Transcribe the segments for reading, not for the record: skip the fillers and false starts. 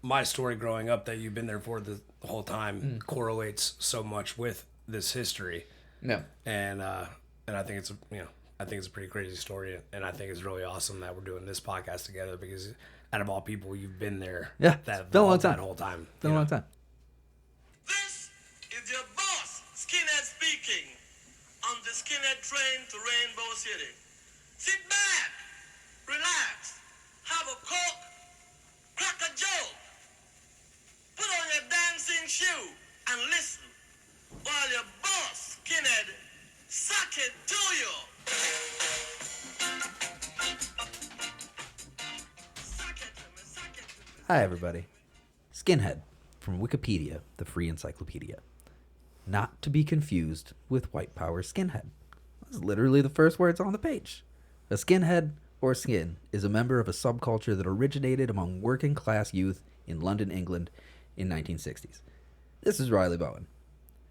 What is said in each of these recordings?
my story growing up that you've been there for the whole time correlates so much with this history. Yeah. And I think it's I think it's a pretty crazy story, and I think it's really awesome that we're doing this podcast together because out of all people, you've been there. Yeah. That Been a long time. That whole time. Been a long time. This is your boss, Skinhead speaking, on the Skinhead train to Rainbow City. Sit back, relax, have a coke, crack a joke, put on your dancing shoe, and listen while your boss, Skinhead, suck it to you. Suck it to me, suck it to me. Hi, everybody. Skinhead from Wikipedia, the free encyclopedia. Not to be confused with white power skinhead. That's literally the first words on the page. A skinhead, or skin, is a member of a subculture that originated among working class youth in London, England in 1960s. This is Riley Bowen.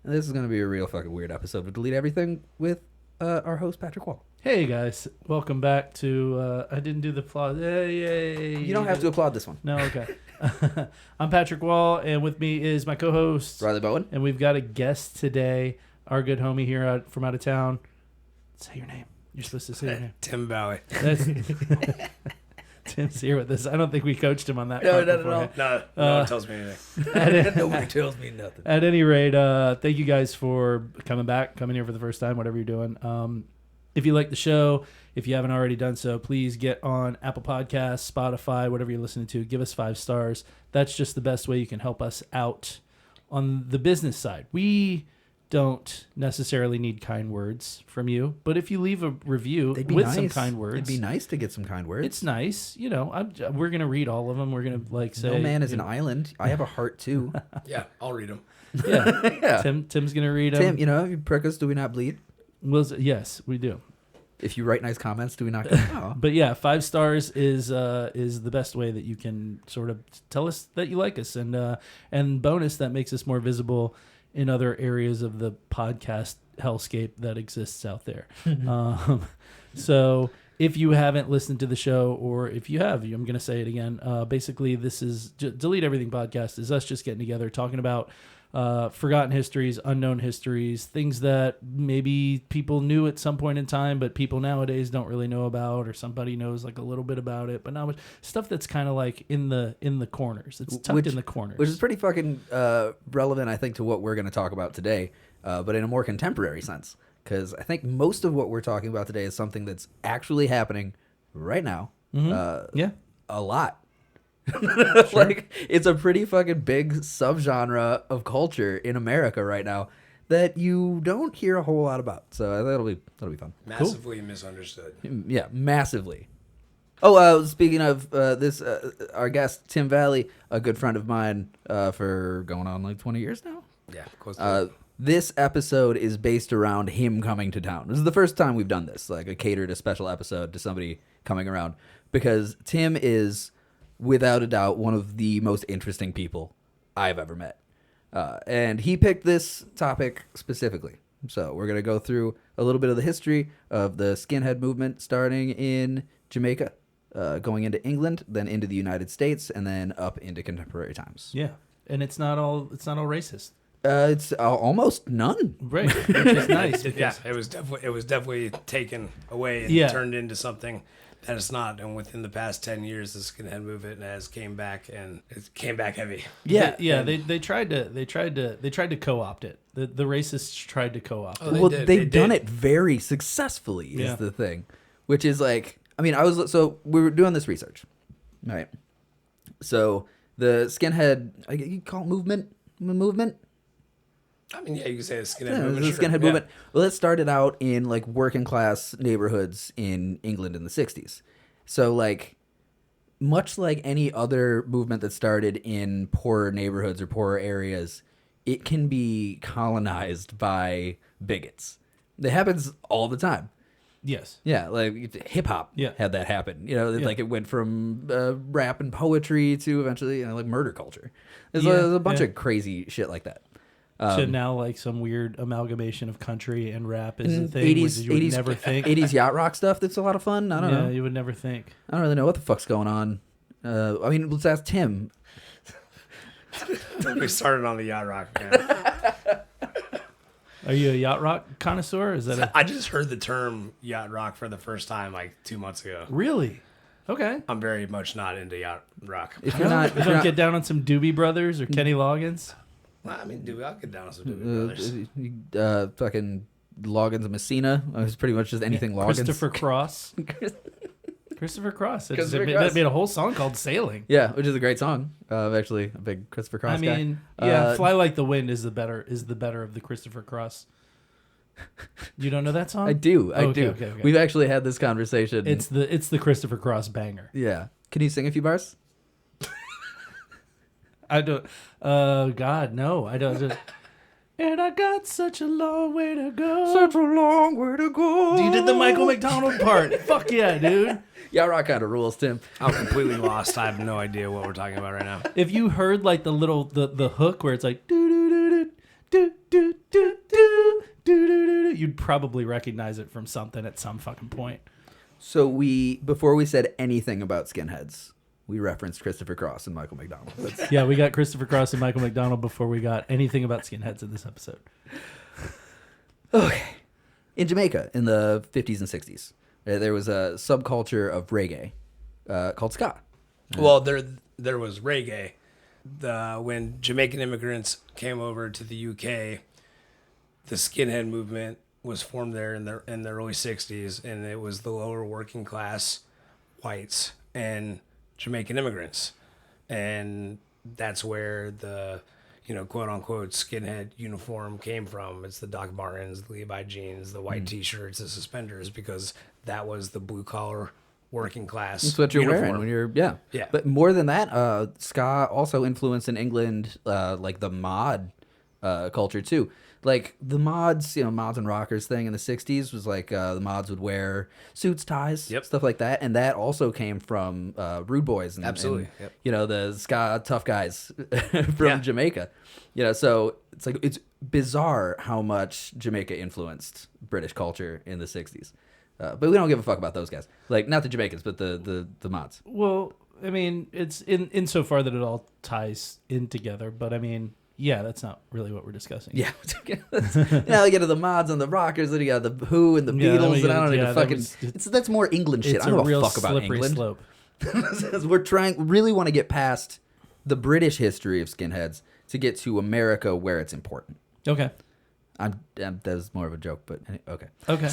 And this is going to be a real fucking weird episode to delete everything with our host, Patrick Wall. Hey guys, welcome back to, I didn't do the applause. Yay. You don't have to applaud this one. No, okay. I'm Patrick Wall, and with me is my co-host. Riley Bowen. And we've got a guest today, our good homie here from out of town. Say your name. You're supposed to say your name. Tim Bowie. That's, Tim's here with us. I don't think we coached him on that. No, part not at beforehand. No, no one tells me anything. Nobody tells me nothing. At any rate, thank you guys for coming back, coming here for the first time, whatever you're doing. If you like the show, if you haven't already done so, please get on Apple Podcasts, Spotify, whatever you're listening to. Give us 5 stars. That's just the best way you can help us out on the business side. We don't necessarily need kind words from you, but if you leave a review with some kind words, it'd be nice to get some kind words. it's nice. You know, we're gonna read all of them. We're gonna say, No man is you an know, island. I have a heart too. Yeah, I'll read them. Yeah, Yeah. Tim's gonna read them. Tim, you know, you prick us, do we not bleed? Yes, we do. If you write nice comments, do we not go, oh. But yeah, 5 stars is the best way that you can sort of tell us that you like us, and bonus, that makes us more visible in other areas of the podcast hellscape that exists out there. So if you haven't listened to the show, or if you have, I'm going to say it again. Basically, this is Delete Everything Podcast is us just getting together, talking about forgotten histories, unknown histories, things that maybe people knew at some point in time, but people nowadays don't really know about, or somebody knows like a little bit about it, but not much stuff that's kind of like in the corners. It's tucked in the corners, Which is pretty fucking relevant, I think, to what we're going to talk about today, but in a more contemporary sense. Because I think most of what we're talking about today is something that's actually happening right now. yeah. A lot. Like, it's a pretty fucking big subgenre of culture in America right now that you don't hear a whole lot about. So that'll be fun. Massively misunderstood. Yeah, massively. Oh, speaking of this, our guest Tim Valley, a good friend of mine for going on like 20 years now. Yeah, close to it. This episode is based around him coming to town. This is the first time we've done this, like a catered a special episode to somebody coming around, because Tim is, without a doubt, one of the most interesting people I've ever met. And he picked this topic specifically. So we're going to go through a little bit of the history of the skinhead movement starting in Jamaica, going into England, then into the United States, and then up into contemporary times. Yeah. And it's not all racist. It's almost none. Right. Which is nice. Yeah, it was definitely taken away and turned into something that it's not. And within the past 10 years, the skinhead movement has came back, and it came back heavy. Yeah, yeah. They tried to co-opt it. The racists tried to co-opt it. Well, did. they've done it very successfully. Is the thing, which is like, I mean, we were doing this research, right? So the skinhead, you call it movement. I mean, yeah, you could say a skinhead Yeah, movement. the sure. skinhead Yeah. movement. Well, it started out in like working class neighborhoods in England in the 60s. So like, much like any other movement that started in poorer neighborhoods or poorer areas, it can be colonized by bigots. That happens all the time. Yes. Yeah, like hip hop had that happen. You know, like it went from rap and poetry to eventually, like murder culture. There's a bunch of crazy shit like that. So now, like some weird amalgamation of country and rap is a thing 80s, which you would never think. 80s yacht rock stuff that's a lot of fun. I don't know. You would never think. I don't really know what the fuck's going on. I mean, let's ask Tim. We started on the yacht rock, man. Are you a yacht rock connoisseur? Is that a... I just heard the term yacht rock for the first time like 2 months ago. Really? Okay. I'm very much not into yacht rock. If you're not, You don't get down on some Doobie Brothers or Kenny Loggins? Well, I mean, dude, I'll get down with some Doobie Brothers. fucking Loggins and Messina. It was pretty much just anything Loggins. Christopher Cross. Christopher Cross. Christopher That Cross. made a whole song called Sailing. Yeah, which is a great song. I'm actually a big Christopher Cross I guy. mean, yeah, Fly Like the Wind is the better of the Christopher Cross. You don't know that song? I do. I do. Okay. We've actually had this conversation. It's the Christopher Cross banger. Yeah. Can you sing a few bars? I don't. God, no, I don't. And I got such a long way to go. Such a long way to go. You did the Michael McDonald part. Fuck yeah, dude. Yeah, rock kind of rules, Tim. I'm completely lost. I have no idea what we're talking about right now. If you heard like the little the hook where it's like do do do do do do do do do, you'd probably recognize it from something at some fucking point. So before we said anything about skinheads, we referenced Christopher Cross and Michael McDonald. Yeah, we got Christopher Cross and Michael McDonald before we got anything about skinheads in this episode. Okay. In Jamaica in the 50s and 60s, there was a subculture of reggae called ska. Well, there was reggae. When Jamaican immigrants came over to the UK, the skinhead movement was formed there in the early 60s, and it was the lower working class whites and Jamaican immigrants. And that's where the, quote unquote skinhead uniform came from. It's the Doc Martens, the Levi jeans, the white t-shirts, the suspenders, because that was the blue collar working class. That's what you're uniform. wearing when you're, yeah. Yeah. But more than that, ska also influenced in England, like the mod culture too. Like the mods, mods and rockers thing in the 60s was like the mods would wear suits, ties, stuff like that. And that also came from Rude Boys. And, Absolutely. And, the ska tough guys from Jamaica. So it's like, it's bizarre how much Jamaica influenced British culture in the 60s. But we don't give a fuck about those guys. Like, not the Jamaicans, but the mods. Well, I mean, it's insofar that it all ties in together. But I mean, yeah, that's not really what we're discussing. Yeah. Now you get to the mods and the rockers, then you got the Who and the Beatles, and I don't even fucking... That's more England shit. I don't give a fuck about England. Slope. We're really want to get past the British history of skinheads to get to America where it's important. Okay. That was more of a joke, but okay. Okay.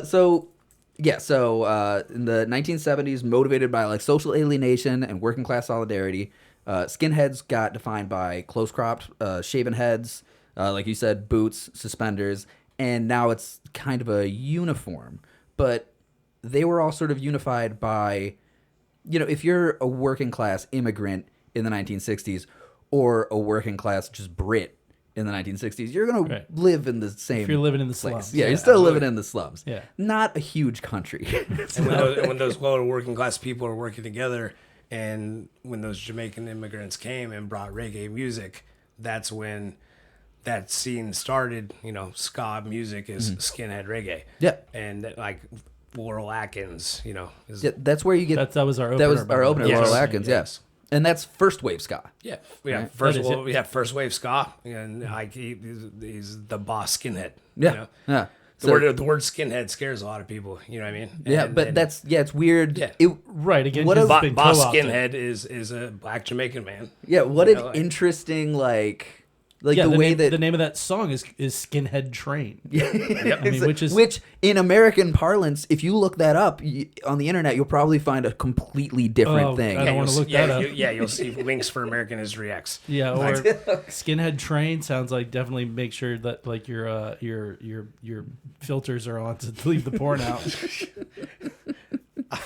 So in the 1970s, motivated by like social alienation and working class solidarity, skinheads got defined by close cropped, shaven heads, like you said, boots, suspenders, and now it's kind of a uniform. But they were all sort of unified by, if you're a working class immigrant in the 1960s or a working class just Brit in the 1960s, you're going to live in the same If you're living in the place. slums. Yeah, you're still living in the slums. Yeah. Not a huge country. And when those lower working class people are working together, and when those Jamaican immigrants came and brought reggae music, that's when that scene started. Ska music is skinhead reggae. Yeah. And like Laurel Atkins, is that's where you get... That was our opener. That was our opener, Yes. Laurel Atkins, Yes. And that's first wave ska. Yeah, Right. first wave ska, and like he's the boss skinhead. Yeah. Yeah. The word skinhead scares a lot of people. You know what I mean? Yeah, it's weird. Yeah. Right, again, What it's a been Boss co-opted. skinhead is a black Jamaican man. Yeah, what an interesting the way that the name of that song is Skinhead Train. I mean, which in American parlance, if you look that up on the internet, you'll probably find a completely different thing. I don't want to look that up. You'll see links for American History X. Yeah, or Skinhead Train sounds like definitely make sure that like your filters are on to leave the porn out. I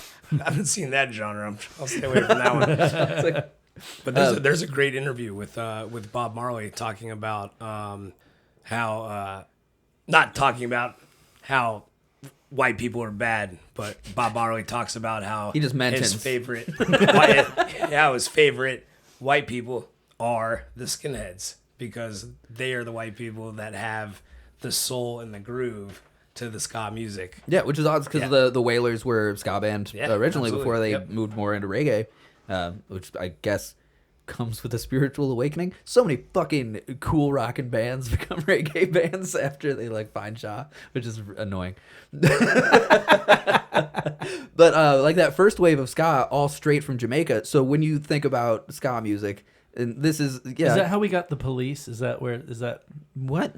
haven't seen that genre. I'll stay away from that one. But there's a great interview with Bob Marley talking about how not talking about how white people are bad, but Bob Marley talks about how He just mentions. his favorite white people are the skinheads, because they are the white people that have the soul and the groove to the ska music. Yeah, which is odd because the Wailers were a ska band originally absolutely. before they Yep. moved more into reggae. which I guess comes with a spiritual awakening. So many fucking cool rockin' bands become reggae bands after they like find Shaw, which is annoying. But like that first wave of ska, all straight from Jamaica. So when you think about ska music, and this is Is that how we got the Police? Is that where? Is that what?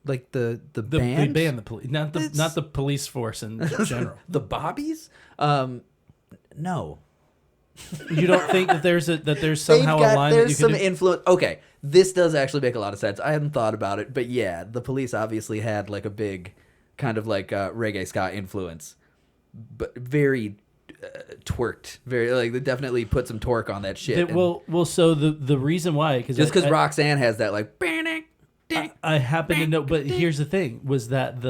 Like the the band? band, the Police, not the police force in general. The Bobbies? No. You don't think that there's somehow a line that there's you some can do? influence. Okay, this does actually make a lot of sense. I hadn't thought about it, but yeah, the Police obviously had like a big kind of like reggae ska influence, but very twerked. Very like they definitely put some torque on that shit. So the reason why, because Roxanne has that like. I happen to know, but here's the thing: was that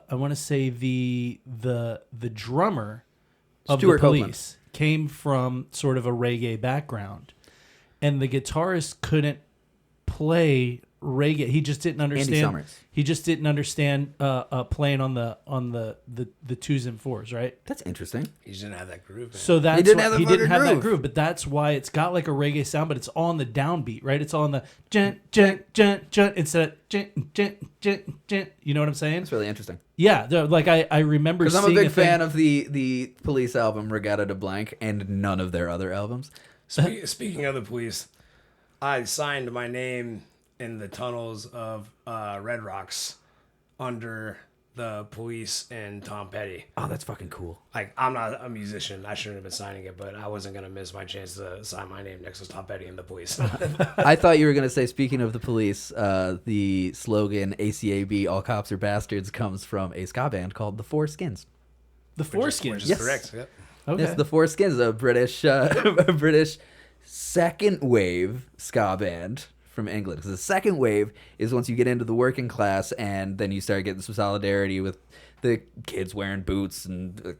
I want to say the drummer of Stuart the Police came from sort of a reggae background, and the guitarist couldn't play reggae. He just didn't understand. Andy Summers. He just didn't understand playing on the twos and fours, right? That's interesting. He didn't have that groove. Man. So that's He didn't why have the he didn't fucking have that groove. groove, but that's why it's got like a reggae sound, but it's all on the downbeat, right? It's all on the jun instead of jun. You know what I'm saying? It's really interesting. Yeah, like I remember Because I'm a seeing big thing- fan of the Police album Regatta de Blanc and none of their other albums. Speaking of the Police, I signed my name in the tunnels of Red Rocks under the Police and Tom Petty. Oh, that's fucking cool. Like, I'm not a musician. I shouldn't have been signing it, but I wasn't going to miss my chance to sign my name next to Tom Petty and the Police. I thought you were going to say, speaking of the Police, the slogan ACAB, all cops are bastards, comes from a ska band called The Four Skins. the foreskins. Which is Yes. correct. Yep. Okay. Yes, The Four Skins, a British second wave ska band from England. Because the second wave is once you get into the working class and then you start getting some solidarity with the kids wearing boots and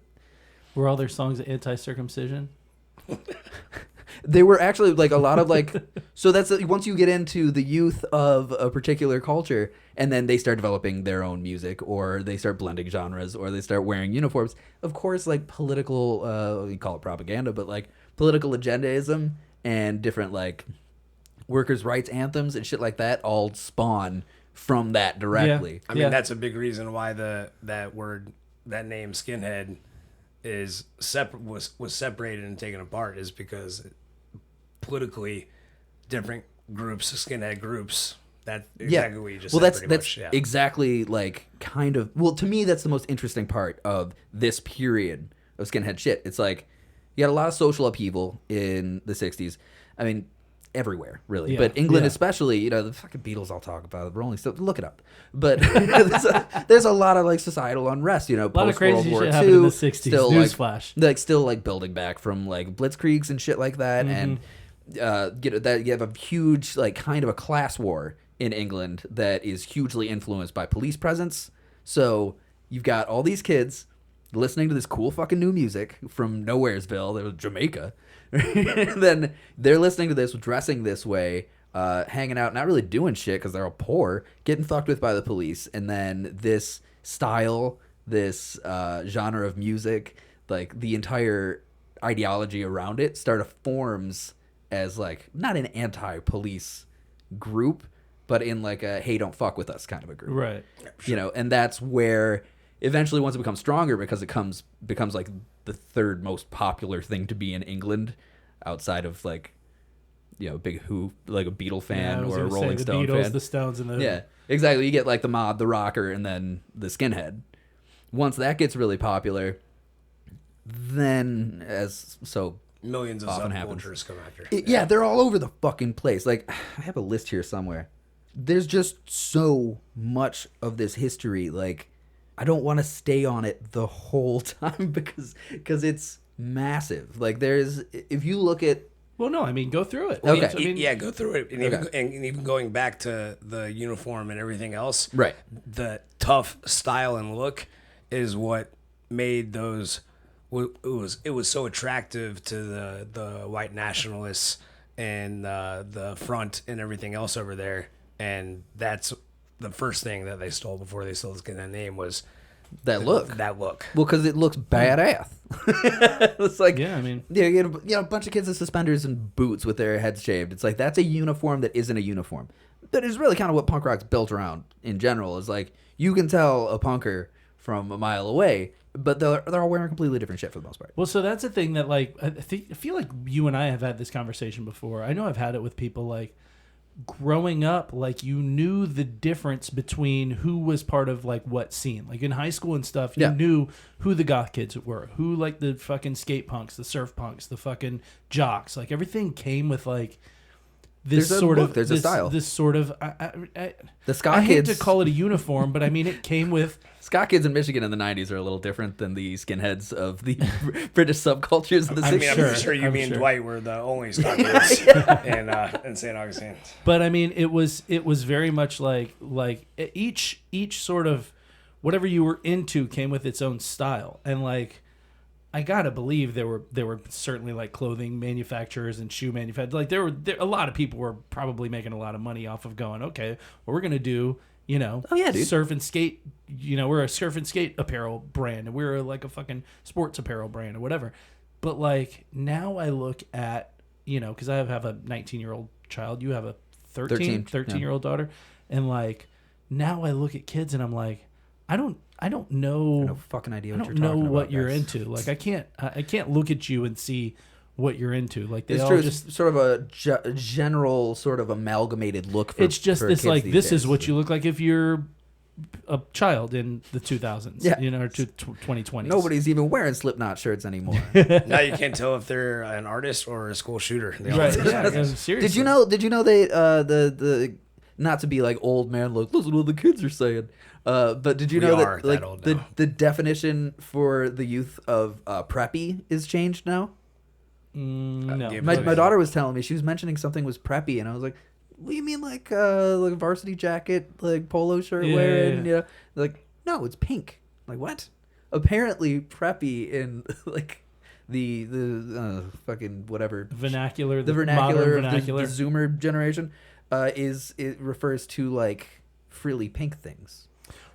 Were all their songs anti-circumcision? they were actually like a lot of like so that's once you get into the youth of a particular culture and then they start developing their own music or they start blending genres or they start wearing uniforms, of course, like political you call it propaganda, but like political agendaism and different like workers' rights anthems and shit like that all spawn from that directly. I mean, that's a big reason why that name skinhead is was separated and taken apart is because politically different groups, skinhead groups. That's exactly what you just said. That's pretty much, yeah. exactly like kind of well to me that's the most interesting part of this period of skinhead shit. It's like you got a lot of social upheaval in the 60s. I mean, everywhere really, Yeah. but England Yeah. especially. You know, the fucking Beatles. I'll talk about it. Rolling Stones. Look it up. But there's a lot of like societal unrest. You know, A lot of post World crazy War shit happened in II, the 60s. still Newsflash. still like building back from like blitzkriegs and shit like that, and you have a huge like kind of a class war in England that is hugely influenced by police presence. So you've got all these kids listening to this cool fucking new music from Nowheresville, that was Jamaica. Then they're listening to this, dressing this way, hanging out, not really doing shit because they're all poor, getting fucked with by the police. And then this style, this genre of music, like the entire ideology around it forms as like not an anti-police group, but in like a hey, don't fuck with us kind of a group. Right. You know, and that's where eventually once it becomes stronger because it becomes like the third most popular thing to be in England outside of like, you know, big Who, like a Beatle fan or a Rolling Stone Beatles, fan. the Stones, and the Yeah, exactly. You get like the mod, the rocker, and then the skinhead. Once that gets really popular, then as so Millions of often happens. subcultures come after. yeah, they're all over the fucking place. Like, I have a list here somewhere. There's just so much of this history. Like, I don't want to stay on it the whole time because it's massive. Like, if you look at Well, no, I mean, go through it. Okay. I mean, Yeah, go through it, and, Okay. and even going back to the uniform and everything else, Right. The tough style and look is what made those. It was so attractive to the white nationalists and the front and everything else over there, and that's the first thing that they stole before they stole the name was that look. That look. Well, because it looks badass. It's like, Yeah, I mean, yeah, you know, a bunch of kids in suspenders and boots with their heads shaved. It's like, that's a uniform that isn't a uniform. That is really kind of what punk rock's built around in general. Is like, you can tell a punker from a mile away, but they're all wearing completely different shit for the most part. well, so that's the thing that, like, I feel like you and I have had this conversation before. I know I've had it with people, like, growing up, like, you knew the difference between who was part of, like, what scene. Like, in high school and stuff, you knew who the goth kids were, who, like, the fucking skate punks, the surf punks, the fucking jocks. Like, everything came with, like, this There's a sort look, of there's a style. This sort of The ska I hate kids, to call it a uniform, but I mean it came with ska kids in Michigan in the 90s are a little different than the skinheads of the British subcultures of the 60s. I mean, I'm Sure, sure you, I'm me, and sure. Dwight were the only Scott kids in St. Augustine. But I mean, it was very much like each sort of whatever you were into came with its own style, and like I gotta believe there were certainly like clothing manufacturers and shoe manufacturers. Like there a lot of people were probably making a lot of money off of going, okay, well, we're gonna do, you know, Oh, yeah, dude. surf and skate. You know, we're a surf and skate apparel brand, and we're like a fucking sports apparel brand or whatever. But like now I look at, you know, because I have a 19-year-old child, you have a 13-year-old daughter, and like now I look at kids and I'm like, I don't know. No fucking idea I what don't you're know talking about. what you're guys. into. Like I can't look at you and see what you're into. Like they It's all true. just. It's sort of a general sort of amalgamated look for It's just for this kids like these this is days. what you look like if you're a child in the 2000s. Yeah. You know, or 2020s. Nobody's even wearing Slipknot shirts anymore. Now you can't tell if they're an artist or a school shooter. They all Right. look Yeah. like no, it. seriously. Did you know they the not to be like old man look, listen to what the kids are saying. But did you We know are that like that old the now. the definition for the youth of preppy is changed now? No. give My daughter was telling me, she was mentioning something was preppy, and I was like, what do you mean like a varsity jacket, like polo shirt Yeah, wearing? yeah. You know, like, no, it's pink. Like, what? Apparently preppy in like the fucking whatever Vernacular. the modern vernacular of vernacular. the Zoomer generation it refers to like frilly pink things.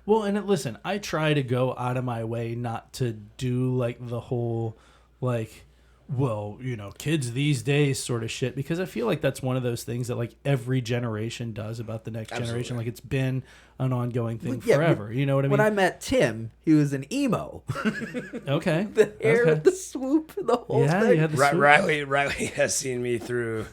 Well, and listen, I try to go out of my way not to do like the whole like, well, you know, kids these days sort of shit, because I feel like that's one of those things that like every generation does about the next generation. Absolutely. Like it's been an ongoing thing Well, yeah, forever. You know what I mean? When I met Tim, he was an emo. Okay. The hair Okay. with the swoop and the whole Yeah, thing. you had the swoop. Riley has seen me through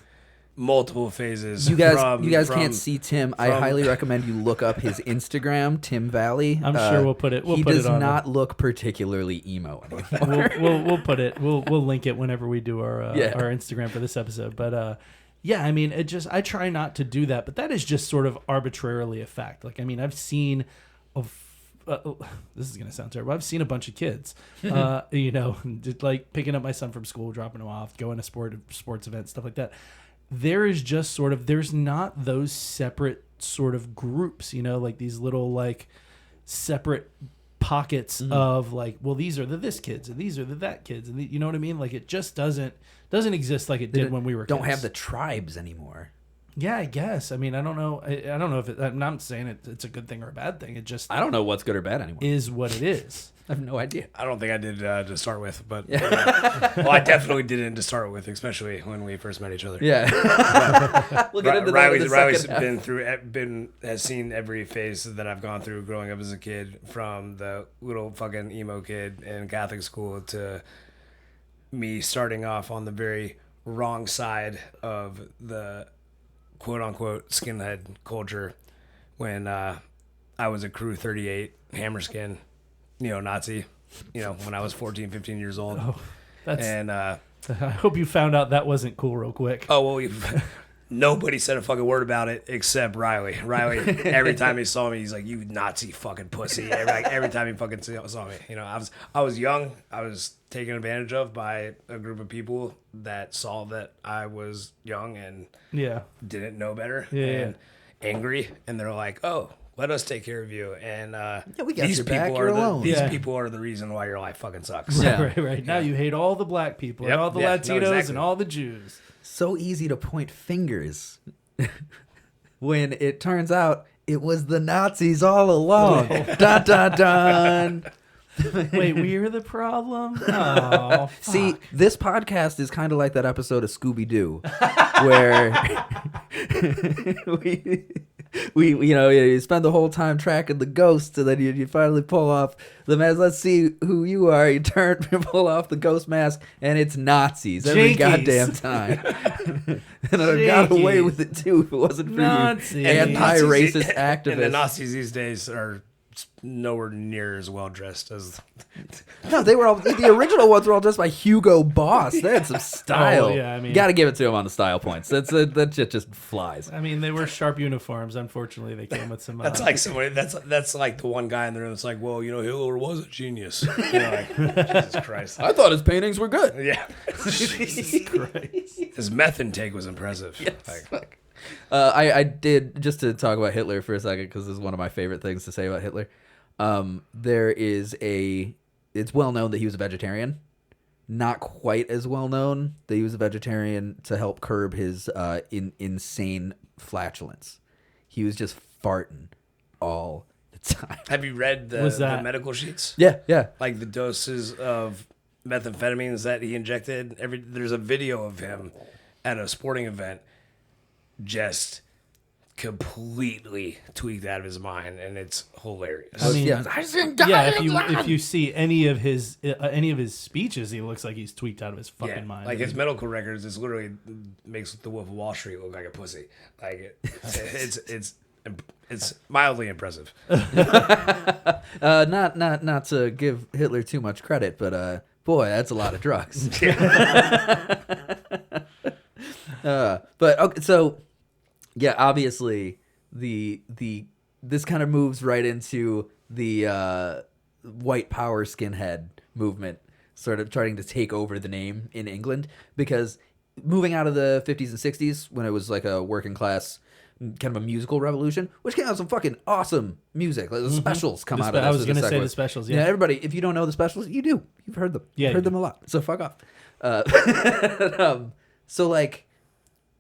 multiple phases. You guys from- can't see Tim. I from- highly recommend you look up his Instagram, Tim Valley. I'm sure we'll put it. We'll he put does it on. not look particularly emo anymore. We'll put it. We'll link it whenever we do our Yeah. our Instagram for this episode. But yeah, I mean, I try not to do that, but that is just sort of arbitrarily a fact. Like, I mean, I've seen this is gonna sound terrible. I've seen a bunch of kids, you know, just like picking up my son from school, dropping him off, going to sports events, stuff like that. There is just sort of, there's not those separate sort of groups, you know, like these little like separate pockets of like, well, these are the this kids and these are the that kids, and you know what I mean? Like it just doesn't exist like it did when we were Don't kids. have the tribes anymore. Yeah, I guess. I mean, I don't know. I don't know if I'm not saying it's a good thing or a bad thing. It just I don't know what's good or bad anymore. is what it is. I have no idea. I don't think I did to start with, but well, I definitely didn't to start with, especially when we first met each other. Yeah. We'll get into that in the Riley's second half. has seen every phase that I've gone through growing up as a kid, from the little fucking emo kid in Catholic school to me starting off on the very wrong side of the quote unquote skinhead culture when I was a Crew 38 Hammerskin neo-Nazi, when I was 14, 15 years old. Oh, that's. And I hope you found out that wasn't cool real quick. oh well, nobody said a fucking word about it except Riley. Riley, every time he saw me, he's like, "You Nazi fucking pussy." Every time he fucking saw me, I was young. I was taken advantage of by a group of people that saw that I was young and Yeah. didn't know better Yeah, and angry, and they're like, "Oh, let us take care of you." And we got your back, you're alone. these Yeah. people are the reason why your life fucking sucks. Yeah. Right. Now you hate all the black people and Yep. all the Yeah. Latinos No, exactly. and all the Jews. So easy to point fingers when it turns out it was the Nazis all along. Dun dun dun. Wait, we're the problem? Oh, See, fuck. this podcast is kind of like that episode of Scooby Doo, where you spend the whole time tracking the ghosts, and then you finally pull off the mask. Let's see who you are. You pull off the ghost mask, and it's Nazis every Jinkies. goddamn time. And I got away with it too if it wasn't for Nazis. you anti-racist And the activists. Nazis these days are nowhere near as well dressed as. No, they were all the original ones were all dressed by Hugo Boss. They had some style. Oh, yeah, I mean- got to give it to them on the style points. That shit just flies. I mean, they were sharp uniforms. Unfortunately, they came with some. That's like somebody. That's like the one guy in the room that's like, well, Hitler was a genius. Jesus Christ. I thought his paintings were good. Yeah. Jesus Christ. His meth intake was impressive. Like, I did, just to talk about Hitler for a second, because this is one of my favorite things to say about Hitler. It's well known that he was a vegetarian. Not quite as well known that he was a vegetarian to help curb his insane flatulence. He was just farting all the time. have you read the medical sheets? Yeah. Like the doses of methamphetamines that he injected. There's a video of him at a sporting event, just completely tweaked out of his mind, and it's hilarious. I mean, yeah, if you see any of his speeches, he looks like he's tweaked out of his fucking mind. Like his medical records, it's literally makes the Wolf of Wall Street look like a pussy. Like it's mildly impressive. Not to give Hitler too much credit, but boy, that's a lot of drugs. But okay, so yeah, obviously this kind of moves right into the white power skinhead movement, sort of trying to take over the name in England, because moving out of the 50s and 60s, when it was like a working class kind of a musical revolution, which came out some fucking awesome music. Like the Specials come out of this. I was going to say the Specials, yeah. Everybody, if you don't know the Specials, you do. You've heard them. Yeah, You've heard them a lot. So fuck off. So like,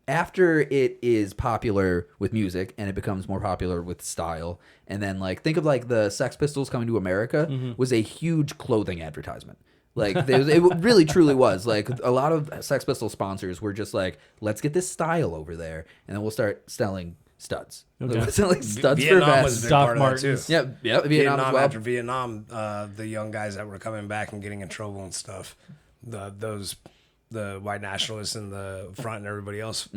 after it is popular with music and it becomes more popular with style, and then like think of like the Sex Pistols coming to America was a huge clothing advertisement. Like it really truly was. Like a lot of Sex Pistol sponsors were just like, let's get this style over there, and then we'll start selling studs. Okay. We'll selling studs Vietnam for was a vests. big Doc part of that too. Martens. Yeah, Vietnam as well. After Vietnam, the young guys that were coming back and getting in trouble and stuff, the white nationalists in the front and everybody else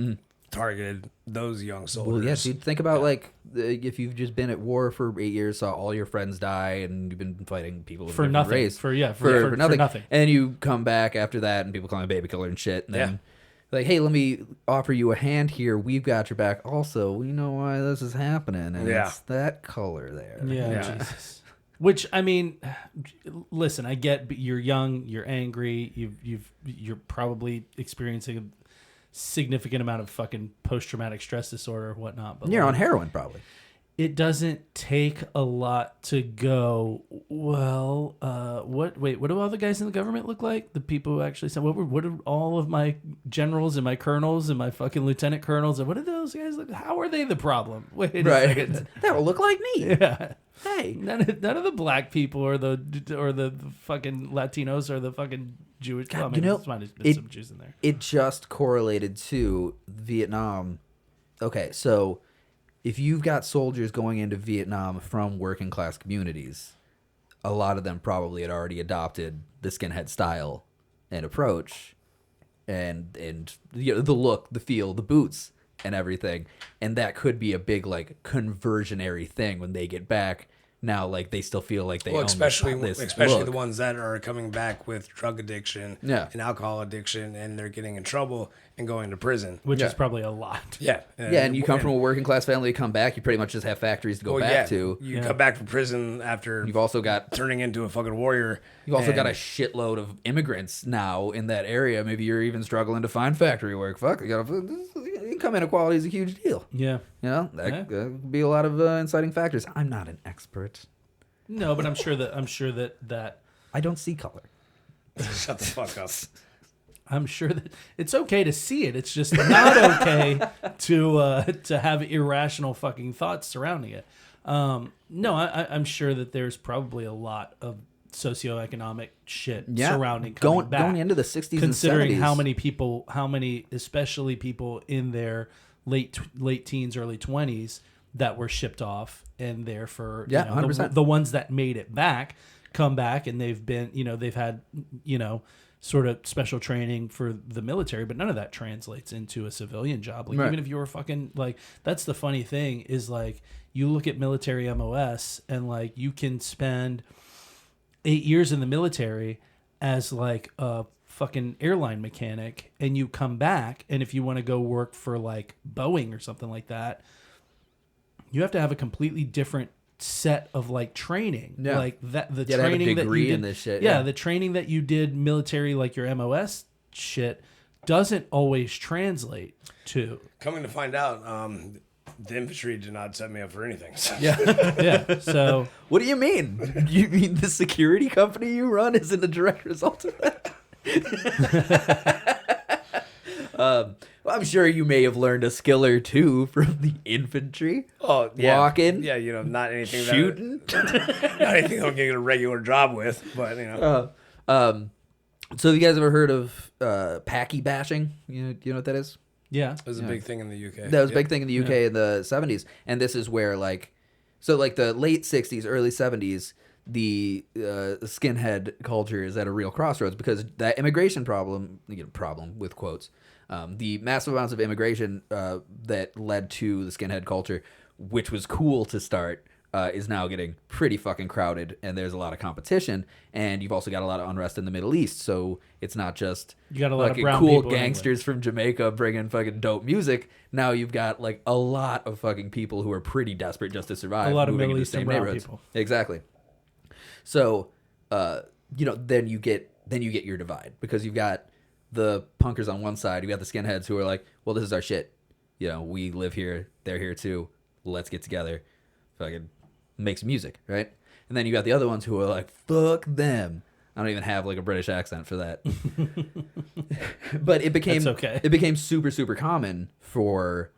targeted those young soldiers. Well, yes, you'd think about like if you've just been at war for 8 years, saw all your friends die, and you've been fighting people of For different nothing. race For nothing. nothing. And you come back after that, and people call you baby killer and shit. And then like, hey, let me offer you a hand here. We've got your back. Also, we know why this is happening, and it's that color there. Yeah. Jesus. Which, I mean, listen, I get you're young, you're angry, you're probably experiencing a significant amount of fucking post-traumatic stress disorder or whatnot. But You're like, on heroin, probably. it doesn't take a lot to go, well, what do all the guys in the government look like? The people who actually said, what do all of my generals and my colonels and my fucking lieutenant colonels, and what do those guys look? How are they the problem? Wait a second. That will look like me. Yeah. Hey. None of the black people or the fucking Latinos or the fucking Jewish. God, well, I mean, you know, might have been some Jews in there. It just correlated to Vietnam. Okay, so if you've got soldiers going into Vietnam from working class communities, a lot of them probably had already adopted the skinhead style and approach, and the look, the feel, the boots, and everything. And that could be a big like conversionary thing when they get back. Now, like, they still feel like they own especially this the look. ones that are coming back with drug addiction and alcohol addiction, and they're getting in trouble and going to prison. Which is probably a lot. Yeah. Yeah, and you come from a working class family, you come back, you pretty much just have factories to go back to. You come back from prison after You've also got turning into a fucking warrior. You've also got a shitload of immigrants now in that area. Maybe you're even struggling to find factory work. Fuck, income inequality is a huge deal. Yeah. You know, that could be a lot of inciting factors. I'm not an expert. No, but I'm sure that I don't see color. Shut the fuck up. I'm sure that it's okay to see it. It's just not okay to have irrational fucking thoughts surrounding it. No, I'm sure that there's probably a lot of socioeconomic shit Yeah. surrounding coming back. Going into the 60s and 70s. Considering how many, especially people in their late teens, early 20s that were shipped off, and therefore, 100%. the ones that made it back come back, and they've been, they've had, sort of special training for the military, but none of that translates into a civilian job. Like, Right. even if you were fucking, like, that's the funny thing is, like, you look at military MOS, and, like, you can spend 8 years in the military as, like, a fucking airline mechanic, and you come back, and if you want to go work for, like, Boeing or something like that, you have to have a completely different set of, like, training. Yeah. Like, that the You gotta have a training that degree you did in this shit, yeah, yeah. the training that you did military, like your MOS shit, doesn't always translate to. Coming to find out, the infantry did not set me up for anything. So. Yeah. So What do you mean? You mean the security company you run isn't a direct result of that? Well, I'm sure you may have learned a skill or two from the infantry. Oh, yeah. Walking. Yeah, not anything Shooting. not anything I'll get a regular job with, but So have you guys ever heard of packy bashing? You know what that is? yeah. it was a big thing in the UK. That was a big thing in the UK in the 70s. And this is where, like, so, like, the late 60s, early 70s, the skinhead culture is at a real crossroads because that immigration problem with quotes, the massive amounts of immigration that led to the skinhead culture, which was cool to start, is now getting pretty fucking crowded, and there's a lot of competition, and you've also got a lot of unrest in the Middle East, so it's not just You got a lot of fucking brown cool people in gangsters from Jamaica bringing fucking dope music. Now you've got, like, a lot of fucking people who are pretty desperate just to survive. A lot of moving Middle into the Eastern same brown neighborhoods. people. Exactly. So, then you get your divide because you've got the punkers on one side, you got the skinheads who are like, well, this is our shit. We live here, they're here too. Let's get together, fucking make some music, right? And then you got the other ones who are like, fuck them. I don't even have, like, a British accent for that. But it became That's okay. It became super, super common for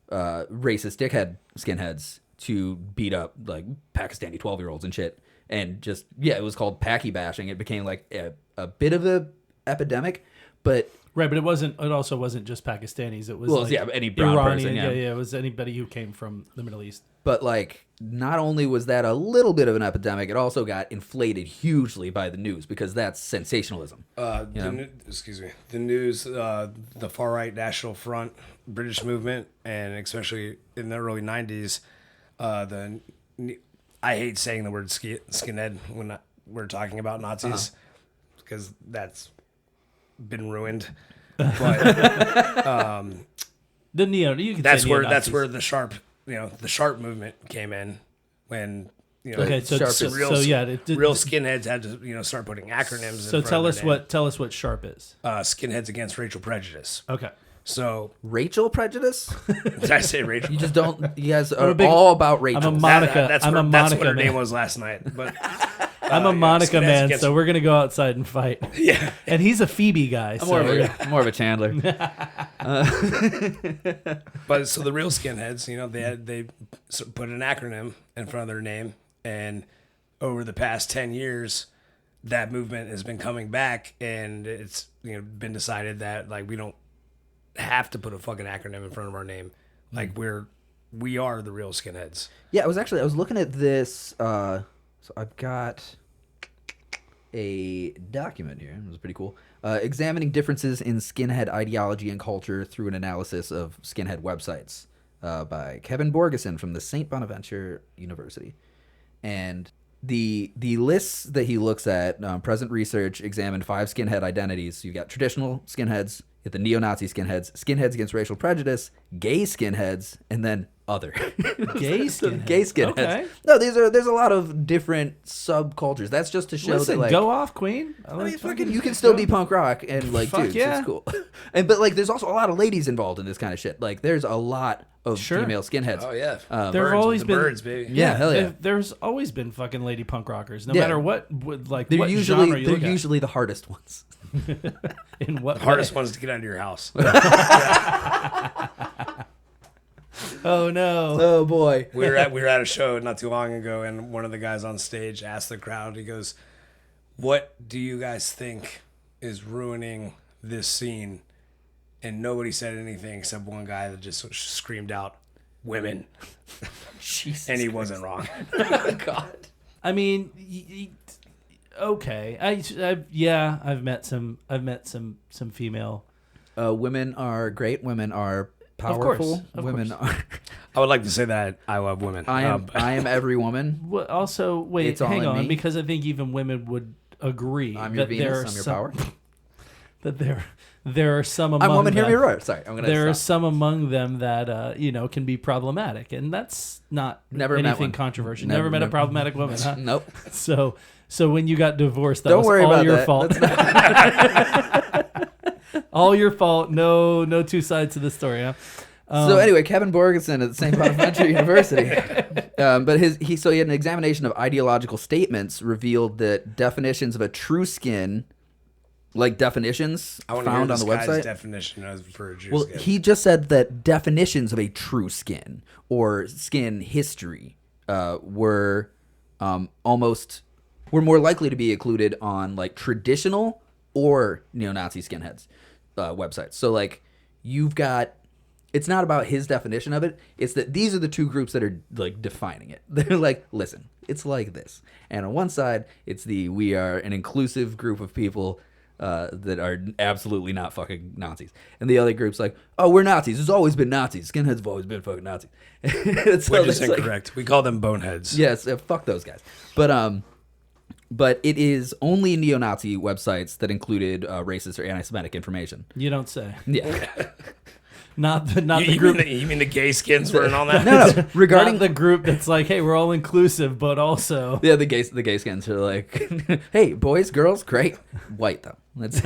racist dickhead skinheads to beat up, like, Pakistani 12-year-olds and shit. And just, it was called packy bashing. It became, like, a bit of a epidemic, but... Right, but it also wasn't just Pakistanis. It was, Well, like, yeah, any brown person, yeah. It was anybody who came from the Middle East. But, like, not only was that a little bit of an epidemic, it also got inflated hugely by the news because that's sensationalism. Excuse me. The news, the far right National Front, British movement, and especially in the early '90s, I hate saying the word skinhead when we're talking about Nazis because that's been ruined. But The you can that's say where neo-Nazis. the sharp movement came in when Okay, so Sharp so, is- so yeah, real skinheads had to start putting acronyms. So in front tell of us their name. what SHARP is. Skinheads Against Racial Prejudice. Okay. So Racial prejudice? did I say Rachel? You just don't... You guys are big- all about Rachel. I'm a Monica. That's I'm a what Monica her man. name was last night. But I'm a Monica Skinheads man, Against- so we're gonna go outside and fight. yeah. And he's a Phoebe guy. more, So of more of a Chandler. But so the real skinheads, they put an acronym in front of their name, and over the past 10 years, that movement has been coming back, and it's been decided that, like, we don't have to put a fucking acronym in front of our name. Like, we are the real skinheads. Yeah, I was looking at this. So I've got a document here. It was pretty cool. Examining differences in skinhead ideology and culture through an analysis of skinhead websites by Kevin Borgeson from the St. Bonaventure University. And the lists that he looks at, present research examined 5 skinhead identities. So you've got traditional skinheads, you got the neo-Nazi skinheads, skinheads against racial prejudice, gay skinheads, and then other. Gay skinheads. Gay skinheads. Okay. No, there's a lot of different subcultures. That's just to show listen, that, like, go off, Queen. I mean, fucking, you can still be punk rock and, like, Fuck dudes, yeah. it's cool. But, like, there's also a lot of ladies involved in this kind of shit. Like, there's a lot of Sure. female skinheads. Oh yeah, There've always been birds, baby. Yeah, hell yeah. There's always been fucking lady punk rockers, no Yeah. matter what They're what usually genre you look at. the hardest ones. In what The hardest way? ones to get out of your house. Oh no. Oh boy. we were at a show not too long ago, and one of the guys on stage asked the crowd. He goes, What do you guys think is ruining this scene? And nobody said anything except one guy that just screamed out, "Women," Jesus. and he wasn't wrong. God. I mean, okay. I've met some female. Women are great. Women are powerful. Of Women course. are. I would like to say that I love women. I am every woman. Well, also, wait, It's all hang in on, me. because I think even women would agree I'm your that there are Venus. I'm your some, power. that there are some among I'm woman. Hear them, me roar. Sorry, I'm gonna. there are stop. some among them that can be problematic, and that's not Never met anything one. controversial. Never- Never met a never- problematic woman, huh? Nope. So when you got divorced, that Don't was worry all about your that. fault. All your fault. No two sides to the story, huh? So anyway, Kevin Borgeson at the St. Bonaventure University, but he had an examination of ideological statements revealed that definitions of a true skin, like definitions I want to hear found on this the guy's website. definition of for a Jew Well, skin. he just said that definitions of a true skin or skin history were more likely to be included on like traditional or neo-Nazi skinheads websites. So like you've got, it's not about his definition of it. It's that these are the two groups that are like defining it. They're like, listen, it's like this. And on one side, it's we are an inclusive group of people that are absolutely not fucking Nazis. And the other group's like, oh, we're Nazis. There's always been Nazis. Skinheads have always been fucking Nazis. So Which is it's like- incorrect. We call them boneheads. Yes, fuck those guys. But it is only neo-Nazi websites that included racist or anti-Semitic information. You don't say. Yeah. Not the You group. mean the gay skins weren't on that? No. Regarding Not the group that's like, hey, we're all inclusive, but also yeah, the gay skins are like, hey, boys, girls, great. White though. That's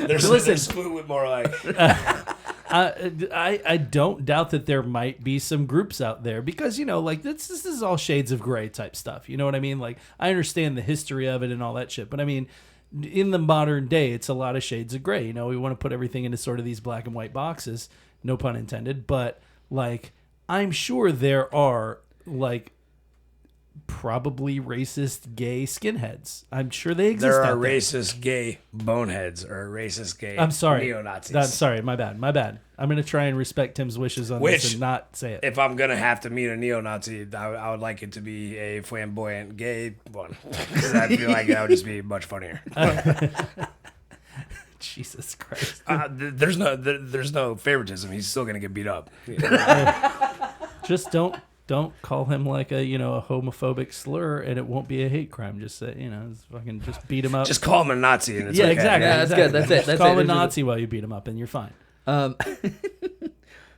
There's food with more like. I don't doubt that there might be some groups out there because like this is all shades of gray type stuff. You know what I mean? Like I understand the history of it and all that shit, but I mean, in the modern day, it's a lot of shades of gray. We want to put everything into sort of these black and white boxes, no pun intended. But like, I'm sure there are like probably racist gay skinheads. I'm sure they exist. There are out there. racist gay boneheads or racist gay I'm sorry. neo-Nazis. I'm sorry. My bad. I'm going to try and respect Tim's wishes on this and not say it. If I'm going to have to meet a neo-Nazi, I would like it to be a flamboyant gay one. 'Cause I feel like that would just be much funnier. Jesus Christ. There's no favoritism. He's still going to get beat up. Just don't call him like a a homophobic slur, and it won't be a hate crime. Just say just beat him up. Just call him a Nazi and it's yeah, okay. exactly. Yeah, that's exactly. good. That's it. Just That's call it. him a Nazi while you beat him up, and you're fine.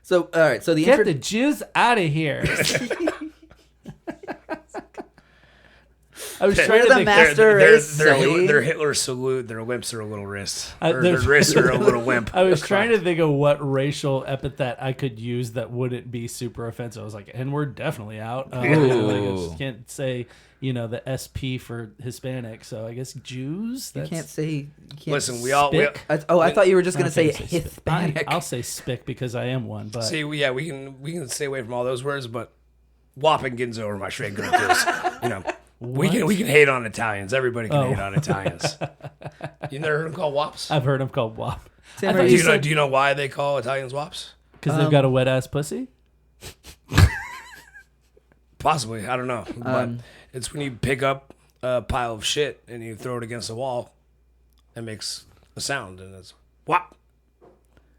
So all right. So the Get the Jews out of here. I was trying to the think. master race, silly. Their Hitler salute, their wimps are a little wrists. Or their- their wrists are a little wimp. I was trying to think of what racial epithet I could use that wouldn't be super offensive. I was like, and we're definitely out. Like, I just can't say, the SP for Hispanic. So I guess Jews. You can't say. You can't Listen, we Spick? I thought you were just going to Okay, say spick. Hispanic. I'll say spick because I am one. But See, we can stay away from all those words, but Wop and Ginzo are my straight go-tos. We can hate on Italians. Everybody can hate on Italians. You never heard them called Wops? I've heard them called WAP. Tim, I are thought you you Do you know why they call Italians Wops? because they've got a wet ass pussy. Possibly, I don't know. But it's when you pick up a pile of shit and you throw it against the wall, it makes a sound, and it's wop.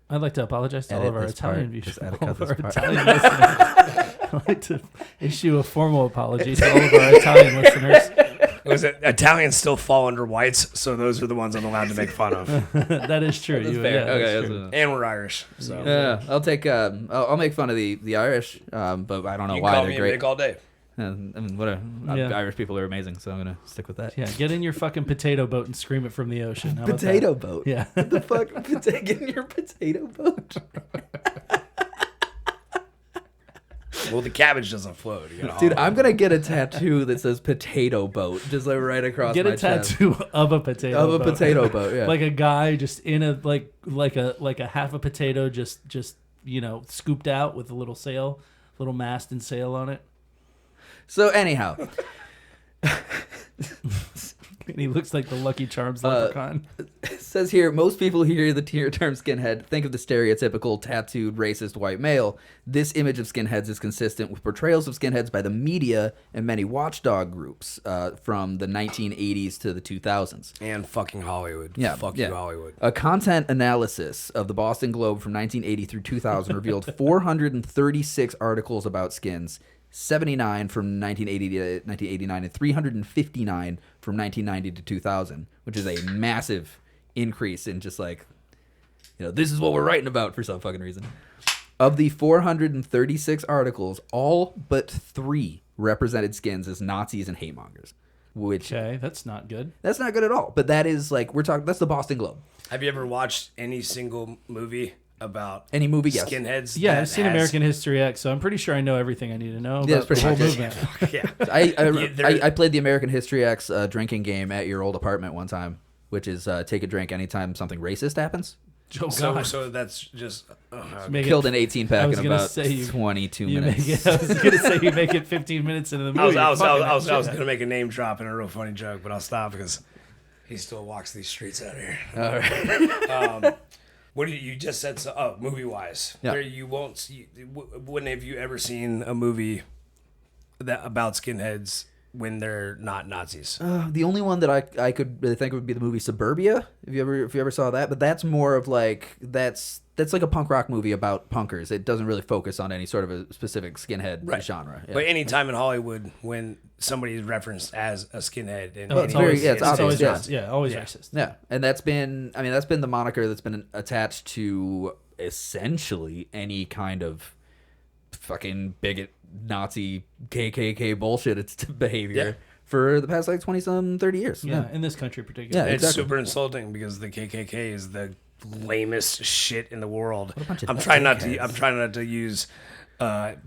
I'd like to apologize to all Edit of our this Italian part. viewers. Just edit All cut of our this part. Italian listeners. I'd like to issue a formal apology to all of our Italian listeners. Italians still fall under whites, so those are the ones I'm allowed to make fun of. That is true. That's You- fair. yeah, Okay, that's that's true. And we're Irish, so Yeah, I'll take. I'll make fun of the Irish, but I don't know you can why call they're me a great. Mick all day. I mean, whatever. Yeah. Irish people are amazing, so I'm gonna stick with that. Yeah, get in your fucking potato boat and scream it from the ocean. How about that? Potato boat. Yeah. What the fuck? Get in your potato boat. Well, the cabbage doesn't float. You gotta Dude, haul it. I'm gonna get a tattoo that says potato boat, just like right across Get my a chest. tattoo of a potato Of a boat. potato boat, yeah. Like a guy just in a like a half a potato just scooped out with a little sail, little mast and sail on it. So anyhow, And he looks like the Lucky Charms leprechaun. It says here, most people who hear the term skinhead think of the stereotypical tattooed racist white male. This image of skinheads is consistent with portrayals of skinheads by the media and many watchdog groups from the 1980s to the 2000s. And fucking Hollywood. Yeah, Fuck yeah. you, Hollywood. A content analysis of the Boston Globe from 1980 through 2000 revealed 436 articles about skins, 79 from 1980 to 1989, and 359 from 1990 to 2000, which is a massive increase in just like, this is what we're writing about for some fucking reason. Of the 436 articles, all but 3 represented skins as Nazis and hate mongers. Which Okay, that's not good. that's not good at all. But that is like that's the Boston Globe. Have you ever watched any single movie about Any movie, yes. skinheads? Yeah, that I've seen has- American History X, so I'm pretty sure I know everything I need to know Yeah, about it's the pretty whole much movement. Yeah. I played the American History X drinking game at your old apartment one time, which is take a drink anytime something racist happens. Oh, So, God. so that's just Make it- Killed an 18 I pack was in gonna about say you- 22 You minutes. make it, I was going to say you make it 15 minutes into the movie. I was Fucking going to make a name drop and a real funny joke, but I'll stop because he still walks these streets out here. All right. What did you just said? Oh, movie wise, Yeah. there you won't see. When have you ever seen a movie that about skinheads when they're not Nazis? The only one that I could really think of would be the movie Suburbia. If you ever saw that, but that's more of like that's like a punk rock movie about punkers. It doesn't really focus on any sort of a specific skinhead genre. Yeah. But any time in Hollywood when somebody is referenced as a skinhead, and Oh, it's very- always, yeah, it's it's obvious, always yeah. racist. Yeah, always Yeah. racist. Yeah, and that's been the moniker that's been attached to essentially any kind of fucking bigot Nazi KKK bullshit it's behavior Yeah. for the past like 30 years. Yeah, in this country particularly. Yeah, it's exactly. super insulting because the KKK is the lamest shit in the world. bunch of I'm trying not dickheads. to use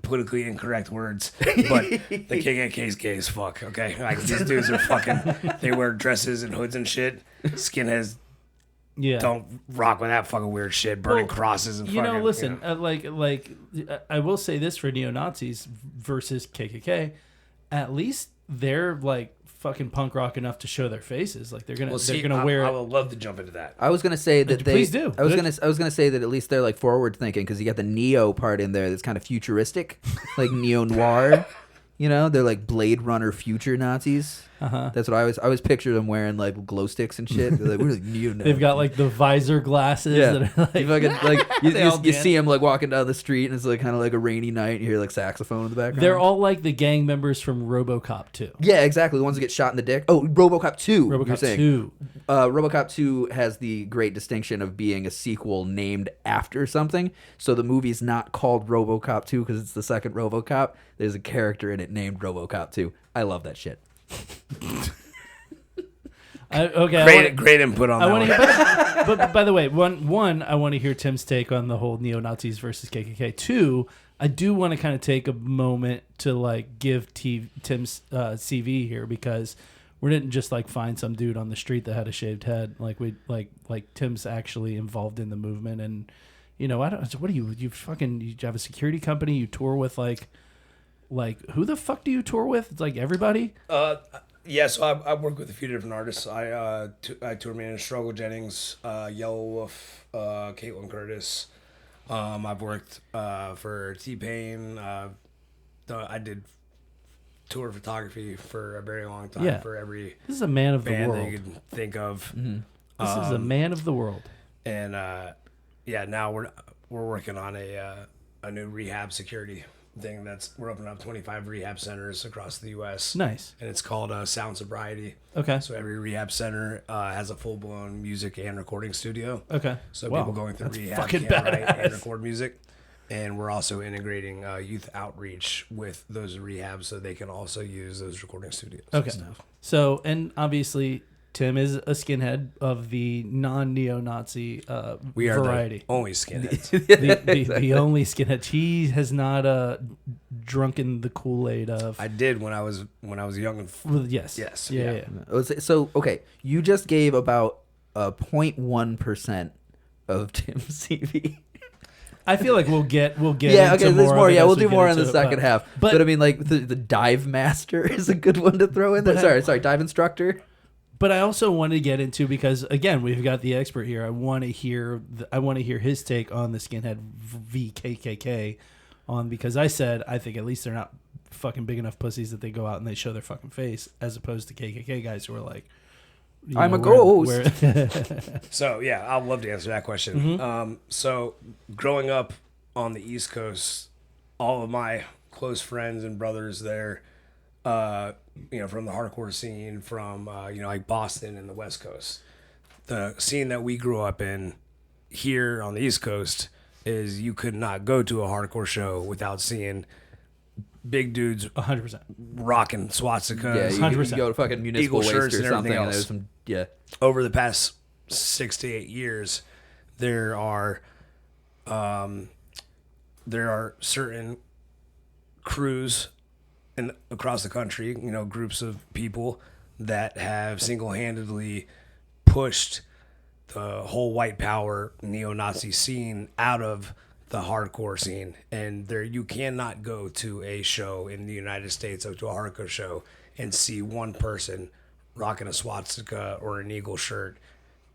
politically incorrect words, but the KKK is gay as fuck. Okay, like these dudes are fucking. They wear dresses and hoods and shit. Skinheads Yeah. don't rock with that fucking weird shit. Burning Well, crosses and You know, fucking, listen, know. I will say this for neo-Nazis versus KKK, at least they're like fucking punk rock enough to show their faces. Like they're gonna wear. I would love to jump into that. I was gonna say that they. Please do. I was gonna say that at least they're like forward thinking because you got the neo part in there that's kind of futuristic, like neo noir. They're like Blade Runner future Nazis. Uh-huh. That's what I always picture them wearing like glow sticks and shit. They're like, we're like neo. They've got like the visor glasses Yeah, that are like, you fucking like They all you dance. see them like walking down the street and it's like kind of like a rainy night. And you hear like saxophone in the background. they're all like the gang members from RoboCop 2. Yeah, exactly. The ones that get shot in the dick. Oh, RoboCop 2. you're RoboCop saying. 2. RoboCop 2 has the great distinction of being a sequel named after something. So the movie's not called RoboCop 2 because it's the second RoboCop. There's a character in it named RoboCop 2. I love that shit. Great input on I that want one. to, but by the way, one, I want to hear Tim's take on the whole neo Nazis versus KKK. 2, I do want to kind of take a moment to like give Tim's CV here because we didn't just like find some dude on the street that had a shaved head. Like we like Tim's actually involved in the movement, and I don't. What do you have a security company? You tour with like who the fuck do you tour with? It's like everybody. Yeah, so I work with a few different artists. I tour managed Struggle Jennings, Yellow Wolf, Caitlin Curtis. I've worked for T-Pain. I did tour photography for a very long time Yeah. for every This is a man of the band that world. you could think of. This is a man of the world. And now we're working on a new rehab security thing we're opening up 25 rehab centers across the U.S. Nice. And it's called Sound Sobriety. Okay. So every rehab center has a full-blown music and recording studio. Okay. So Wow, people going through that's rehab fucking can write and badass. record music. And we're also integrating youth outreach with those rehabs so they can also use those recording studios. and Okay. stuff. So, and obviously, Tim is a skinhead of the non-neo-Nazi We are variety. the only skinheads. The only skinhead. He has not drunken the Kool-Aid of. I did when I was young. And Well, yes. Yes, Yeah. yeah. Yeah. So, okay, you just gave about 0.1% of Tim's CV. I feel like we'll get Yeah, into okay, there's more. of it Yeah, as we'll we do get more in into the it, second half. But I mean, like, the dive master is a good one to throw in there. But Sorry, dive instructor. But I also want to get into, because again, we've got the expert here. I want to hear his take on the skinhead v KKK, because I said I think at least they're not fucking big enough pussies that they go out and they show their fucking face, as opposed to KKK guys who are like, I'm a ghost. So yeah, I'd love to answer that question. So growing up on the East Coast, all of my close friends and brothers there, from the hardcore scene, from like Boston and the West Coast, the scene that we grew up in here on the East Coast is you could not go to a hardcore show without seeing big dudes 100%. rocking swastikas. Yeah, you 100%. can go to fucking Municipal Eagle shirts Waste or and something. everything And there's else. some, Over the past 6 to 8 years, there are certain crews across the country, groups of people that have single-handedly pushed the whole white power neo-Nazi scene out of the hardcore scene. And you cannot go to a show in the United States, or to a hardcore show, and see one person rocking a swastika or an eagle shirt,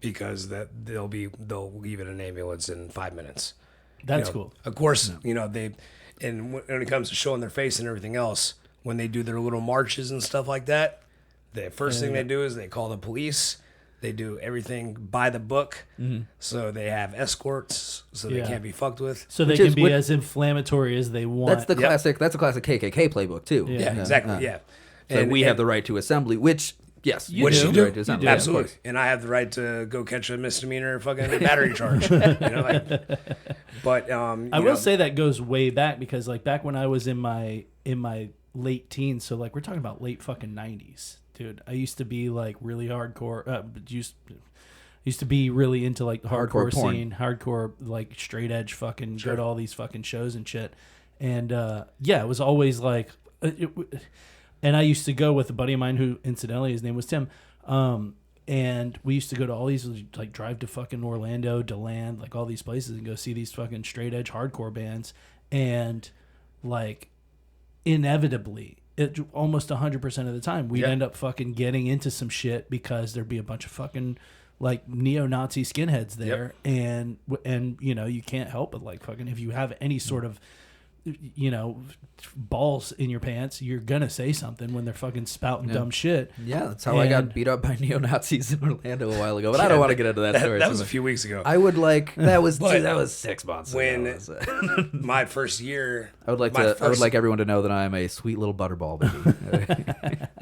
because they'll leave in an ambulance in 5 minutes. That's cool. Of course, and when it comes to showing their face and everything else, when they do their little marches and stuff like that, the first thing they do is they call the police. They do everything by the book. So they have escorts, so they can't be fucked with. So they can be as inflammatory as they want. That's the classic. That's a classic KKK playbook too. Yeah, exactly. Yeah. So we have the right to assembly, which yes, You Which do. you do. Right to assembly. do. Absolutely. And I have the right to go catch a misdemeanor fucking battery charge. But I will say that goes way back, because like back when I was in my late teens, so like we're talking about late fucking 90s, dude. I used to be like really hardcore. Used to be really into like the hardcore porn. scene, hardcore like straight edge fucking go to all these fucking shows and shit. And it was always like, and I used to go with a buddy of mine who, incidentally, his name was Tim. And we used to go to all these, like drive to fucking Orlando, DeLand, like all these places, and go see these fucking straight edge hardcore bands. And like inevitably, almost 100% of the time, we'd end up fucking getting into some shit, because there'd be a bunch of fucking like neo-Nazi skinheads there. And you can't help but like fucking, if you have any sort of balls in your pants, you're gonna say something when they're fucking spouting dumb shit. Yeah, that's how I got beat up by neo-Nazis in Orlando a while ago. But I don't want to get into that story. That was a few weeks ago. I would like that was But that was 6 months when ago. my first year, I would like everyone to know that I'm a sweet little butterball baby.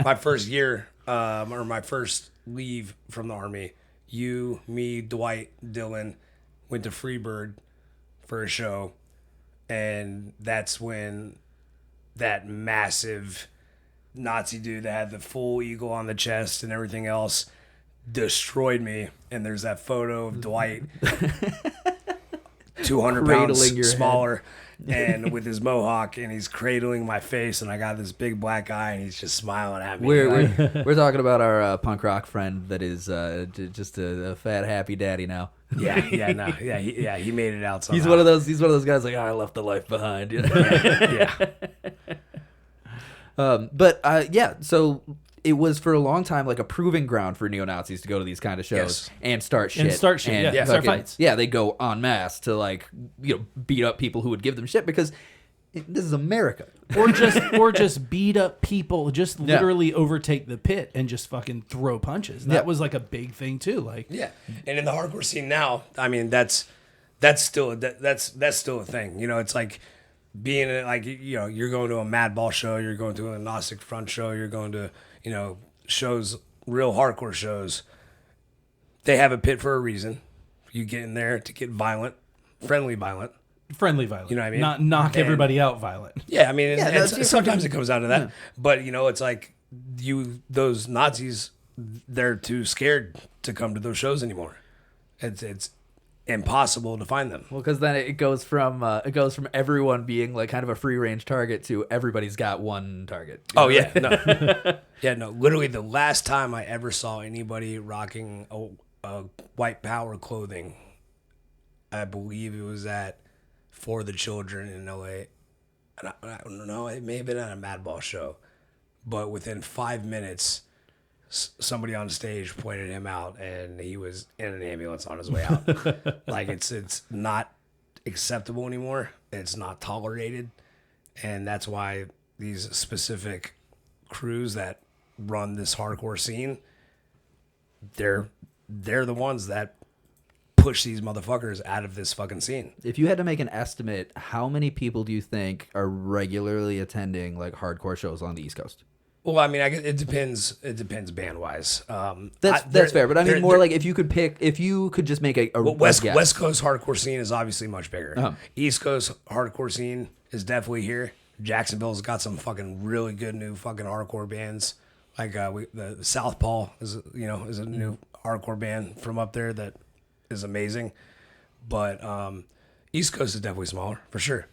my first year, or my first leave from the Army, you, me, Dwight, Dylan went to Freebird for a show. And that's when that massive Nazi dude that had the full eagle on the chest and everything else destroyed me. And there's that photo of Dwight 200 Cradling pounds your smaller and with his mohawk, and he's cradling my face, and I got this big black eye, and he's just smiling at me. We're talking about our punk rock friend that is just a fat happy daddy now. He made it out somehow. He's one of those guys like, I left the life behind. Yeah. So it was for a long time like a proving ground for neo-Nazis to go to these kind of shows and start shit. Start fights. Yeah, they go en masse to like beat up people who would give them shit, because this is America. or just beat up people, just literally overtake the pit and just fucking throw punches. That was like a big thing too. Like, yeah, and in the hardcore scene now, I mean that's still a thing. It's like being you're going to a Madball show, you're going to a Gnostic Front show, you're going to shows, real hardcore shows. They have a pit for a reason. You get in there to get violent, friendly violent. You know what I mean? Not knock And everybody out violent. Yeah, I mean, sometimes it comes out of that. But it's like those Nazis, they're too scared to come to those shows anymore. It's impossible to find them. Well, because then it goes from everyone being like kind of a free range target to everybody's got one target. Oh yeah, no, Literally, the last time I ever saw anybody rocking a white power clothing, I believe it was at For the Children in LA. And I don't know, it may have been at a Madball show, but within 5 minutes, somebody on stage pointed him out, and he was in an ambulance on his way out. Like it's not acceptable anymore. It's not tolerated, and that's why these specific crews that run this hardcore scene, they're the ones that push these motherfuckers out of this fucking scene. If you had to make an estimate, how many people do you think are regularly attending like hardcore shows on the East Coast? Well, I mean, it depends. It depends band wise. That's fair, but I mean more like if you could just make a West guess. West Coast hardcore scene is obviously much bigger. Uh-huh. East Coast hardcore scene is definitely here. Jacksonville's got some fucking really good new fucking hardcore bands. Like the Southpaw is a new hardcore band from up there that is amazing. But East Coast is definitely smaller for sure.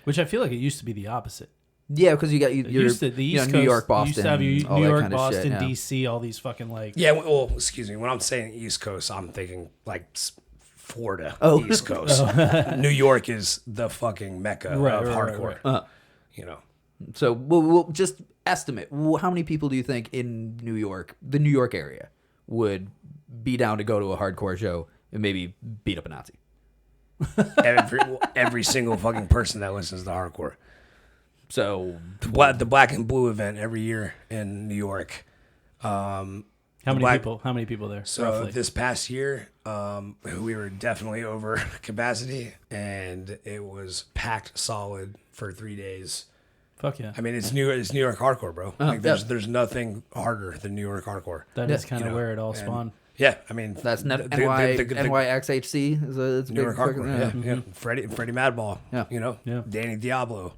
Which I feel like it used to be the opposite. Yeah, because you got the East New Coast, York, Boston, used to have all New that York, kind of Boston, shit, yeah. DC, all these fucking like. Yeah, well, excuse me. When I'm saying East Coast, I'm thinking like Florida, Oh. East Coast. New York is the fucking mecca of hardcore. Uh-huh. You know, So we'll just estimate how many people do you think in New York, the New York area, would be down to go to a hardcore show and maybe beat up a Nazi? every single fucking person that listens to hardcore. So The Black and Blue event every year in New York. How many people? How many people there? So roughly? this past year, we were definitely over capacity, and it was packed solid for 3 days. Fuck yeah. I mean, it's New York hardcore, bro. Like yeah. there's nothing harder than New York hardcore. That is kind of you know, where it all and- spawned. Yeah, I mean that's the- NYXHC is a New big York fucking, hardcore. Yeah. Freddie Madball. Yeah. You know, Yeah. Danny Diablo,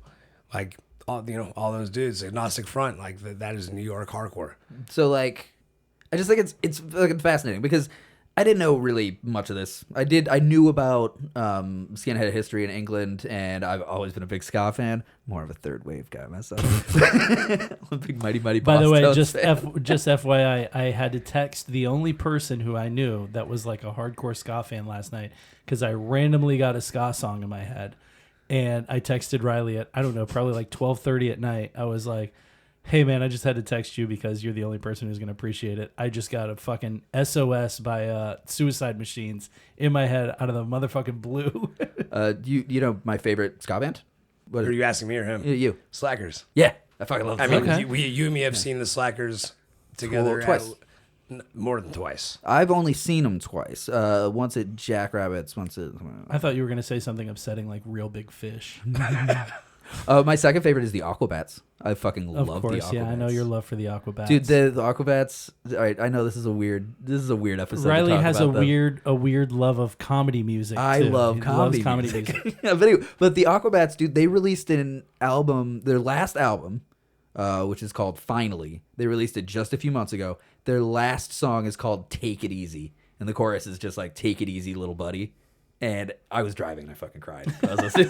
like all those dudes. Agnostic Front, like that is New York hardcore. So like, I just think it's fucking fascinating because I didn't know really much of this. I knew about skinhead history in England, and I've always been a big ska fan. More of a third wave guy myself. I'm a big Mighty Mighty By the Boss way, Tones just fan. FYI, I had to text the only person who I knew that was like a hardcore ska fan last night because I randomly got a ska song in my head, and I texted Riley at probably like 12:30 at night. I was like, "Hey man, I just had to text you because you're the only person who's gonna appreciate it. I just got a fucking SOS by Suicide Machines in my head out of the motherfucking blue." You know my favorite ska band? What Are you asking me or him? you? Slackers. Yeah, I fucking love. I mean, Okay. you and me have seen the Slackers together Twice. more than twice. I've only seen them twice. Once at Jackrabbits, once at. I thought you were gonna say something upsetting like Real Big Fish. My second favorite is the Aquabats. I fucking Of love the course, Aquabats. yeah, I know your love for the Aquabats. Dude, the Aquabats. All right, I know this is a weird episode. Riley to talk has about a weird love of comedy music. I too. love He comedy, loves comedy music. Yeah, but the Aquabats, dude, they released an album, their last album, which is called Finally. They released it just a few months ago. Their last song is called Take It Easy, and the chorus is just like "Take it easy, little buddy." And I was driving and I fucking cried. I was listening.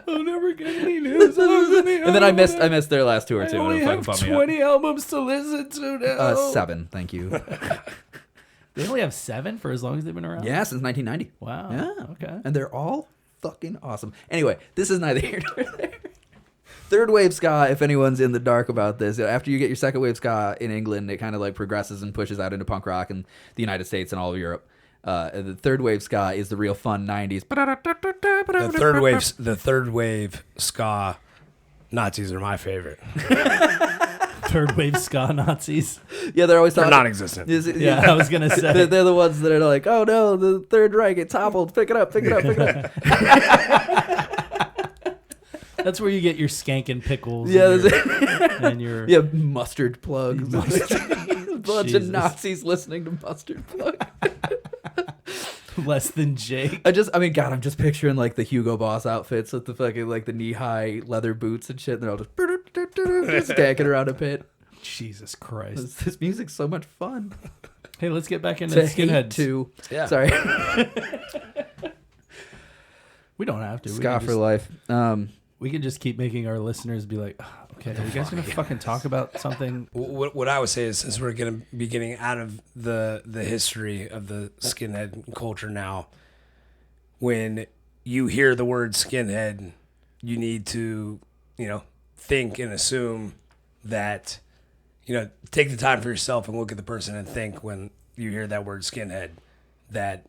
I'll never get any news. And then I missed their last tour I too. and only it have fucking bummed me 20 albums to listen to now. out. 7, thank you. They only have 7 for as long as they've been around? Yeah, since 1990. Wow. Yeah. Okay. And they're all fucking awesome. Anyway, this is neither here nor there. Third wave ska, if anyone's in the dark about this, after you get your second wave ska in England, it kind of like progresses and pushes out into punk rock in the United States and all of Europe. The third wave ska is the real fun 90s. The third wave ska Nazis are my favorite. Third wave ska Nazis. Yeah, they're always They're talking. non-existent. Yeah, I was going to say. They're the ones that are like, oh no, the Third Reich, it toppled. Pick it up, pick it up, pick it up. That's where you get your skank and pickles. Yeah, and your yeah, mustard plugs. Bunch of Jesus. Nazis listening to mustard plug. less than Jake. God, I'm just picturing like the Hugo Boss outfits with the fucking like the knee-high leather boots and shit. And they're all just skanking around a pit. Jesus Christ. This music's so much fun. Hey, let's get back into To hate skinheads. to. Yeah. Sorry. We don't have to. Ska for life. We can just keep making our listeners be like, "Oh, okay, are you guys going to fucking talk about something? What I would say is, since we're going to be getting out of the history of the skinhead culture now, when you hear the word skinhead, you need to, think and assume that, take the time for yourself and look at the person and think when you hear that word skinhead that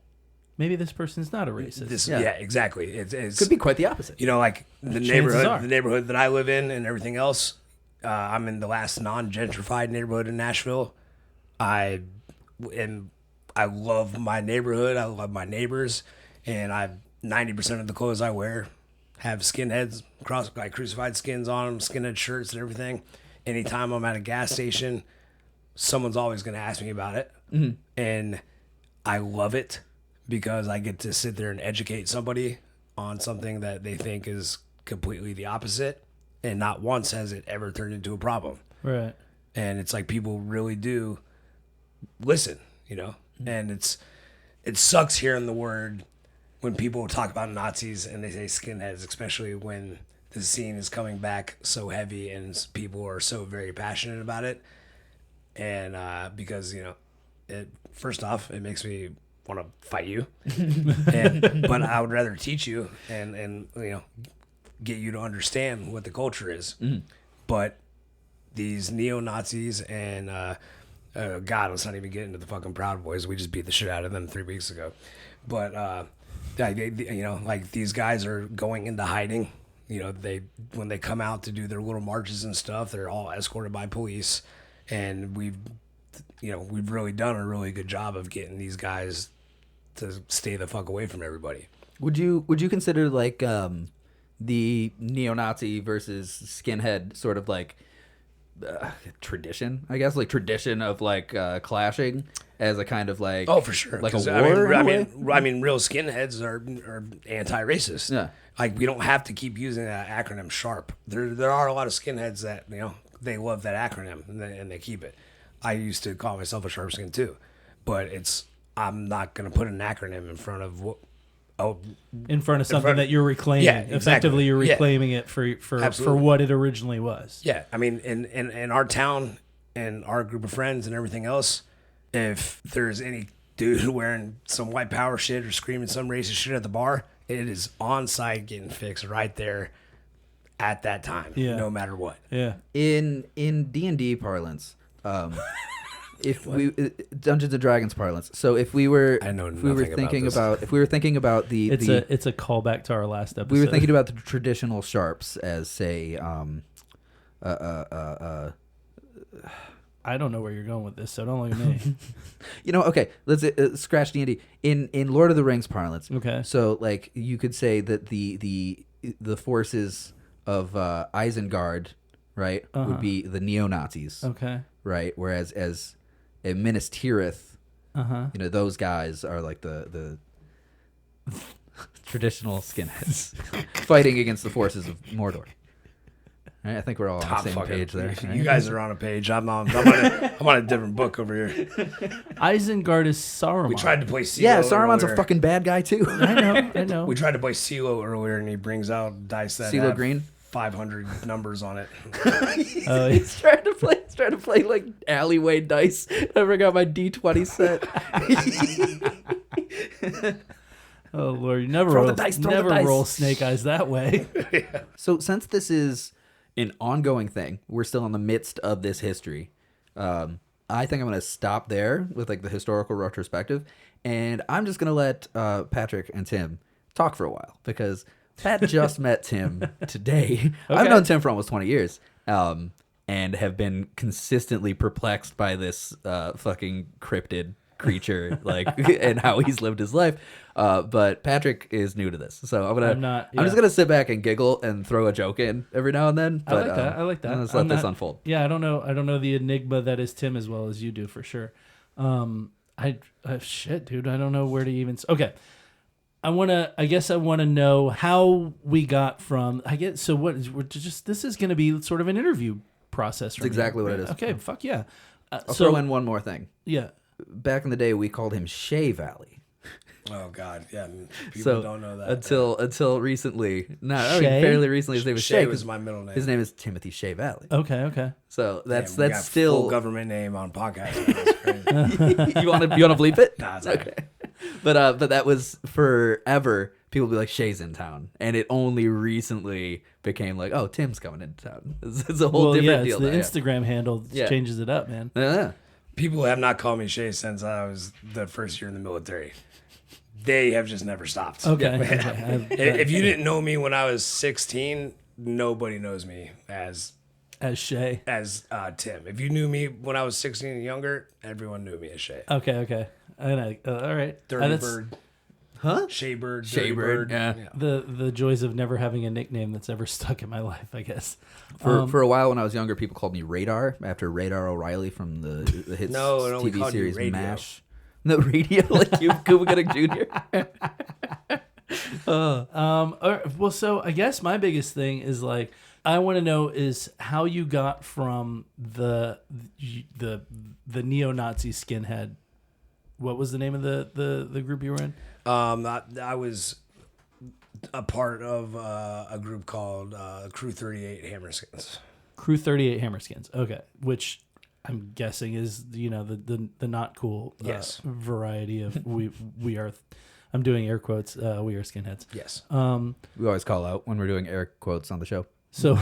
Maybe this person's not a racist. yeah, exactly. It's Could be quite the opposite. like the Chances are. neighborhood that I live in and everything else. I'm in the last non-gentrified neighborhood in Nashville. I love my neighborhood. I love my neighbors, and 90% of the clothes I wear have skinheads, crucified skins on them, skinhead shirts and everything. Anytime I'm at a gas station, someone's always going to ask me about it, and I love it because I get to sit there and educate somebody on something that they think is completely the opposite, and not once has it ever turned into a problem. Right. And it's like people really do listen, and it sucks hearing the word when people talk about Nazis and they say skinheads, especially when the scene is coming back so heavy and people are so very passionate about it. And because, first off, it makes me want to fight you, but I would rather teach you and get you to understand what the culture is. But these neo-Nazis and God, let's not even get into the fucking Proud Boys. We just beat the shit out of them 3 weeks ago. But like these guys are going into hiding. When they come out to do their little marches and stuff, they're all escorted by police, and we've really done a really good job of getting these guys to stay the fuck away from everybody. Would you consider like the neo-Nazi versus skinhead sort of like tradition, I guess, like tradition of like clashing as a kind of like for sure, like a 'cause, war? I mean, real skinheads are anti-racist. Yeah. Like we don't have to keep using that acronym SHARP. There are a lot of skinheads that they love that acronym and they keep it. I used to call myself a sharp skin too, but I'm not going to put an acronym in front of in front of something that you're reclaiming. Yeah, exactly. Effectively, you're reclaiming it for what it originally was. Yeah, I mean, in our town and our group of friends and everything else, if there's any dude wearing some white power shit or screaming some racist shit at the bar, it is on site getting fixed right there at that time, no matter what. Yeah. In D&D parlance, if we Dungeons and Dragons parlance. So if we were thinking about the It's a callback to our last episode. we were thinking about the traditional sharps as say I don't know where you're going with this, so don't look at me. okay, let's scratch D&D in Lord of the Rings parlance. Okay. So like you could say that the forces of Isengard, right, would be the neo-Nazis. Okay. Right, whereas as in Minas Tirith, those guys are like the traditional skinheads fighting against the forces of Mordor. Right, I think we're all on the same page there. Right? You guys are on a page. I'm on a different book over here. Isengard is Saruman. We tried to play CeeLo. Yeah, Saruman's earlier. a fucking bad guy too. I know. We tried to play CeeLo earlier, and he brings out dice that CeeLo have Green? 500 numbers on it. He's trying to play like alleyway dice. I forgot my D20 set. Oh Lord, you never Throw roll, the dice, throw never the dice. roll snake eyes that way. So since this is an ongoing thing, we're still in the midst of this history. I think I'm going to stop there with like the historical retrospective, and I'm just going to let Patrick and Tim talk for a while because Pat just met Tim today. Okay. I've known Tim for almost 20 years, and have been consistently perplexed by this fucking cryptid creature, like, and how he's lived his life. But Patrick is new to this, so I'm just gonna sit back and giggle and throw a joke in every now and then. But, I like that. Let's let this unfold. Yeah, I don't know the enigma that is Tim as well as you do for sure. Shit, dude, I don't know where to even. Okay, I guess I want to know how we got from. So what is this is going to be sort of an interview process. That's exactly what it is. Okay, fuck yeah. I'll throw in one more thing. Yeah. Back in the day, we called him Shea Valley. Oh God, yeah. People don't know that. Until recently, fairly recently, his name was Shea. Was my middle name. His name is Timothy Shea Valley. Okay. So that's We got still full government name on podcast. That's crazy. you want to bleep it? Nah, it's okay. But that was forever people would be like, Shay's in town. And it only recently became like, oh, Tim's coming into town. It's a whole different deal. The now, Instagram handle changes it up, man. Yeah. People have not called me Shay since I was the first year in the military. They have just never stopped. Okay. If you didn't know me when I was 16, nobody knows me as Shay. Tim. If you knew me when I was 16 and younger, everyone knew me as Shay. Okay. All right. Dirty Bird. Huh? Shaybird. Shaybird, yeah. The joys of never having a nickname that's ever stuck in my life, I guess. For a while when I was younger, people called me Radar after Radar O'Reilly from the hits No, we TV called you series Radio. MASH. No, Radio, like you, Cuba Gooding Jr. Well, so I guess my biggest thing is like I want to know is how you got from the neo-Nazi skinhead. What was the name of the group you were in? I was a part of a group called Crew 38 Hammerskins. Crew 38 Hammerskins. Okay, which I'm guessing is the not cool Yes. variety of we are. I'm doing air quotes. We are skinheads. Yes. We always call out when we're doing air quotes on the show. So,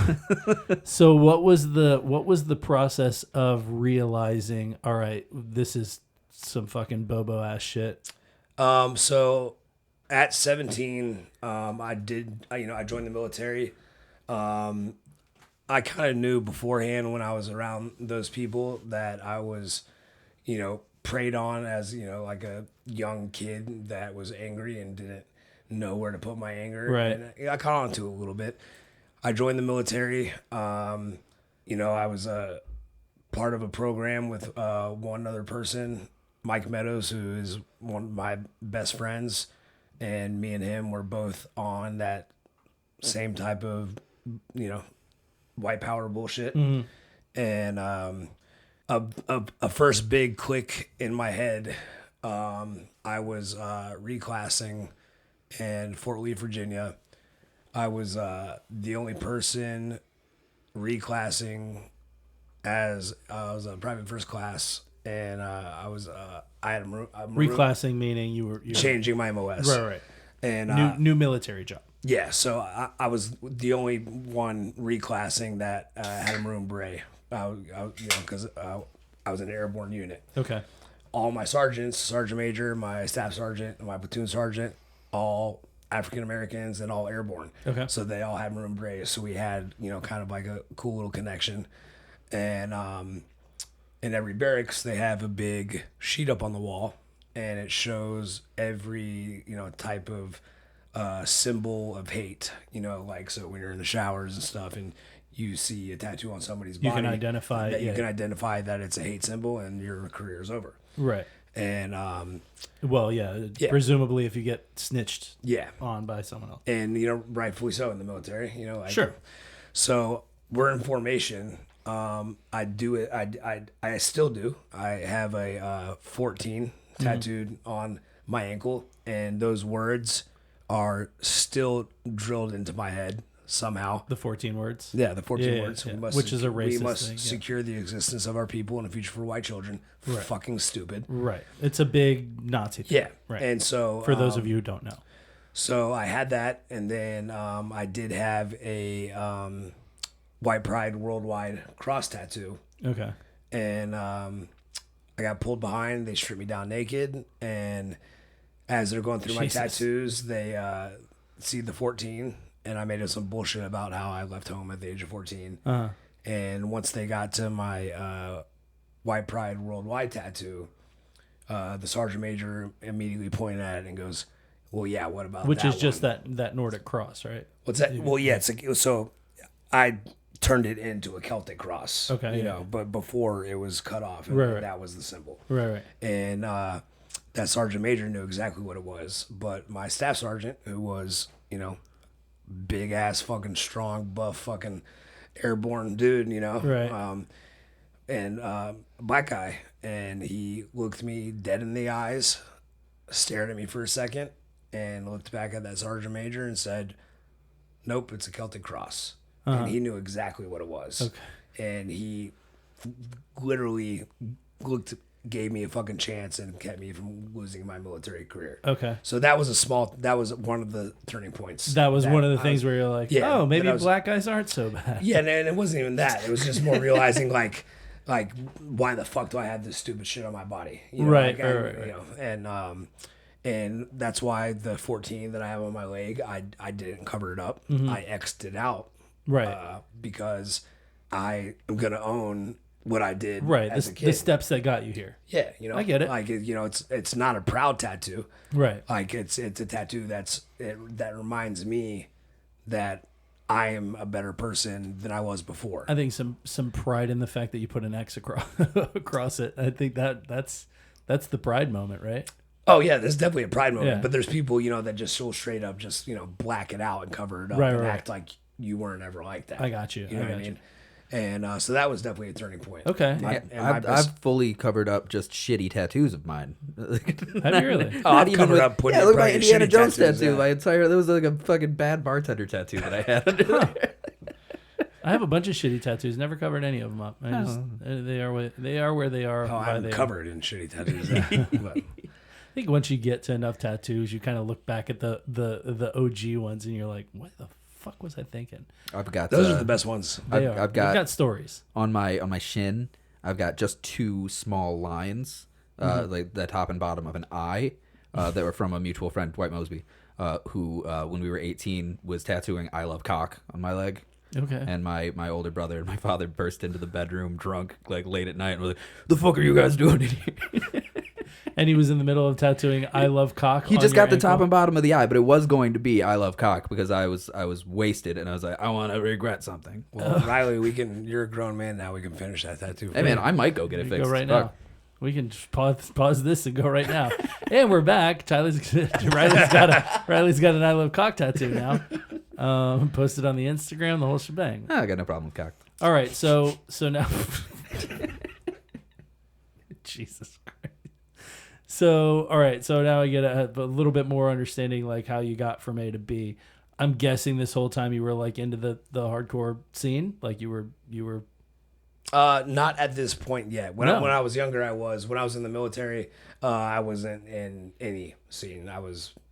what was the process of realizing? All right, this is some fucking bobo ass shit. So at 17, I joined the military. I kind of knew beforehand when I was around those people that I was, preyed on as, like a young kid that was angry and didn't know where to put my anger. Right. And I caught on to it a little bit. I joined the military. I was a part of a program with one other person, Mike Meadows, who is one of my best friends, and me and him were both on that same type of, white power bullshit. Mm-hmm. And a first big click in my head, I was reclassing in Fort Lee, Virginia. I was the only person reclassing as I was a private first class, and I had a Reclassing meaning you were changing my MOS. Right. And New military job. yeah, so I was the only one reclassing that had a maroon beret. Because I was an airborne unit. Okay. All my sergeants, sergeant major, my staff sergeant, and my platoon sergeant, all African Americans and all airborne. Okay. So they all had maroon berets. So we had, kind of like a cool little connection. And in every barracks, they have a big sheet up on the wall, and it shows every, type of symbol of hate. So when you're in the showers and stuff, and you see a tattoo on somebody's body, You can identify. you can identify that it's a hate symbol, and your career's over. Right. And Well, yeah. Presumably, if you get snitched yeah, on by someone else. and rightfully so in the military. Sure. So we're in formation. I do it. I still do. I have a 14 tattooed on my ankle, and those words are still drilled into my head somehow. The 14 words. Yeah, the 14 Yeah, words. yeah. We must, Which is a racist We must thing, yeah. secure the existence of our people and a future for white children. Right. Fucking stupid. Right. It's a big Nazi thing. Yeah. Right. And so For those of you who don't know. So I had that, and then I did have a White Pride Worldwide cross tattoo. Okay. And I got pulled behind. They stripped me down naked, and as they're going through my Jesus. tattoos, they see the 14, and I made up some bullshit about how I left home at the age of 14. Uh-huh. And once they got to my White Pride Worldwide tattoo, the sergeant major immediately pointed at it and goes, "Well, yeah, what about Which that is just one?" that Nordic cross, right? What's that? Well, yeah, so I turned it into a Celtic cross. Okay, yeah. But before it was cut off, and Right. that was the symbol. Right. And that sergeant major knew exactly what it was, but my staff sergeant, who was, big ass fucking strong buff fucking airborne dude, Right. and black guy, and he looked me dead in the eyes, stared at me for a second, and looked back at that sergeant major and said, "Nope, it's a Celtic cross." And he knew exactly what it was. Okay. And he literally looked gave me a fucking chance and kept me from losing my military career. Okay. So that was one of the turning points. That was one of the things where you're like, yeah, oh, maybe that was- black guys aren't so bad. Yeah, and it wasn't even that. It was just more realizing like why the fuck do I have this stupid shit on my body? You know, Right, like, I- right. You know, and that's why the 14 that I have on my leg, I didn't cover it up. I X'd it out. Right. Because I am gonna own what I did. Right. As a kid. The steps that got you here. Yeah, you know, I get it. Like, you know, it's not a proud tattoo. Right. Like it's a tattoo that reminds me that I am a better person than I was before. I think some pride in the fact that you put an X across it. I think that's the pride moment, right? Oh yeah, there's definitely a pride moment. Yeah. But there's people, you know, that just so straight up just, you know, black it out and cover it up Right, and right. act like you weren't ever like that. I got you. You know what I mean? And so that was definitely a turning point. Okay. I've fully covered up just shitty tattoos of mine. Have you really? Oh, I've covered up putting yeah, look at my probably Indiana shitty Jones tattoos, tattoo. yeah. My entire, there was like a fucking bad bartender tattoo that I had under there. I have a bunch of shitty tattoos. Never covered any of them up. They are where they are. Oh, why I'm they are. covered in shitty tattoos. But, I think once you get to enough tattoos, you kind of look back at the OG ones and you're like, what the fuck was I thinking? I've got those are the best ones. They I've are. got- They've got stories. on my shin. I've got just two small lines, like the top and bottom of an eye, that were from a mutual friend, Dwight Mosby, who when we were 18 was tattooing "I love cock" on my leg. Okay. And my older brother and my father burst into the bedroom drunk like late at night and was like, "The fuck are you guys doing in here?" And he was in the middle of tattooing "I love cock." He on just your got the top ankle? and bottom of the eye, but it was going to be "I love cock" because I was wasted and I was like, I want to regret something. Well, Riley, you're a grown man now. We can finish that tattoo. Hey man, I might go get it We fixed. go right Fuck. now. We can just pause this and go right now. And we're back. Riley's got an "I love cock" tattoo now. Posted on the Instagram, the whole shebang. I got no problem with cock. All right, so now, Jesus Christ. So all right, so now I get a little bit more understanding, like how you got from A to B. I'm guessing this whole time you were like into the hardcore scene, like you were. Not at this point yet. When No. when I was younger, I was. When I was in the military, I wasn't in any scene.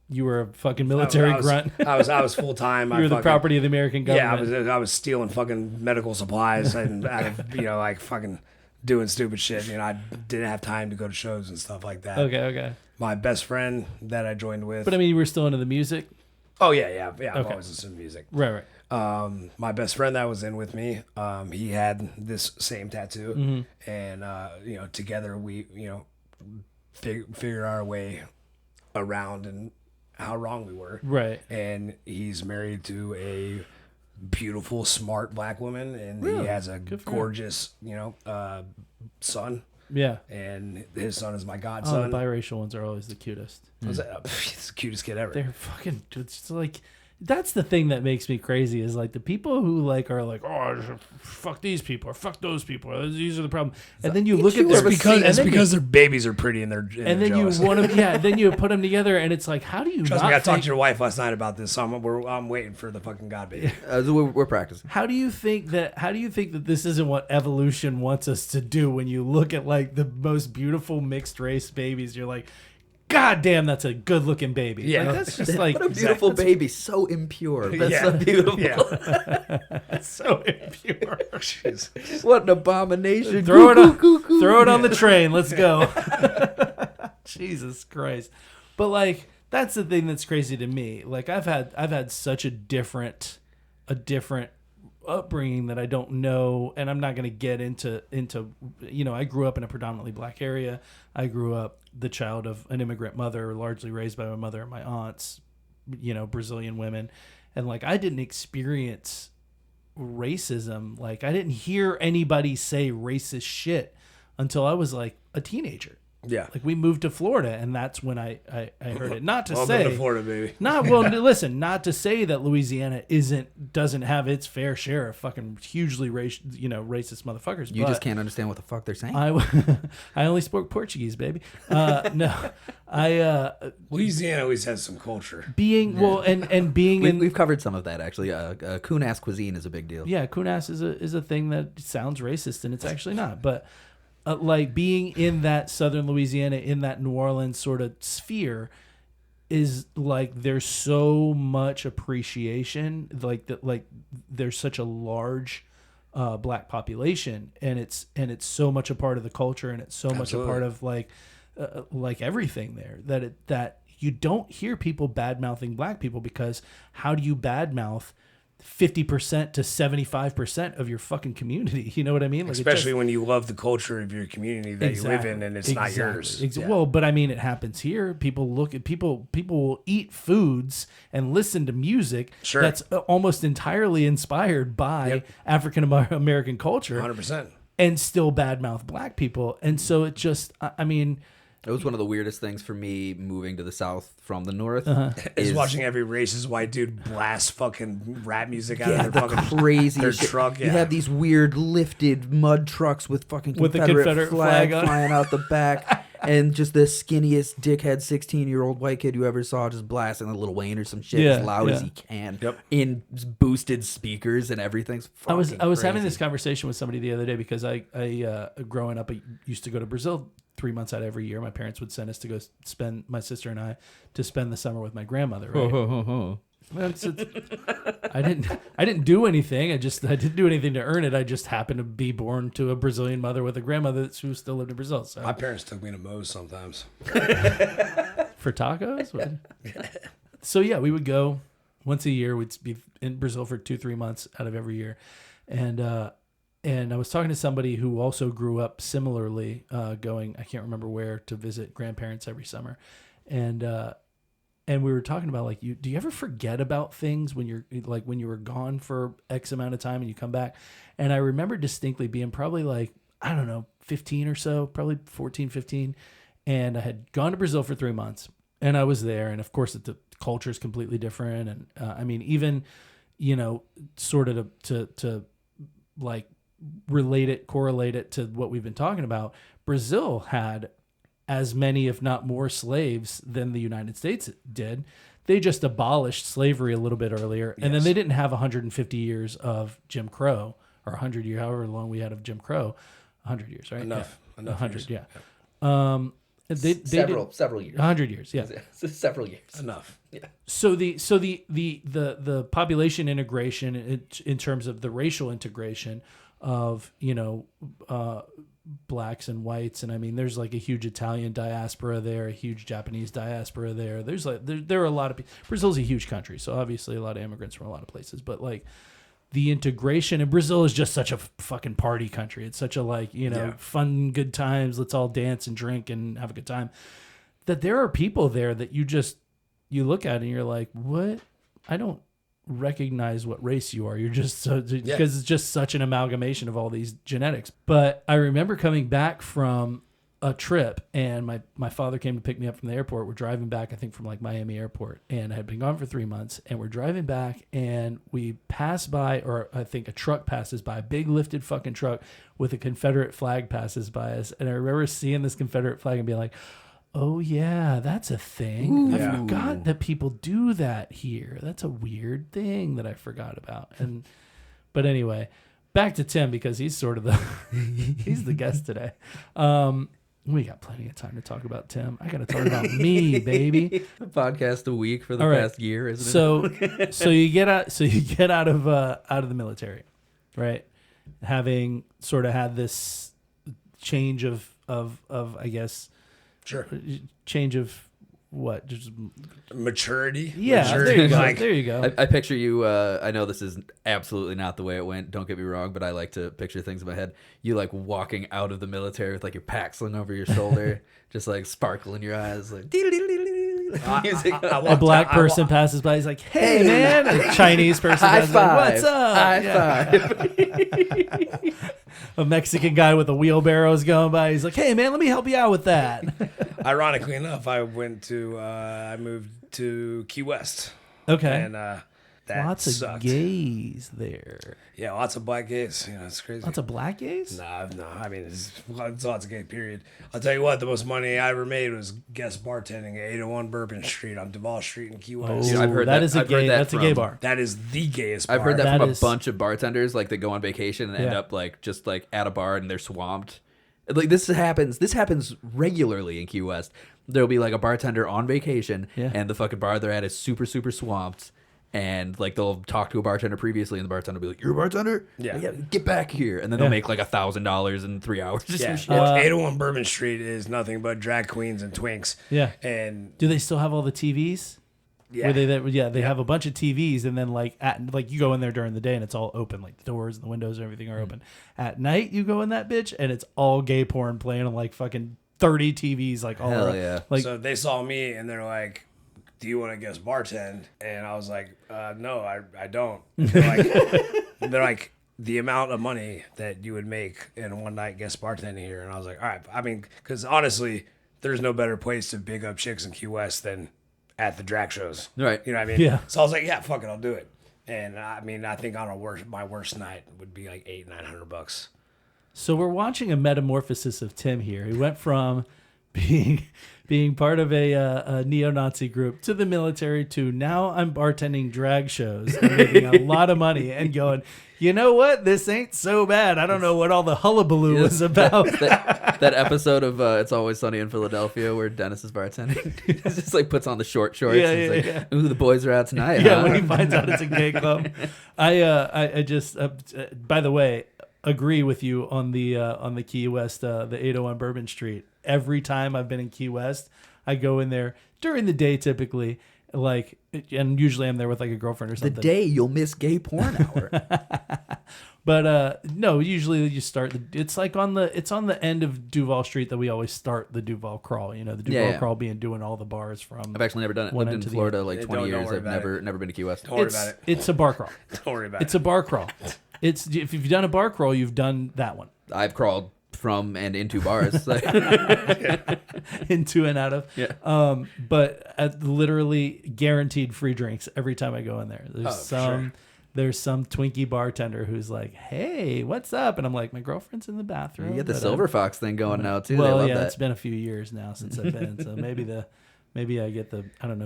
You were a fucking military I was, grunt. I was full time. You were the property of the American government. Yeah, I was stealing fucking medical supplies and out of, you know, like fucking doing stupid shit. You know, I didn't have time to go to shows and stuff like that. Okay. My best friend that I joined with. But I mean, you were still into the music. Oh yeah. I've Okay. always listened to music. Right. My best friend that was in with me, he had this same tattoo, Mm-hmm. and you know, together we, you know, figure our way around and how wrong we were. Right. And he's married to a beautiful, smart black woman, and Really? he has a Good for him. gorgeous, you know, son, Yeah. and his son is my Oh, godson. the biracial ones are always the cutest. He's the cutest kid ever. They're fucking. It's just like that's the thing that makes me crazy is like the people who like are like, oh, fuck these people or fuck those people. Or, these are the problem. And then you look at It's their because their babies are pretty and they're and then you jealous. want them, yeah. Then you put them together, and it's like, how do you Trust not me, I talked think, to your wife last night about this, so I'm waiting for the fucking God baby. So we're practicing. How do you think that this isn't what evolution wants us to do? When you look at like the most beautiful mixed race babies, you're like, God damn, that's a good looking baby. Yeah. Like, that's just like What a beautiful baby, so impure. That's so beautiful. Yeah. so impure. Jeez. What an abomination. Throw it on, Cuckoo. throw it on the train. Let's go. Jesus Christ. But like that's the thing that's crazy to me. Like I've had such a different upbringing that I don't know, and I'm not going to get into you know, I grew up in a predominantly black area. I grew up the child of an immigrant mother, largely raised by my mother and my aunts, you know, Brazilian women. And like I didn't experience racism. Like I didn't hear anybody say racist shit until I was like a teenager. Yeah. Like we moved to Florida, and that's when I heard it. Not to Welcome say to Florida, baby. listen, not to say that Louisiana doesn't have its fair share of fucking hugely racist motherfuckers. You but just can't understand what the fuck they're saying. I only spoke Portuguese, baby. No, Louisiana always has some culture. being well and being in We've covered some of that actually. Coon-ass cuisine is a big deal. yeah, kunas is a thing that sounds racist and it's actually not. But like being in that Southern Louisiana, in that New Orleans sort of sphere, is like there's so much appreciation, like that, like there's such a large black population, and it's so much a part of the culture, and it's so much a part of like everything there, that you don't hear people bad mouthing black people, because how do you bad mouth 50% to 75% of your fucking community? You know what I mean? Like, especially when you love the culture of your community that you live in, and it's not yours. Well, but I mean, it happens here. People look at people will eat foods and listen to music that's almost entirely inspired by African American culture, 100%, and still badmouth black people. And so it just, I mean, it was one of the weirdest things for me moving to the South from the North. Is watching every racist white dude blast fucking rap music out of the their fucking crazy their shit. truck. You have these weird lifted mud trucks with fucking Confederate flag flying out the back. And just the skinniest dickhead 16-year-old white kid you ever saw just blasting a Lil Wayne or some shit as loud as he can in boosted speakers and everything's I was crazy. having this conversation with somebody the other day, because I growing up, I used to go to Brazil 3 months out of every year. My parents would send us to go spend, my sister and I, to spend the summer with my grandmother. Right? I didn't do anything. I didn't do anything to earn it. I just happened to be born to a Brazilian mother with a grandmother who still lived in Brazil. So. My parents took me to Moe's sometimes For tacos. So yeah, we would go once a year. We'd be in Brazil for 2-3 months out of every year, and I was talking to somebody who also grew up similarly, going, I can't remember where, to visit grandparents every summer, and we were talking about, like, do you ever forget about things when you were gone for X amount of time and you come back? And I remember distinctly being probably like, I don't know, 15 or so, probably 14, 15. And I had gone to Brazil for 3 months, and I was there. And of course, the culture is completely different. And I mean, even, sort of to like correlate it to what we've been talking about, Brazil had as many, if not more, slaves than the United States did. They just abolished slavery a little bit earlier, and then they didn't have 150 years of Jim Crow, or 100 years, however long we had of Jim Crow. 100 years, right? Enough 100, years. Several years. 100 years, yeah. Several years. Enough. Yeah. So the population integration in terms of the racial integration of blacks and whites, and I mean, there's like a huge Italian diaspora there, a huge Japanese diaspora there. There's like there are a lot of people. Brazil's a huge country, so obviously a lot of immigrants from a lot of places. But like the integration, and Brazil is just such a fucking party country. It's such a fun, good times. Let's all dance and drink and have a good time. That there are people there that you look at and you're like, what? I don't recognize what race you are. You're just because it's just such an amalgamation of all these genetics. But I remember coming back from a trip, and my father came to pick me up from the airport. We're driving back, I think, from like Miami airport, and I had been gone for 3 months, and we're driving back, and we pass by, or I think a truck passes by, a big lifted fucking truck with a Confederate flag passes by us, and I remember seeing this Confederate flag and being like, oh yeah, that's a thing. I forgot that people do that here. That's a weird thing that I forgot about. But anyway, back to Tim, because he's sort of he's the guest today. We got plenty of time to talk about Tim. I got to talk about me, baby. A podcast a week for the past year, isn't it? So you get out of the military, right? Having sort of had this change of I guess. Sure. Change of what? Just maturity. Yeah, maturity. There you go. I picture you. I know this is absolutely not the way it went. Don't get me wrong, but I like to picture things in my head. You like walking out of the military with like your pack slung over your shoulder, just like sparkle in your eyes, like. A black person passes by. He's like, "Hey, man!" A Chinese person passes by. What's up? High five. A Mexican guy with a wheelbarrow is going by. He's like, "Hey, man, let me help you out with that." Ironically enough, I moved to Key West. Okay. And that lots sucked. of gays there. Yeah, lots of black gays. It's crazy. Lots of black gays? No. I mean, it's lots of gay, period. I'll tell you what, the most money I ever made was guest bartending at 801 Bourbon Street on Duval Street in Key West. Dude, I've heard that is a I've heard gay. that That's a gay bar. That is the gayest bar. I've heard that That from is- a bunch of bartenders, like they go on vacation and end up like just like at a bar and they're swamped. Like this happens regularly in Key West. There'll be like a bartender on vacation, and the fucking bar they're at is super super swamped, and like they'll talk to a bartender previously, and the bartender will be like, "You're a bartender? Yeah. Get back here!" And then they'll make like $1,000 in 3 hours. Or Yeah, some shit. 801 Bourbon Street is nothing but drag queens and twinks. Yeah. And Do they still have all the TVs? yeah, They have a bunch of TVs, and then like you go in there during the day and it's all open, like the doors and the windows and everything are open. At night you go in that bitch and it's all gay porn playing on like fucking 30 TVs like all Hell around. yeah. Like so they saw me and they're like, "Do you want to guest bartend?" And I was like, "No, I don't." And they're like, "The amount of money that you would make in a one night guest bartending here," and I was like, "All right." I mean, because honestly, there's no better place to big up chicks in Key West than at the drag shows, Right. You know what I mean? Yeah. So I was like, "Yeah, fuck it, I'll do it." And I mean, I think on my worst night would be like $800-900. So we're watching a metamorphosis of Tim here. He went from being part of a neo-Nazi group to the military to now I'm bartending drag shows and making a lot of money and going, you know what? This ain't so bad. I don't know what all the hullabaloo was about. that episode of It's Always Sunny in Philadelphia where Dennis is bartending. He just like puts on the short shorts. Yeah, and he's yeah, like, "Ooh, the boys are out tonight." Yeah, huh?" when he finds out it's a gay club. I just by the way, agree with you on the Key West, the 801 Bourbon Street. Every time I've been in Key West, I go in there during the day typically, like, and usually I'm there with like a girlfriend or The something. day you'll miss gay porn hour. But no, usually you start it's on the end of Duval Street that we always start the Duval Crawl. You know, the Duval Crawl being doing all the bars from. I've actually never done it. one Lived end in to the Florida other. like Yeah, 20 don't years. worry I've about never been to Key West. Don't worry about it. It's a bar crawl. Don't worry about It's it. a bar crawl. It's if you've done a bar crawl, you've done that one. I've crawled from and into bars. Like, Into and out of. Yeah. But literally guaranteed free drinks every time I go in there. There's some Twinkie bartender who's like, "Hey, what's up?" And I'm like, "My girlfriend's in the bathroom." you get the but Silver Fox thing going now too. Well, they love yeah, that. it's been a few years now since I've been. So maybe I get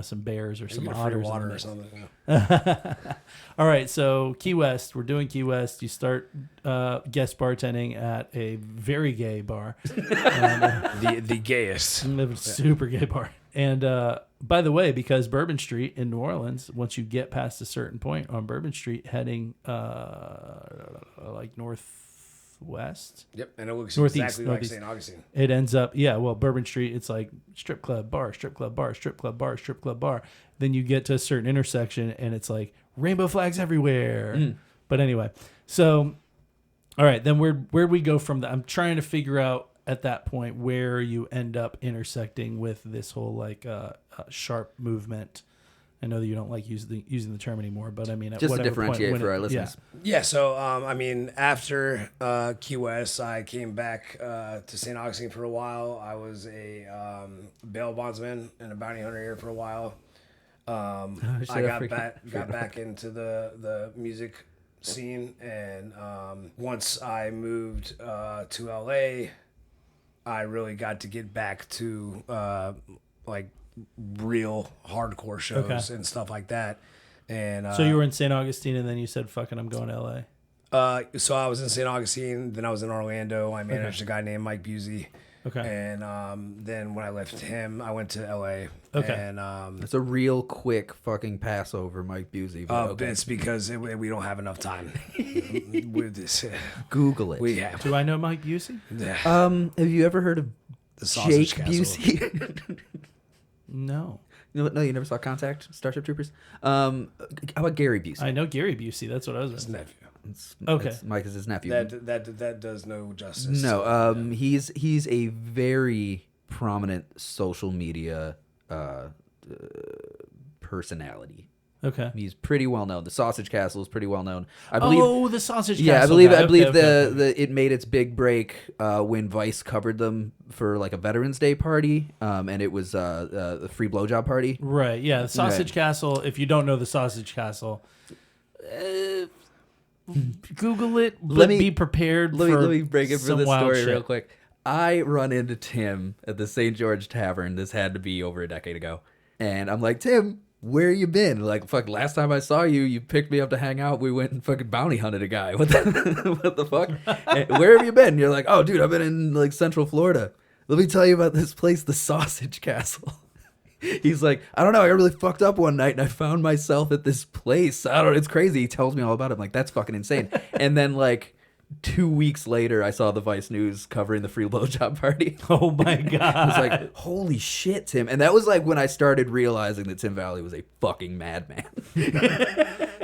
some bears or some You get free otters. in water the or mix. something. Yeah. All right, so Key West, we're doing Key West. You start guest bartending at a very gay bar, The gayest. super gay bar. And by the way, because Bourbon Street in New Orleans, once you get past a certain point on Bourbon Street, heading like northwest, Yep, and it looks Northeast, exactly northeast. like St. Augustine. it ends up Bourbon Street. It's like strip club bar, strip club bar, strip club bar, strip club bar. Then you get to a certain intersection, and it's like rainbow flags everywhere. But anyway, so all right, then where'd we go from that? I'm trying to figure out at that point where you end up intersecting with this whole like sharp movement. I know that you don't like using the term anymore, but I mean, at Just to whatever differentiate point for our listeners. Yeah, so I mean, after Key West, I came back to St. Augustine for a while. I was a bail bondsman and a bounty hunter here for a while. I got back into the music scene, and once I moved to LA, I really got to get back to like real hardcore shows and stuff like that. And So you were in St. Augustine, and then you said, "Fucking, I'm going to LA." So I was in St. Augustine, then I was in Orlando. I managed a guy named Mike Busey. Okay. And then when I left him, I went to LA. Okay. And It's a real quick fucking Passover, Mike Busey. But okay. it's because we don't have enough time with this. Google it. We have Do I know Mike Busey? Have you ever heard of the Sausage Jake Castle. Busey? No. No, you never saw Contact, Starship Troopers? How about Gary Busey? I know Gary Busey. That's what I was His in. nephew. Okay. Mike is his nephew. That does no justice. No, he's a very prominent social media personality. Okay. He's pretty well known. The Sausage Castle is pretty well known. I believe. Oh, the Sausage Castle. Yeah, I believe guy. it made its big break when Vice covered them for like a Veterans Day party, and it was the free blowjob party. Right. Yeah, the Sausage Castle. If you don't know the Sausage Castle, Google it. But be prepared. Let me break it for some this wild story shit. real quick. I run into Tim at the St. George Tavern. This had to be over a decade ago, and I'm like, "Tim, where you been? Like, fuck, last time I saw you, you picked me up to hang out. We went and fucking bounty hunted a guy. What the fuck? Where have you been? You're like, oh, dude, I've been in like Central Florida. Let me tell you about this place, the Sausage Castle. He's like, I don't know. I got really fucked up one night and I found myself at this place. I don't know. It's crazy. He tells me all about it. I'm like, that's fucking insane. And then like 2 weeks later, I saw the Vice News covering the free blowjob party. Oh my God. I was like, holy shit, Tim. And that was like when I started realizing that Tim Valley was a fucking madman.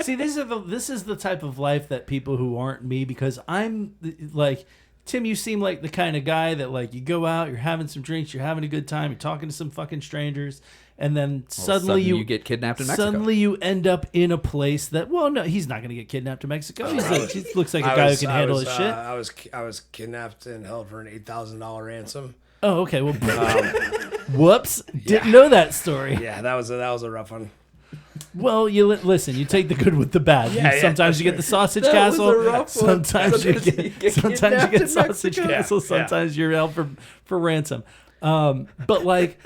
See, this is the type of life that people who aren't me, because I'm like, Tim, you seem like the kind of guy that like you go out, you're having some drinks, you're having a good time, you're talking to some fucking strangers, and then suddenly you get kidnapped in Mexico. Suddenly you end up in a place that, well, no, he's not going to get kidnapped in Mexico. He looks like a guy who can handle his shit. I was kidnapped and held for an $8,000 ransom. Oh, okay. Well, whoops, didn't know that story. Yeah, that was a rough one. Well, listen. You take the good with the bad. Sometimes you get the Sausage Castle. Sometimes you get Sausage Castle. Sometimes you're held for ransom. But like,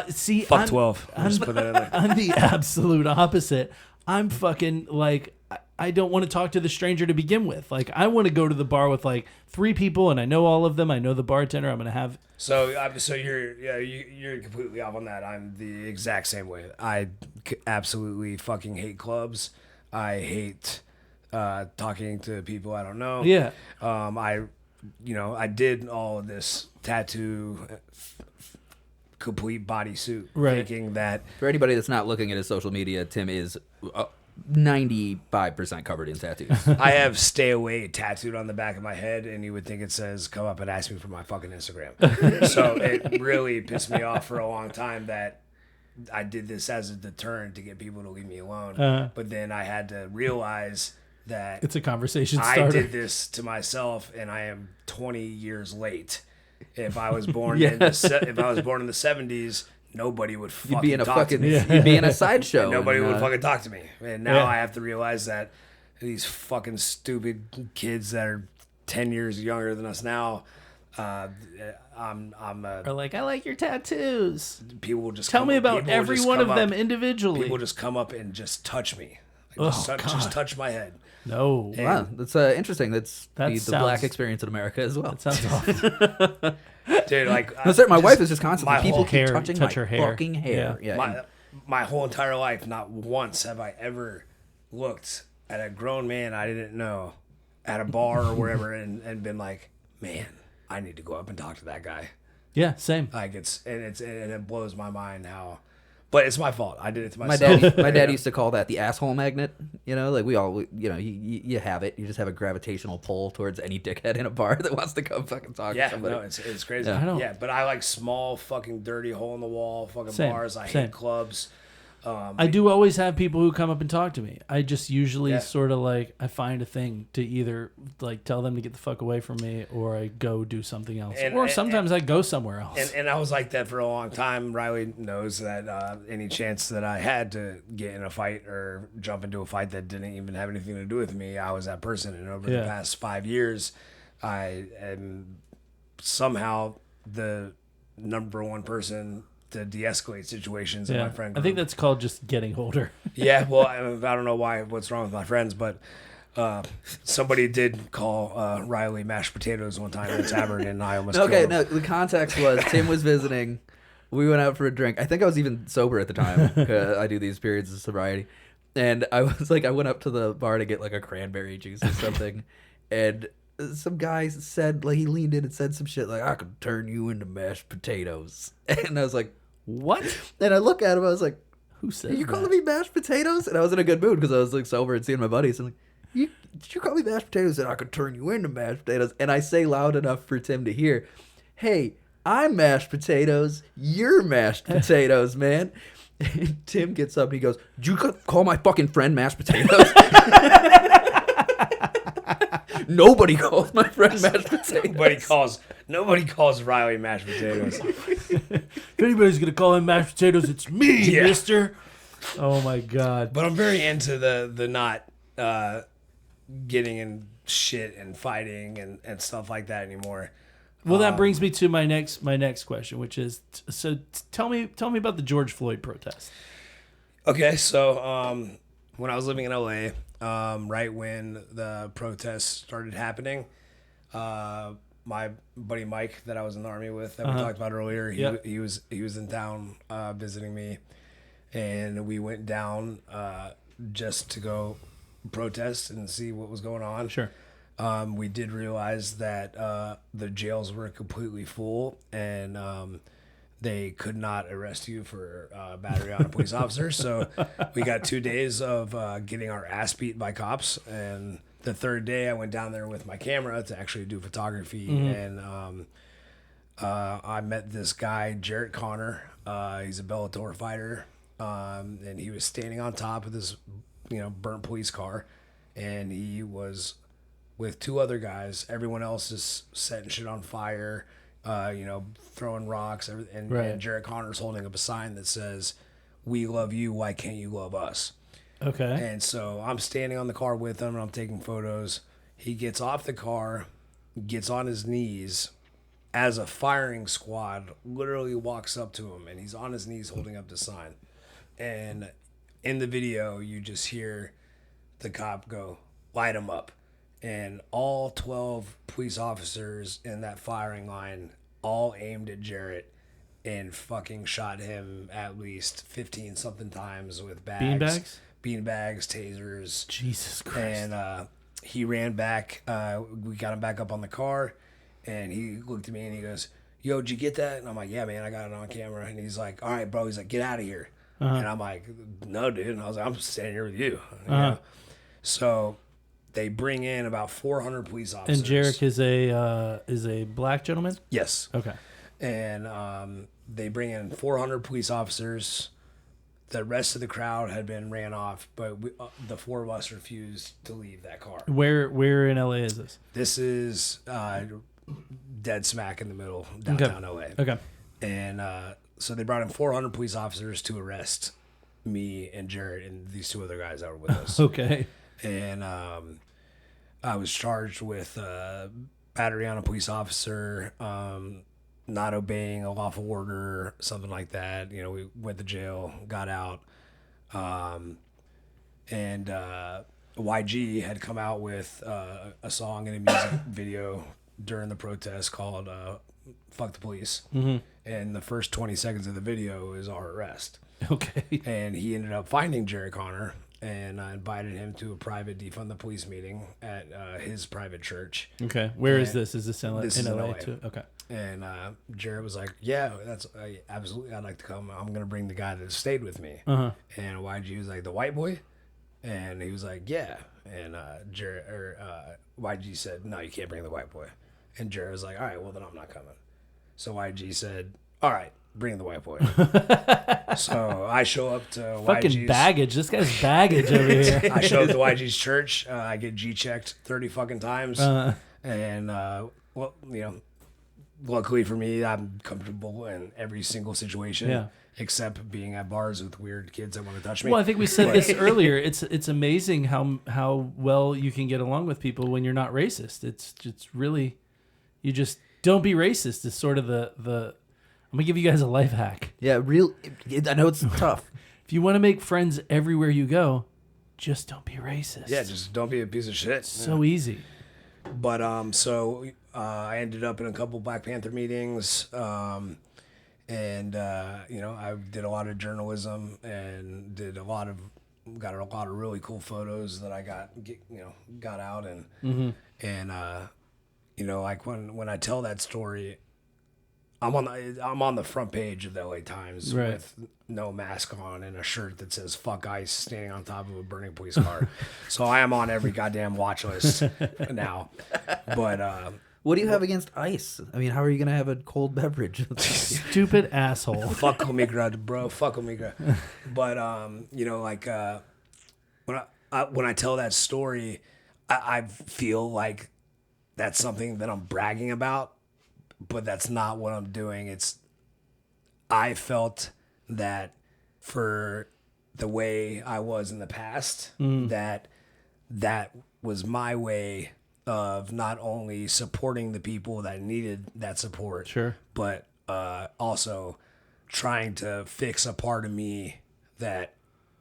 see, fuck 12. Just put that in there. I'm the absolute opposite. I'm fucking like, I don't want to talk to the stranger to begin with. Like, I want to go to the bar with like 3 people, and I know all of them. I know the bartender. I'm gonna have. So you're completely off on that. I'm the exact same way. I absolutely fucking hate clubs. I hate talking to people I don't know. Yeah. I did all of this tattoo, complete bodysuit, right. thinking that for anybody that's not looking at his social media, Tim is 95% covered in tattoos. I have "stay away" tattooed on the back of my head, and you would think it says "come up and ask me for my fucking Instagram." So it really pissed me off for a long time that I did this as a deterrent to get people to leave me alone. But then I had to realize that it's a conversation starter. I did this to myself, and I am 20 years late. If I was born in the 70s, nobody would fucking talk to me. You'd be in a sideshow. Nobody would fucking talk to me. And now I have to realize that these fucking stupid kids that are 10 years younger than us now, are like, I like your tattoos. People will just tell me about every one of them individually. People just come up and just touch me. Just touch my head. No. Wow, that's interesting. That's the black experience in America as well. That sounds awful. Dude, like my wife is just constantly people keep touching my her hair. fucking hair. Yeah. My whole entire life, not once have I ever looked at a grown man I didn't know at a bar or wherever and been like, man, I need to go up and talk to that guy. Yeah, same. Like it blows my mind how. But it's my fault. I did it to myself. My dad used to call that the asshole magnet. You know, like you have it. You just have a gravitational pull towards any dickhead in a bar that wants to come fucking talk to somebody. No, it's crazy. Yeah, but I like small fucking dirty hole in the wall fucking bars. I hate clubs. I do always have people who come up and talk to me. I just usually sort of like, I find a thing to either like tell them to get the fuck away from me, or I go do something else. Or sometimes I go somewhere else. And I was like that for a long time. Riley knows that any chance that I had to get in a fight or jump into a fight that didn't even have anything to do with me, I was that person. And over the past 5 years, I am somehow the number one person to de-escalate situations in my friend group. I think that's called just getting older. Yeah, well, I don't know what's wrong with my friends, but somebody did call Riley mashed potatoes one time in a tavern, and I almost killed him. No, the context was Tim was visiting. We went out for a drink. I think I was even sober at the time. I do these periods of sobriety. And I was like, I went up to the bar to get like a cranberry juice or something, and some guy said, like, he leaned in and said some shit like, I could turn you into mashed potatoes. And I was like, what? And I look at him, I was like, who said you calling me mashed potatoes? And I was in a good mood because I was like sober and seeing my buddies. And like, did you call me mashed potatoes? And I could turn you into mashed potatoes. And I say loud enough for Tim to hear, hey, I'm mashed potatoes. You're mashed potatoes, man. And Tim gets up and he goes, did you call my fucking friend mashed potatoes? Nobody calls my friend mashed potatoes. Nobody calls Riley mashed potatoes. If anybody's gonna call him mashed potatoes, it's me, mister. Oh my god. But I'm very into the not getting in shit and fighting and stuff like that anymore. Well, that brings me to my next question, which is tell me about the George Floyd protest. Okay, so when I was living in LA, right when the protests started happening, my buddy Mike that I was in the army with that we talked about earlier, Yep. he was in town visiting me, and we went down just to go protest and see what was going on. Sure. We did realize that the jails were completely full, and they could not arrest you for battery on a police officer. So we got 2 days of getting our ass beat by cops. And the third day, I went down there with my camera to actually do photography. And I met this guy, Jarrett Connor. He's a Bellator fighter. And he was standing on top of this, burnt police car. And he was with 2 other guys. Everyone else is setting shit on fire. Throwing rocks, and Jarrett Connor's holding up a sign that says, "We love you. Why can't you love us?" Okay. And so I'm standing on the car with him, and I'm taking photos. He gets off the car, gets on his knees, as a firing squad literally walks up to him, and he's on his knees holding up the sign. And in the video, you just hear the cop go, "Light him up." And all 12 police officers in that firing line all aimed at Jarrett and fucking shot him at least 15 something times with bags. Beanbags, tasers. Jesus Christ. And he ran back. We got him back up on the car, and he looked at me and he goes, "Yo, did you get that?" And I'm like, "Yeah, man, I got it on camera." And he's like, "All right, bro." He's like, "Get out of here." And I'm like, "No, dude." And I was like, "I'm standing here with you." You know? So they bring in about 400 police officers. And Jarek is a black gentleman? Yes. Okay. And they bring in 400 police officers. The rest of the crowd had been ran off, but the 4 of us refused to leave that car. Where in LA is this? This is dead smack in the middle, downtown LA. Okay. And so they brought in 400 police officers to arrest me and Jarrett and these 2 other guys that were with us. Okay. And I was charged with battery on a police officer, not obeying a lawful order, something like that. We went to jail, got out. And YG had come out with a song and a music video during the protest called Fuck the Police. Mm-hmm. And the first 20 seconds of the video is our arrest. Okay. And he ended up finding Jerry Connor, and I invited him to a private defund the police meeting at his private church. Okay. Where is this? Is this in This in is in LA LA. too? Okay. And Jared was like, "Yeah, absolutely. I'd like to come. I'm gonna bring the guy that stayed with me." Uh-huh. And YG was like, "The white boy," and he was like, "Yeah." And YG said, "No, you can't bring the white boy." And Jared was like, "All right, well then I'm not coming." So YG said, "All right, bring the white boy." So I show up to Fucking YG's baggage. This guy's baggage over here. I show up to YG's church. I get G-checked 30 fucking times. And, luckily for me, I'm comfortable in every single situation. Yeah. Except being at bars with weird kids that want to touch me. Well, I think we said this earlier. It's amazing how well you can get along with people when you're not racist. It's really, you just don't be racist. Is sort of the. I'm gonna give you guys a life hack. Yeah, I know it's tough. If you want to make friends everywhere you go, just don't be racist. Yeah, just don't be a piece of shit. So easy. But I ended up in a couple Black Panther meetings, and I did a lot of journalism and got a lot of really cool photos that I got out and like when I tell that story, I'm on the front page of the LA Times with no mask on and a shirt that says "Fuck ICE" standing on top of a burning police car. So I am on every goddamn watch list now. But what do you have against ice? I mean, how are you going to have a cold beverage? Stupid asshole. Fuck Omigra, bro. Fuck Omigra. But when I tell that story, I feel like that's something that I'm bragging about. But that's not what I'm doing. I felt that for the way I was in the past, that was my way of not only supporting the people that needed that support, Sure, but also trying to fix a part of me that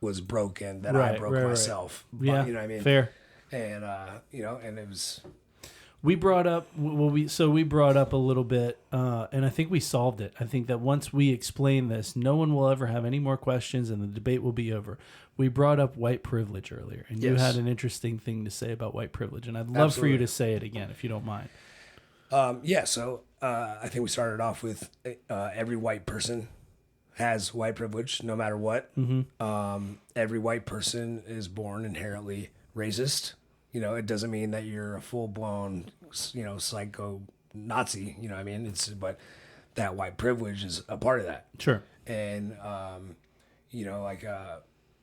was broken that Right, I broke right. myself. Yeah, You know what I mean? fair. And, and it was... We brought up we brought up a little bit, and I think we solved it. I think that once we explain this, no one will ever have any more questions, and the debate will be over. We brought up white privilege earlier, and you Yes. had an interesting thing to say about white privilege, and I'd love for you Absolutely. to say it again if you don't mind. So I think we started off with every white person has white privilege, no matter what. Mm-hmm. Every white person is born inherently racist. It doesn't mean that you're a full-blown, psycho Nazi. You know what I mean? But that white privilege is a part of that. Sure. And,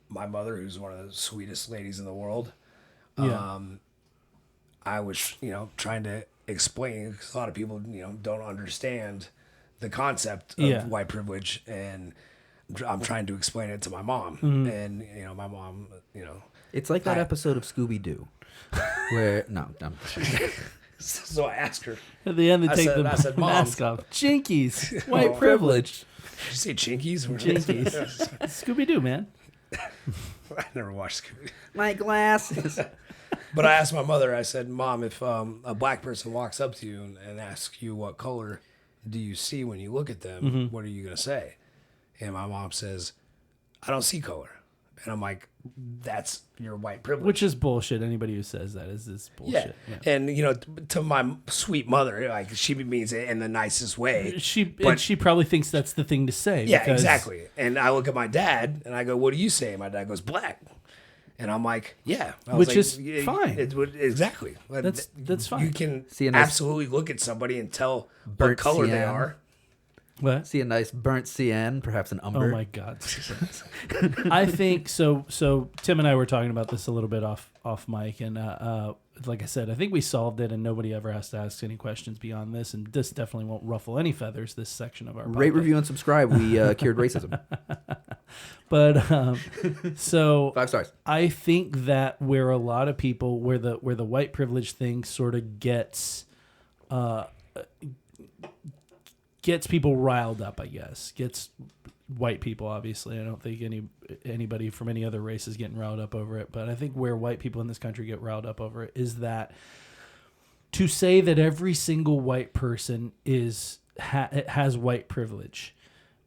my mother, who's one of the sweetest ladies in the world, Yeah. I was, trying to explain, because a lot of people, don't understand the concept of Yeah. white privilege. And I'm trying to explain it to my mom. Mm-hmm. And, my mom, It's like that I- episode of Scooby Doo, where so I asked her, At the end, they I take said- the I said, "Mom." mask off. Jinkies. White Oh. privilege. did you say chinkies? Jinkies. Scooby-Doo, man. I never watched Scooby. my glasses. But I asked my mother, I said, Mom, if a black person walks up to you and asks you what color do you see when you look at them, Mm-hmm. what are you going to say? And my mom says, I don't see color. And I'm like, that's your white privilege. Which is bullshit. Anybody who says that is bullshit. Yeah. And, to my sweet mother, like, she means it in the nicest way. And she probably thinks that's the thing to say. Yeah, because- exactly. And I look at my dad and I go, what do you say? My dad goes, black. And I'm like, yeah. I was Which is fine. Exactly. That's fine. You can See, and that's- absolutely look at somebody and tell what Burnt color they cyan. are. What? See a nice burnt cyan, perhaps an umber. Oh my God! I think so. So Tim and I were talking about this a little bit off mic, and like I said, I think we solved it, and nobody ever has to ask any questions beyond this. And this definitely won't ruffle any feathers. This section of our Rate, podcast. review, and subscribe. We cured racism. But so 5 stars. I think that where a lot of people, where the white privilege thing sort of gets people riled up, I guess. Gets white people, obviously. I don't think anybody from any other race is getting riled up over it. But I think where white people in this country get riled up over it is that to say that every single white person has white privilege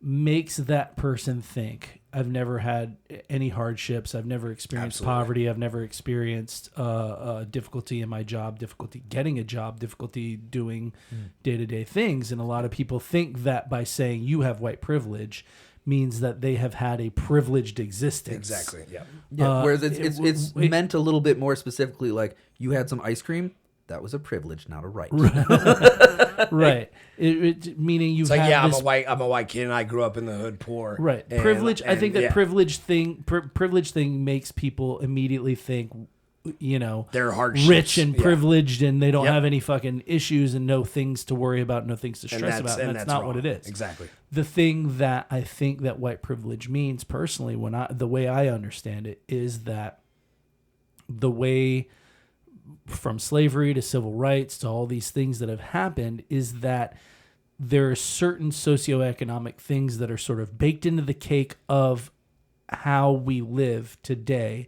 makes that person think, I've never had any hardships. I've never experienced Absolutely. poverty. I've never experienced difficulty in my job, difficulty getting a job, difficulty doing day-to-day things. And a lot of people think that by saying you have white privilege means that they have had a privileged existence. Exactly. Yeah. Yeah. Whereas it's it- meant a little bit more specifically, like you had some ice cream. That was a privilege, not a right. Right. Meaning you It's like, have yeah, this I'm a white kid and I grew up in the hood poor. right And- privilege. I and, think that yeah, privilege thing makes people immediately think, They're hardships. rich and Yeah. privileged privileged, and they don't Yep. have any fucking issues and no things to worry about, no things to stress about. And that's not wrong. what it is. Exactly. The thing that I think that white privilege means personally, the way I understand it, is that the way from slavery to civil rights to all these things that have happened is that there are certain socioeconomic things that are sort of baked into the cake of how we live today.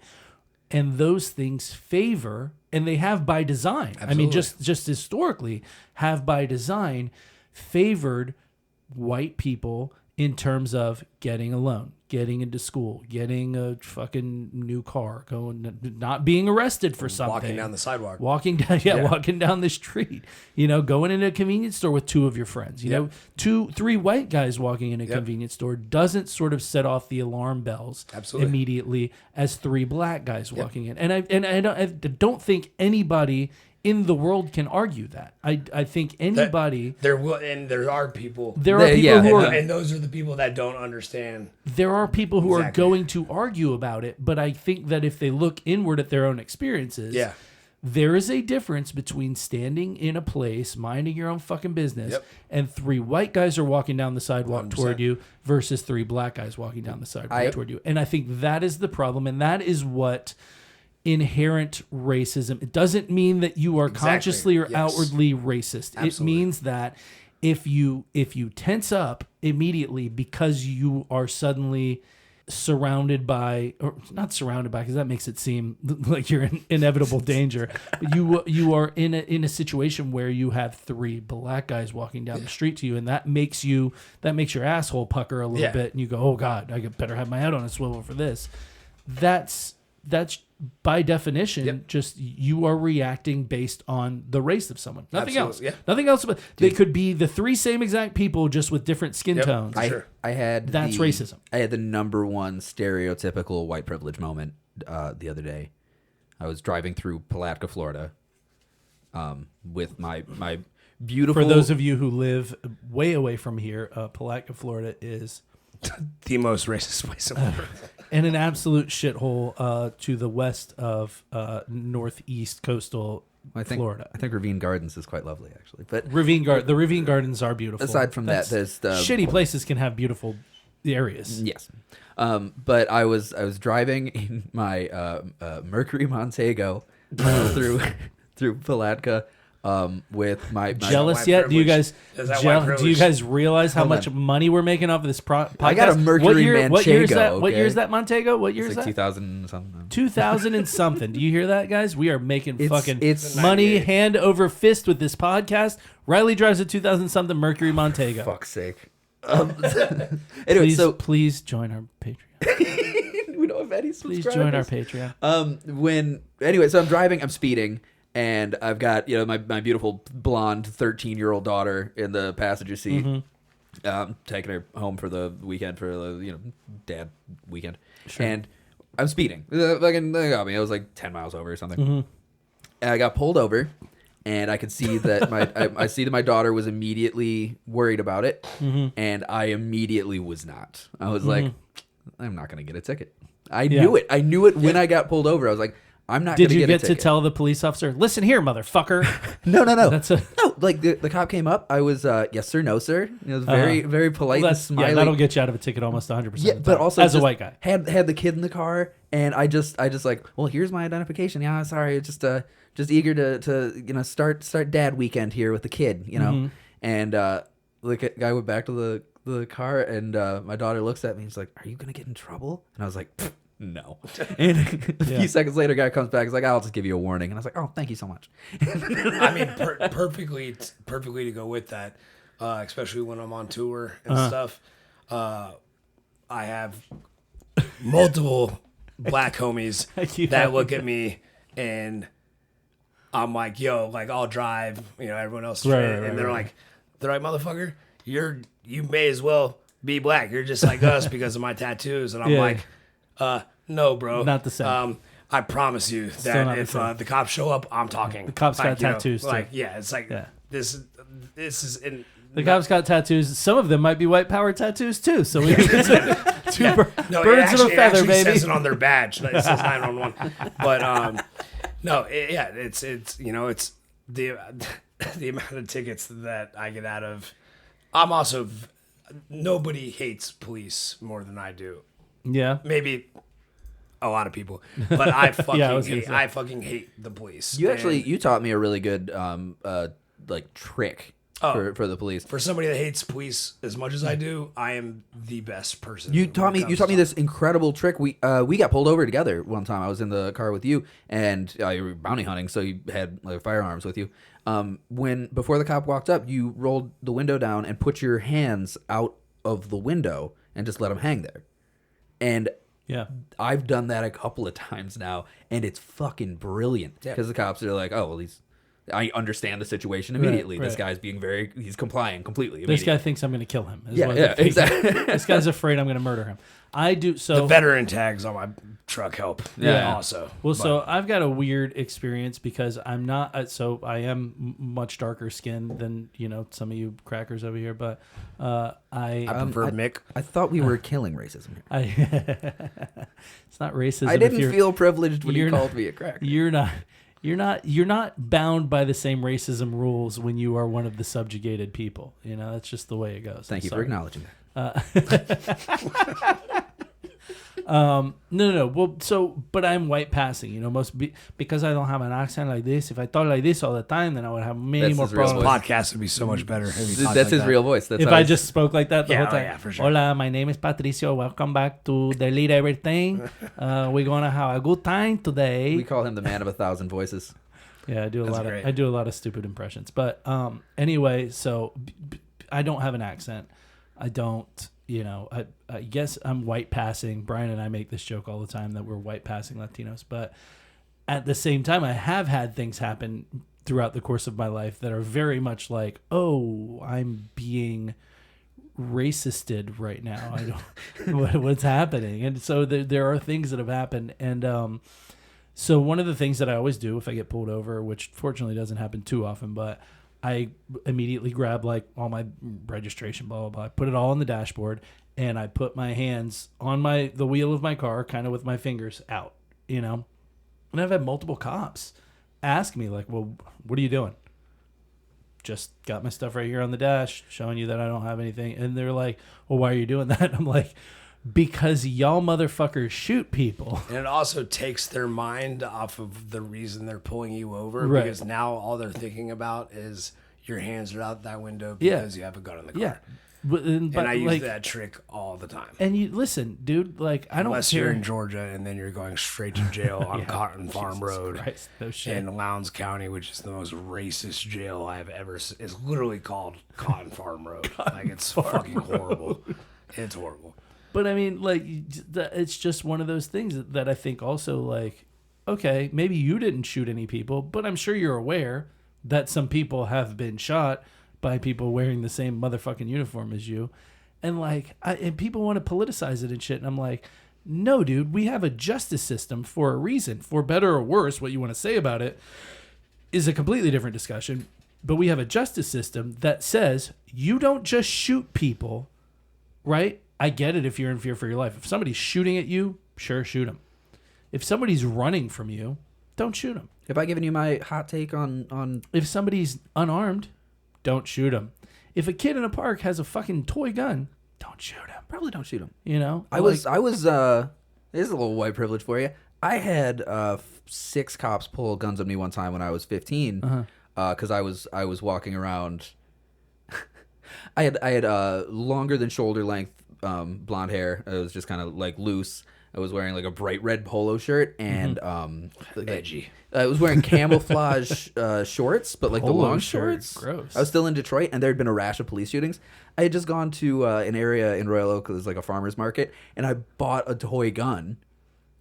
And those things favor, and they have by design. I mean, Absolutely. just historically have by design favored white people in terms of getting a loan, getting into school, getting a fucking new car, not being arrested for something, Walking down the sidewalk. walking down the street, going into a convenience store with two of your friends, Yep. 3 white guys walking in a Yep. convenience store doesn't sort of set off the alarm bells Absolutely. immediately as 3 black guys walking in. And I don't think anybody in the world can argue that. I think anybody There are people. there are people who are And those are the people that don't understand. there are people who are Exactly. going to argue about it, but I think that if they look inward at their own experiences, Yeah. there is a difference between standing in a place, minding your own fucking business, Yep. and 3 white guys are walking down the sidewalk 100%. toward you versus 3 black guys walking down the sidewalk toward you. And I think that is the problem, and that is what inherent racism. It doesn't mean that you are Exactly. consciously or Yes. outwardly racist. It Absolutely. means that if you tense up immediately because you are suddenly surrounded by, or not surrounded by, because that makes it seem like you're in inevitable danger. But you are in a situation where you have 3 black guys walking down the street to you, and that makes your asshole pucker a little bit, and you go, oh God, I better have my head on a swivel for this. That's by definition just you are reacting based on the race of someone. Nothing else. Yeah. Nothing else. But they could be the 3 same exact people just with different skin tones. I had that's racism. I had the number one stereotypical white privilege moment the other day. I was driving through Palatka, Florida, with my beautiful. For those of you who live way away from here, Palatka, Florida is the most racist place in the world. And an absolute shithole to the west of northeast coastal Florida. I think Ravine Gardens is quite lovely, actually. But the Ravine Gardens are beautiful. Aside from that, there's the shitty places can have beautiful areas. Yes, but I was driving in my Mercury Montego through Palatka. With my jealous yet? Do you guys realize how much money we're making off of this podcast? I got a Mercury Manchego. What year is that? What year is that Montego? What year is that? 2000 something. 2000 and something. Do you hear that, guys? We are making it's money hand over fist with this podcast. Riley drives a 2000 something Mercury Montego. Fuck's sake. Anyway, please join our Patreon. We don't have any subscribers. Please join our Patreon. So I'm driving. I'm speeding. And I've got, my beautiful blonde 13-year-old daughter in the passenger seat. Taking her home for the weekend, for the, dad weekend. Sure. And I'm speeding. They got me. I was like 10 miles over or something. And I got pulled over, and I could see that I see that my daughter was immediately worried about it, and I immediately was not. I was like, I'm not going to get a ticket. I knew it. I knew it when I got pulled over. I was like, I'm not going to get a ticket. Did you get to tell the police officer, listen here, motherfucker? No. No, like the cop came up. I was, yes, sir, no, sir. It was very, very polite and smiling. Yeah, that'll get you out of a ticket almost 100%. Yeah, but also as a white guy. Had the kid in the car, and I just like, well, here's my identification. Yeah, sorry, just eager to start dad weekend here with the kid, And the guy went back to the car, and my daughter looks at me and she's like, are you going to get in trouble? And I was like, no. And a few seconds later, guy comes back. He's like, I'll just give you a warning. And I was like, oh, thank you so much. I mean, perfectly to go with that, especially when I'm on tour and stuff. I have multiple black homies that look at me, and I'm like, yo, like, I'll drive. Everyone else is right, and they're like, motherfucker, you may as well be black. You're just like us because of my tattoos. And I'm like, no, bro. Not the same. I promise you that if the cops show up, I'm talking. The cops got tattoos too. It's like this is in. The cops got tattoos. Some of them might be white power tattoos too. So we birds of a feather, baby. It says it on their badge. It says 911. But it's the amount of tickets that I get out of. I'm also nobody hates police more than I do. Yeah, maybe a lot of people, but I fucking hate the police. You taught me a really good trick for the police. For somebody that hates police as much as I do, I am the best person. You taught me this incredible trick. We got pulled over together one time. I was in the car with you, and you were bounty hunting, so you had firearms with you. Before the cop walked up, you rolled the window down and put your hands out of the window and just let them hang there. And I've done that a couple of times now, and it's fucking brilliant. Because the cops are like, oh, well, I understand the situation immediately. Right. This guy's he's complying completely. This guy thinks I'm going to kill him. Exactly. This guy's afraid I'm going to murder him. I do. So the veteran tags on my truck help. Yeah. Also. Well, so I've got a weird experience because I'm not. So I am much darker skinned than some of you crackers over here. But I prefer Mick. I thought we were killing racism here. It's not racism. I didn't feel privileged when you called me a cracker. You're not bound by the same racism rules when you are one of the subjugated people. That's just the way it goes. Thank you for acknowledging that. No. Well, but I'm white passing, you know, because I don't have an accent like this. If I talk like this all the time, then I would have many That's more his real problems. voice. Podcast would be so much better. If he talked That's like his that. real voice. That's If how I he's- just spoke like that the Yeah, whole time. yeah, for sure. Hola, my name is Patricio. Welcome back to Delete Everything. We're gonna have a good time today. we call him the man of 1,000 voices. Yeah, I do That's a great. lot of stupid impressions. But anyway, so I don't have an accent. I don't, you know, I guess I'm white passing. Brian and I make this joke all the time that we're white passing Latinos, but at the same time, I have had things happen throughout the course of my life that are very much like, oh, I'm being racisted right now. I don't what's happening. And so there are things that have happened. And so one of the things that I always do if I get pulled over, which fortunately doesn't happen too often, but I immediately grab like all my registration, blah, blah, blah. I put it all on the dashboard and I put my hands on the wheel of my car, kind of with my fingers out, you know? And I've had multiple cops ask me like, well, what are you doing? Just got my stuff right here on the dash, showing you that I don't have anything. And they're like, well, why are you doing that? I'm like, because y'all motherfuckers shoot people. And it also takes their mind off of the reason they're pulling you over, Right. because now all they're thinking about is your hands are out that window Yeah. because you have a gun in the car. Yeah. But And I use like, that trick all the time. And you listen, dude, like I don't Unless care. you're in Georgia and then you're going straight to jail on Yeah. Cotton Farm Jesus Road Christ, no shit. in Lowndes County, which is the most racist jail I've ever seen. It's literally called Cotton Farm Road. It's fucking horrible. It's horrible. But I mean, like, it's just one of those things that I think also, like, okay, maybe you didn't shoot any people, but I'm sure you're aware that some people have been shot by people wearing the same motherfucking uniform as you. And, like, and people want to politicize it and shit. And I'm like, no, dude, we have a justice system for a reason. For better or worse, what you want to say about it is a completely different discussion. But we have a justice system that says you don't just shoot people, right? I get it if you're in fear for your life. If somebody's shooting at you, sure, shoot them. If somebody's running from you, don't shoot them. Have I given you my hot take on If somebody's unarmed, don't shoot them. If a kid in a park has a fucking toy gun, don't shoot him. probably don't shoot him? You know? I was this is a little white privilege for you. I had 6 cops pull guns on me one time when I was 15 because I was walking around. I had longer than shoulder length blonde hair. It was just kind of like loose. I was wearing like a bright red polo shirt and Edgy. I was wearing camouflage shorts, but like the Polo long shirt, shorts. gross. I was still in Detroit, and there had been a rash of police shootings. I had just gone to an area in Royal Oak, there's like a farmer's market, and I bought a toy gun.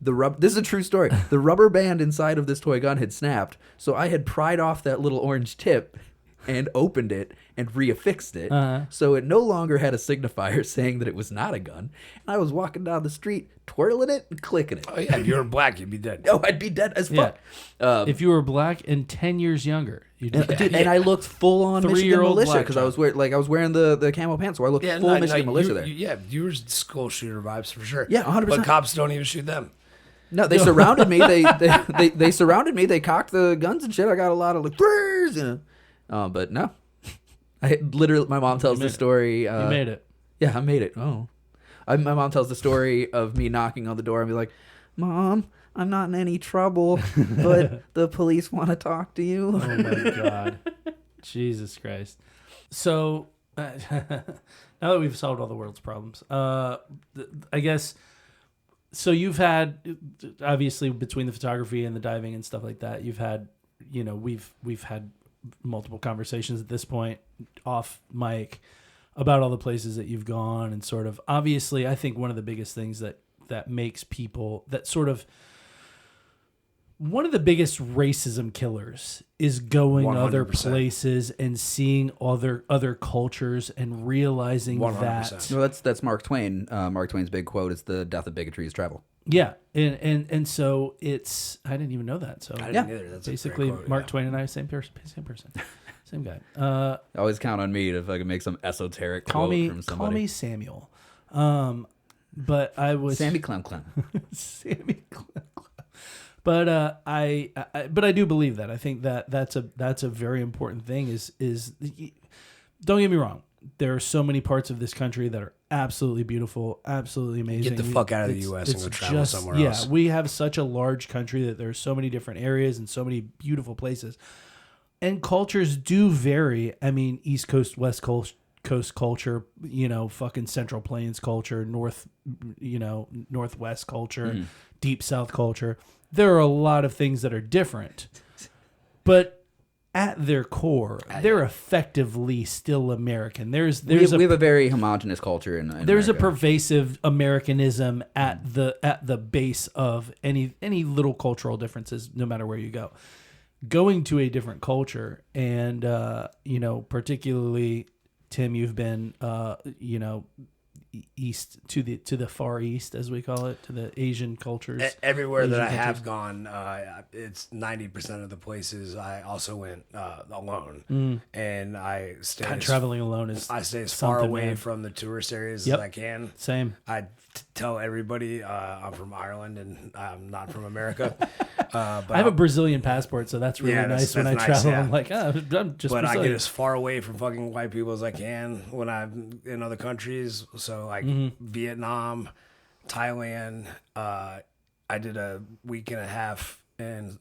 This is a true story. The rubber band inside of this toy gun had snapped, so I had pried off that little orange tip and opened it and reaffixed it. So it no longer had a signifier saying that it was not a gun. And I was walking down the street, twirling it and clicking it. Oh, yeah. If you were black, you'd be dead. Oh, I'd be dead as fuck. if you were black and 10 years younger, you'd be Dude, and I looked full on Michigan 3-year-old militia black because I was wearing the camo pants, so I looked full Michigan militia there. You were school shooter vibes for sure. Yeah, 100%. But cops don't even shoot them. No, they surrounded me. They surrounded me. They cocked the guns and shit. I got a lot of like, "Brrrs," you know. But no, I literally. My mom tells the story. you made it. Yeah, I made it. Oh, my mom tells the story of me knocking on the door and be like, "Mom, I'm not in any trouble, but the police want to talk to you." Oh my God. Jesus Christ. So now that we've solved all the world's problems, I guess, so you've had, obviously between the photography and the diving and stuff like that, you've had, you know, we've had multiple conversations at this point off mic about all the places that you've gone and sort of, obviously, I think one of the biggest things that makes people, that sort of, one of the biggest racism killers is going other 100%. places and seeing other cultures and realizing 100%. that. No, that's Mark Twain. Mark Twain's big quote is the death of bigotry is travel. Yeah, and so it's, I didn't even know that. So I didn't either. That's a basically great quote, Mark yeah. Twain and I same person, same guy. Always count on me to fucking make some esoteric Call quote me from somebody. Samuel. But I was Sammy Clem Clem. Sammy Clem. But I do believe that. I think that that's a very important thing. Is don't get me wrong. there are so many parts of this country that are absolutely beautiful, absolutely amazing. Get the fuck out of the U.S. and go travel somewhere else. Yeah, we have such a large country that there's so many different areas and so many beautiful places. And cultures do vary. I mean, East Coast, West Coast culture, fucking Central Plains culture, Northwest culture, Deep South culture. There are a lot of things that are different. But at their core, they're effectively still American. We have a very homogenous culture in there's America. a pervasive Americanism at the base of any little cultural differences, no matter where you go. Going to a different culture, and particularly Tim, you've been east to the far east, as we call it, to the Asian cultures. Everywhere Asian that I countries. have gone, it's 90% of the places I also went alone, and I stay. God, traveling alone is I stay as far something, away man. from the tourist areas Yep. as I can. Same. I tell everybody I'm from Ireland and I'm not from America. But I have a Brazilian passport, so that's really nice when I nice, travel. yeah. I'm like, I'm just But I Brazilian. get as far away from fucking white people as I can when I'm in other countries. So like Vietnam, Thailand. I did a week and a half in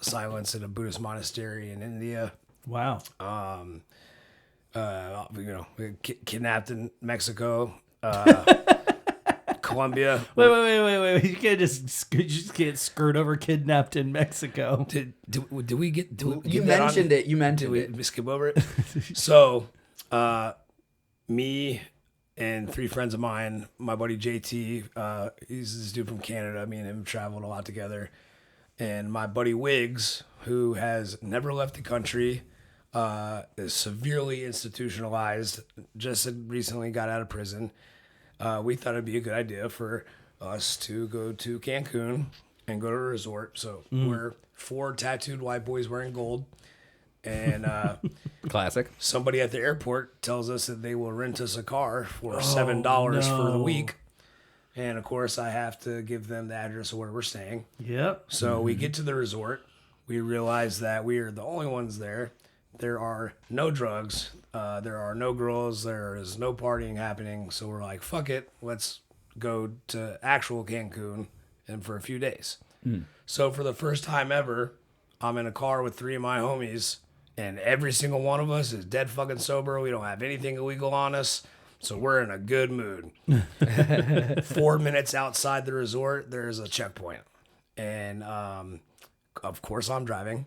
silence in a Buddhist monastery in India. Wow. Kidnapped in Mexico. Colombia. Wait. You just can't skirt over kidnapped in Mexico. Did we get? You mentioned it. You mentioned Did it. we skip over it? So, me and three friends of mine, my buddy JT, he's this dude from Canada. Me and him traveled a lot together. And my buddy Wiggs, who has never left the country, is severely institutionalized, just recently got out of prison. We thought it'd be a good idea for us to go to Cancun and go to a resort. So we're 4 tattooed white boys wearing gold. And Classic. somebody at the airport tells us that they will rent us a car for $7 for the week. And of course, I have to give them the address of where we're staying. Yep. So we get to the resort. We realize that we are the only ones there. There are no drugs. There are no girls. There is no partying happening. So we're like, fuck it. Let's go to actual Cancun and for a few days. So for the first time ever, I'm in a car with 3 of my homies, and every single one of us is dead fucking sober. We don't have anything illegal on us. So we're in a good mood. 4 minutes outside the resort, there's a checkpoint. And of course I'm driving.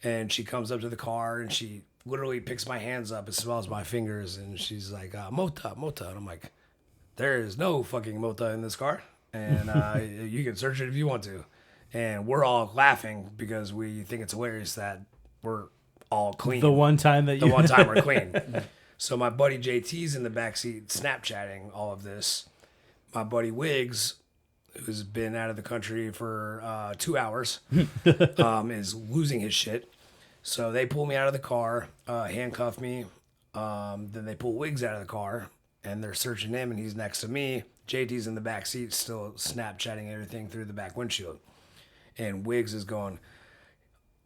And she comes up to the car and she literally picks my hands up and smells my fingers. And she's like, Mota. And I'm like, there is no fucking Mota in this car. And you can search it if you want to. And we're all laughing because we think it's hilarious that we're all clean. The one time we're clean. So my buddy JT's in the backseat Snapchatting all of this. My buddy Wiggs, who's been out of the country for 2 hours, is losing his shit. So they pull me out of the car, handcuff me. Then they pull Wiggs out of the car, and they're searching him, and he's next to me. JT's in the back seat, still Snapchatting everything through the back windshield. And Wiggs is going,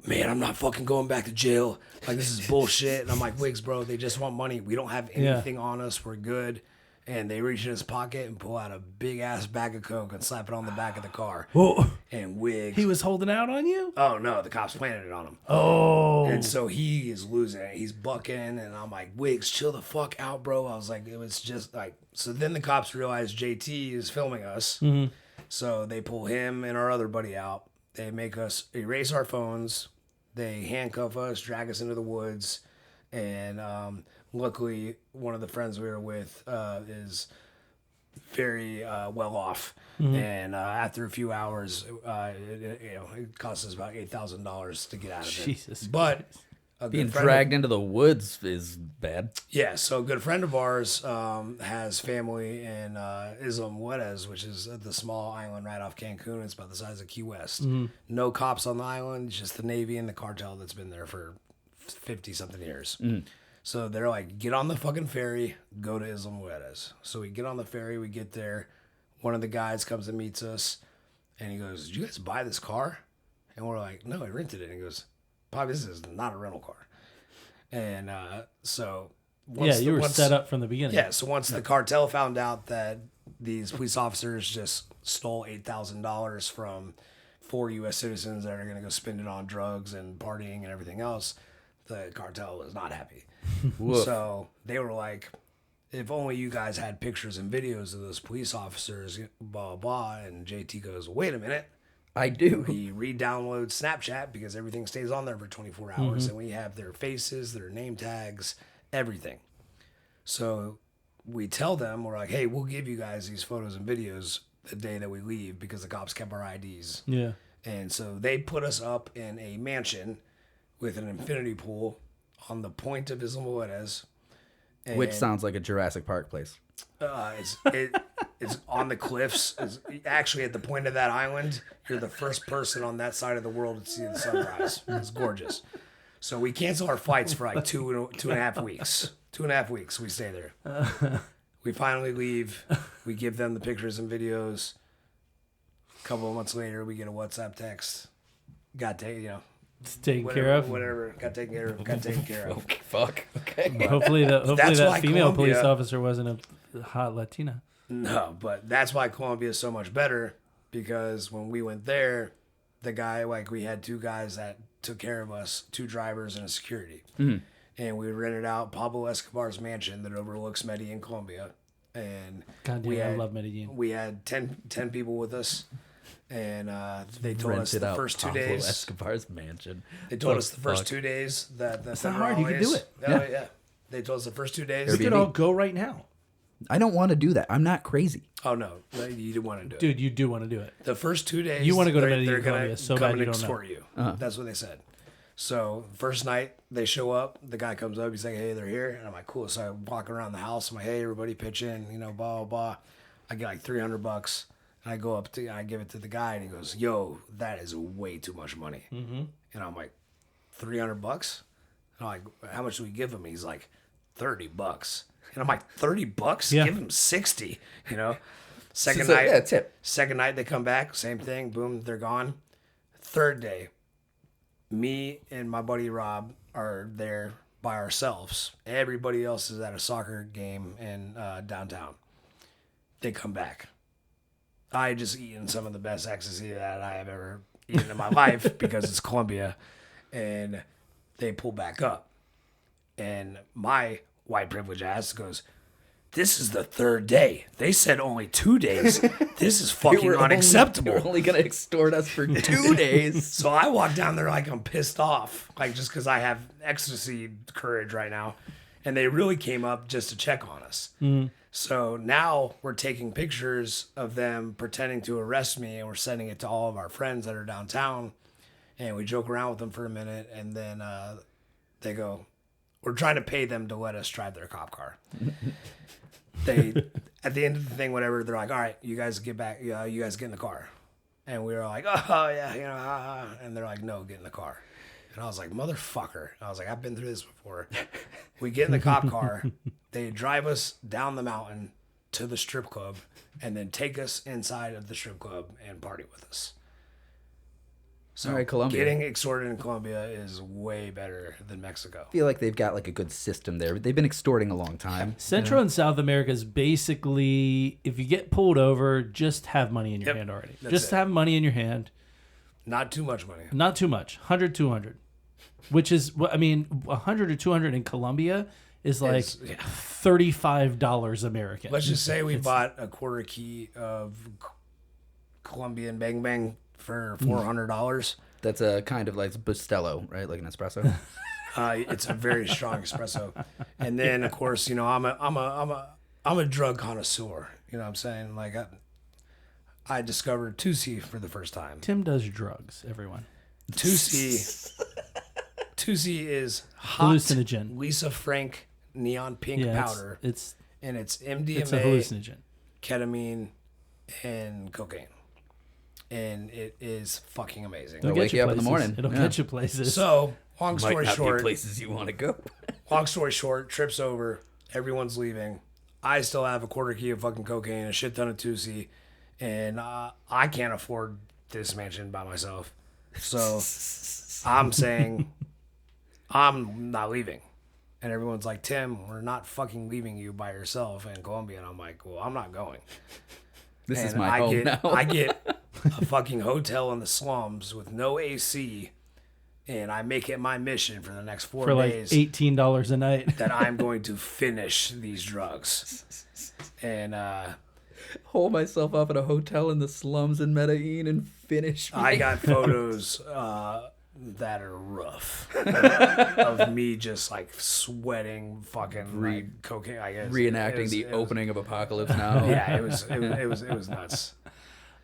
man, I'm not fucking going back to jail. Like, this is bullshit. And I'm like, Wiggs, bro, they just want money. We don't have anything on us. We're good. And they reach in his pocket and pull out a big-ass bag of Coke and slap it on the back of the car. Whoa. And Wiggs... He was holding out on you? Oh, no, the cops planted it on him. Oh. And so he is losing it. He's bucking, and I'm like, Wiggs, chill the fuck out, bro. I was like, it was just like... So then the cops realize JT is filming us. Mm-hmm. So they pull him and our other buddy out. They make us erase our phones. They handcuff us, drag us into the woods, and luckily one of the friends we were with is very well off. Mm-hmm. And after a few hours, it cost us about $8,000 to get out of it. Jesus but being dragged into the woods is bad. Yeah, so a good friend of ours has family in Isla Mujeres, which is the small island right off Cancun. It's about the size of Key West. Mm-hmm. No cops on the island, just the Navy and the cartel that's been there for 50-something years. Mm-hmm. So they're like, get on the fucking ferry, go to Isla Mujeres. So we get on the ferry, we get there. One of the guys comes and meets us, and he goes, did you guys buy this car? And we're like, no, I rented it. And he goes, Bobby, this is not a rental car. And so you were set up from the beginning. Yeah, so once the cartel found out that these police officers just stole $8,000 from 4 U.S. citizens that are going to go spend it on drugs and partying and everything else, the cartel was not happy. So they were like, if only you guys had pictures and videos of those police officers, blah, blah. And JT goes, wait a minute. I do. He re-downloads Snapchat because everything stays on there for 24 hours. And we have their faces, their name tags, everything. So we tell them, we're like, hey, we'll give you guys these photos and videos the day that we leave because the cops kept our IDs. Yeah. And so they put us up in a mansion with an infinity pool on the point of Isla Mujeres. Which sounds like a Jurassic Park place. It's on the cliffs. It's actually at the point of that island. You're the first person on that side of the world to see the sunrise. It's gorgeous. So we cancel our flights for like two and a half weeks. 2.5 weeks we stay there. We finally leave. We give them the pictures and videos. A couple of months later, we get a WhatsApp text. Got to, It's taken care of. Whatever. Got taken care of. Got taken care of. Okay, fuck. Okay. Hopefully That's that why female Colombia- police officer wasn't a hot Latina. No, but that's why Colombia is so much better, because when we went there, the guy, like, we had 2 guys that took care of us, 2 drivers and a security. And we rented out Pablo Escobar's mansion that overlooks Medellin, Colombia. And God damn, I love Medellin. We had 10 people with us. And they told us the first 2 Pablo days. Escobar's mansion. They told us the first 2 days that It's not hard. You can do it. Yeah. They told us the first 2 days. We could all go right now. I don't want to do that. I'm not crazy. Oh, no. You didn't want to do it. Dude, you do want to do it. The first 2 days, You wanna go to they're Medellin, gonna Colombia so come bad and you don't extort you. That's what they said. So first night they show up, the guy comes up, he's like, "Hey, they're here," and I'm like, "Cool." So I walk around the house. I'm like, "Hey, everybody, pitch in," blah blah blah. I get like $300, and I go up to, I give it to the guy, and he goes, "Yo, that is way too much money." And I'm like, $300? And I'm like, "How much do we give him?" He's like, $30. And I'm like, $30? Yeah. Give him 60. Second So, night, yeah, tip. Second night they come back, same thing, boom, they're gone. Third day, me and my buddy Rob are there by ourselves. Everybody else is at a soccer game in downtown. They come back. I had just eaten some of the best ecstasy that I have ever eaten in my life because it's Colombia. And they pull back up. And my white privilege ass goes, "This is the 3rd day. They said only 2 days. This is fucking unacceptable." You're only going to extort us for 2 days. So I walk down there like I'm pissed off, like just because I have ecstasy courage right now. And they really came up just to check on us. So now we're taking pictures of them pretending to arrest me, and we're sending it to all of our friends that are downtown. And we joke around with them for a minute, and then they go, we're trying to pay them to let us drive their cop car. They, at the end of the thing, whatever, they're like, "All right, you guys get back. You guys get in the car." And we were like, "Oh yeah, and they're like, "No, get in the car." And I was like, "Motherfucker!" I was like, "I've been through this before." We get in the cop car. They drive us down the mountain to the strip club, and then take us inside of the strip club and party with us. So All right, Colombia. Getting extorted in Colombia is way better than Mexico. I feel like they've got like a good system there. They've been extorting a long time. Central and South America is basically, if you get pulled over, just have money in your hand already. Just have money in your hand. Not too much money. Not too much. 100, 200. Which is, 100 or 200 in Colombia is like $35 American. Let's just say we bought a quarter key of Colombian Bang Bang for $400. That's a kind of like Bustelo, right? Like an espresso. It's a very strong espresso. And then, of course, I'm a drug connoisseur. You know what I'm saying? Like I discovered 2C for the first time. Tim does drugs, everyone. 2C is hot Hallucinogen. Lisa Frank neon pink powder. It's and it's a MDMA, hallucinogen. ketamine, and cocaine. And it is fucking amazing. It'll wake you up in the morning. It'll get you places. So, long story short, places you want to go. long story short, trip's over. Everyone's leaving. I still have a quarter key of fucking cocaine, a shit ton of 2C, and I can't afford this mansion by myself. So I'm saying I'm not leaving. And everyone's like, Tim, we're not fucking leaving you by yourself in Colombia. And I'm like, well, I'm not going. This is And my home get, now. I get a fucking hotel in the slums with no AC, and I make it my mission for the next 4 For like days $18 a night. that I'm going to finish these drugs. And Hole myself up at a hotel in the slums in Medellin and finish. I got photos that are rough of me just like sweating, fucking like cocaine. I guess reenacting the opening of Apocalypse Now. Yeah, it was nuts.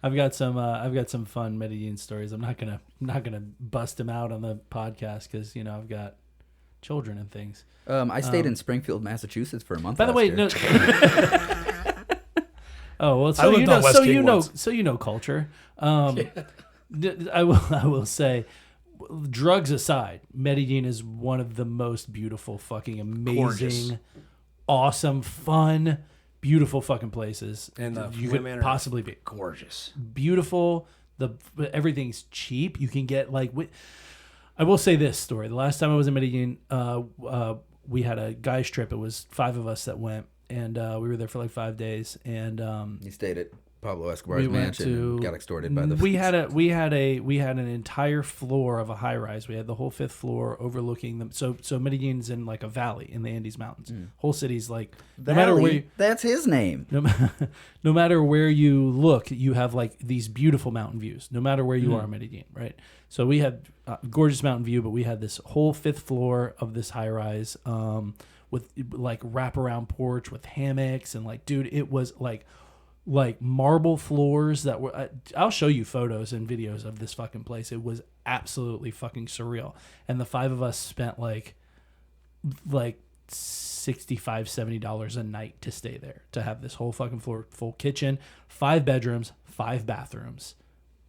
I've got some fun Medellin stories. I'm not gonna bust them out on the podcast because I've got children and things. I stayed in Springfield, Massachusetts for a month. By the last way, year. no. Oh well, I lived on West King once. so you know culture. I will say, drugs aside, Medellin is one of the most beautiful, fucking amazing, Gorgeous. awesome, fun, beautiful fucking places And the you women could are possibly be. gorgeous. Beautiful. Everything's cheap. You can get I will say this story. The last time I was in Medellin, we had a guys trip. It was 5 of us that went, and we were there for like 5 days. And You stayed at Pablo Escobar's we went mansion to and got extorted by the. we had an entire floor of a high rise. We had the whole 5th floor overlooking them. So Medellin's in like a valley in the Andes Mountains. Whole city's like no matter where you, That's his name. no matter where you look, you have like these beautiful mountain views. No matter where you are in Medellin, right? So we had gorgeous mountain view, but we had this whole 5th floor of this high rise with like wraparound porch with hammocks and like, dude, it was like marble floors that were. I'll show you photos and videos of this fucking place. It was absolutely fucking surreal. And the 5 of us spent like $65-$70 a night to stay there, to have this whole fucking floor, full kitchen, 5 bedrooms, 5 bathrooms,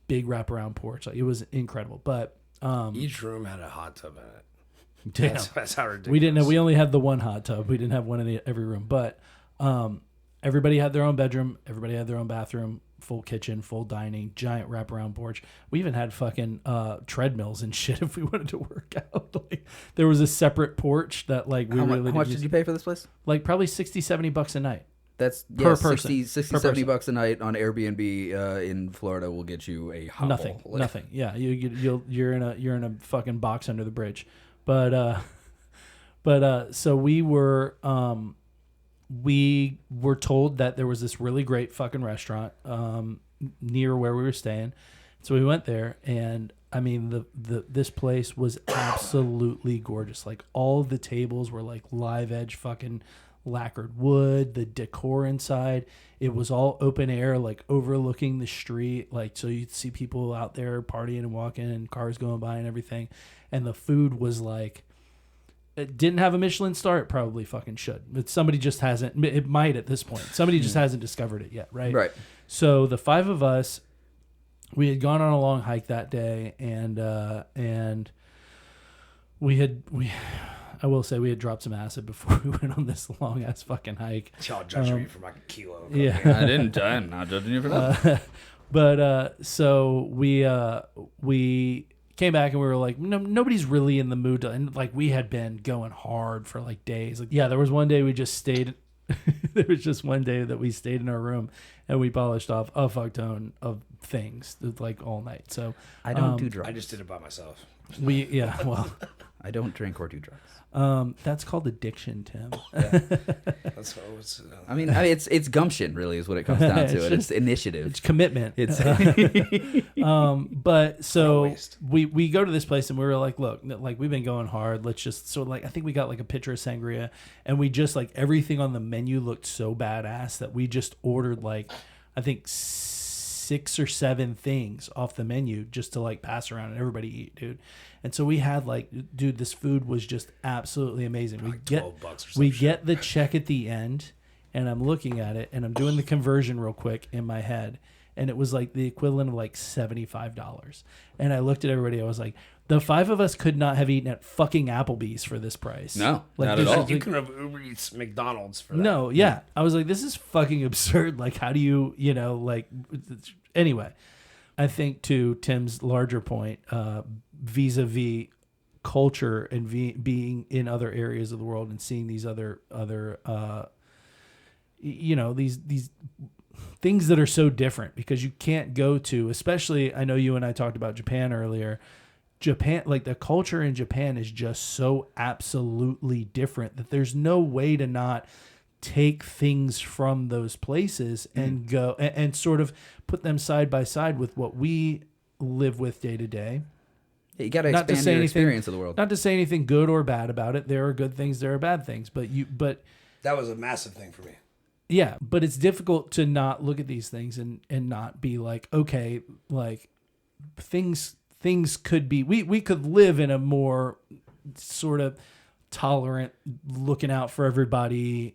big wraparound porch. Like, it was incredible. But Each room had a hot tub in it. damn, That's how ridiculous. we didn't have. We only had the one hot tub. We didn't have one in every room. But everybody had their own bedroom. Everybody had their own bathroom. Full kitchen, full dining, giant wraparound porch. We even had fucking treadmills and shit if we wanted to work out. Like, there was a separate porch that like we How really much use. did you pay for this place? Like probably $60-$70 a night. That's Per 60, person. 70 bucks a night on Airbnb in Florida will get you a hovel. Nothing. Yeah, you're in a fucking box under the bridge. But so we were told that there was this really great fucking restaurant near where we were staying. So we went there, and I mean this place was absolutely gorgeous. Like, all the tables were like live edge fucking lacquered wood. The decor inside, it was all open air, like overlooking the street, like so you'd see people out there partying and walking and cars going by and everything. And the food was like, it didn't have a Michelin star. It probably fucking should, but somebody just hasn't. It might at this point. Somebody just hasn't discovered it yet, right? Right. So the 5 of us, we had gone on a long hike that day, and I will say we had dropped some acid before we went on this long ass fucking hike. Y'all judged me for like a kilo. Of Yeah. I'm not judging you for that. But so we came back and we were like, no, nobody's really in the mood to, and like we had been going hard for like days. Like, yeah, there was one day we just stayed. There was just one day that we stayed in our room and we polished off a fuck ton of things like all night. So I don't do drugs. I just did it by myself. I don't drink or do drugs. That's called addiction, Tim. That's what it's, I mean, it's gumption, really, is what it comes down to. It's initiative. It's commitment. It's But so waste. we go to this place and we were like, look, like we've been going hard. Let's just, so like, I think we got like a pitcher of sangria, and we just like everything on the menu looked so badass that we just ordered like, I think 6 or 7 things off the menu just to like pass around and everybody eat, dude. And so we had like, dude, this food was just absolutely amazing. like $12 or some we shit. get the check at the end, and I'm looking at it and I'm doing the conversion real quick in my head, and it was like the equivalent of like $75. And I looked at everybody. I was like, the 5 of us could not have eaten at fucking Applebee's for this price. No, like, not at this all. is You like- can have Uber Eats McDonald's for that. no, yeah. I was like, this is fucking absurd. Like, how do you, like, anyway, I think to Tim's larger point, vis-a-vis culture and being in other areas of the world and seeing these other these things that are so different, because you can't go to, especially, I know you and I talked about Japan earlier. Japan, like the culture in Japan is just so absolutely different that there's no way to not take things from those places and go and sort of put them side by side with what we live with day to day. Yeah, you got to expand your experience of the world. Not to say anything good or bad about it. There are good things, there are bad things, but that was a massive thing for me. Yeah, but it's difficult to not look at these things and not be like, okay, like things could be, we could live in a more sort of tolerant, looking out for everybody,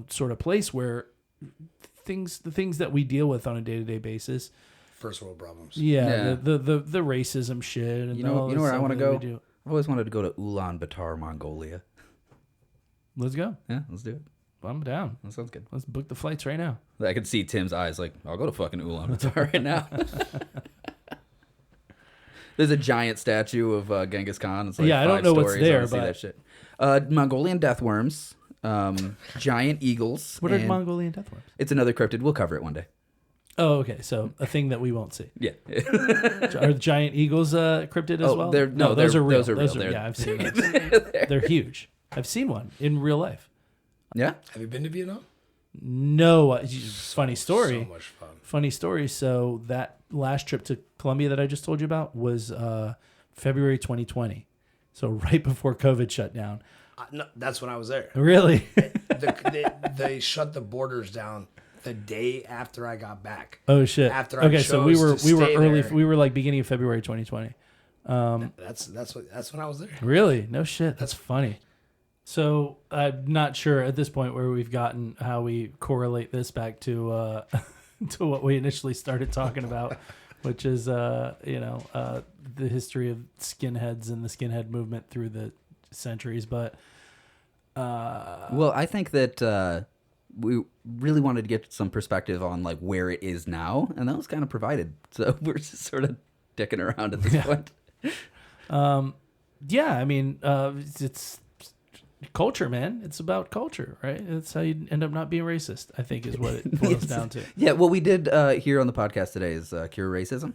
sort of place where the things that we deal with on a day-to-day basis, first world problems. Yeah. The racism shit. And you know where I want to go? I've always wanted to go to Ulaanbaatar, Mongolia. Let's go. Yeah, let's do it. I'm down. That sounds good. Let's book the flights right now. I could see Tim's eyes like, I'll go to fucking Ulaanbaatar right now. There's a giant statue of Genghis Khan. It's like I don't know what's there, but that shit. Mongolian deathworms, giant eagles. What are Mongolian deathworms? It's another cryptid. We'll cover it one day. Oh, okay. So a thing that we won't see. Yeah. Are giant eagles cryptid as well? Those are real. Yeah, I've seen those. They're huge. I've seen one in real life. Yeah. Have you been to Vietnam? No. Funny story. So much fun. Funny story. So that last trip to Colombia that I just told you about was February 2020. So right before COVID shut down. No, that's when I was there. Really? They shut the borders down the day after I got back. Oh shit. After I so we were early. There. We were like beginning of February 2020. That's when I was there. Really? No shit. That's funny. So I'm not sure at this point where we've gotten how we correlate this back to to what we initially started talking about, which is the history of skinheads and the skinhead movement through the centuries. But well, I think that we really wanted to get some perspective on like where it is now, and that was kind of provided. So we're just sort of dicking around at this point. Yeah, I mean, it's culture, man. It's about culture, right? It's how you end up not being racist, I think, is what it boils down to. Yeah, what we did here on the podcast today is cure racism.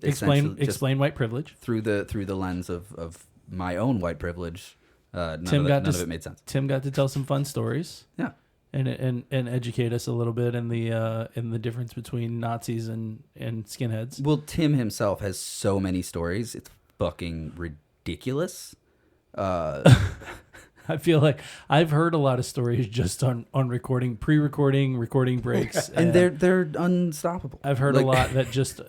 Explain white privilege through the lens of my own white privilege. None of it made sense. Tim got to tell some fun stories. Yeah, and educate us a little bit in the difference between Nazis and skinheads. Well, Tim himself has so many stories; it's fucking ridiculous. I feel like I've heard a lot of stories just on recording, recording breaks, and they're unstoppable. I've heard a lot that just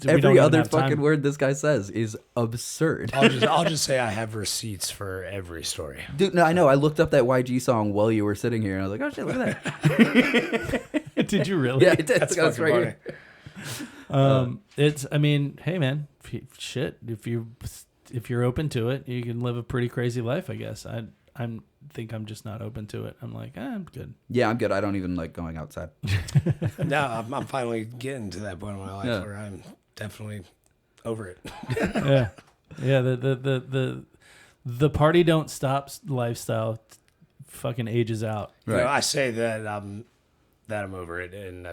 every other fucking word this guy says is absurd. I'll just say I have receipts for every story. Dude, no, I know. I looked up that YG song while you were sitting here, and I was like, oh shit, look at that. Did you really? Yeah, that's right here. It's. I mean, hey man, if you're open to it, you can live a pretty crazy life, I guess. I think I'm just not open to it. I'm like, I'm good. Yeah, I'm good. I don't even like going outside. No, I'm finally getting to that point in my life where I'm definitely over it. Yeah. The party don't stop lifestyle fucking ages out. Right. You know, I say that I'm over it, and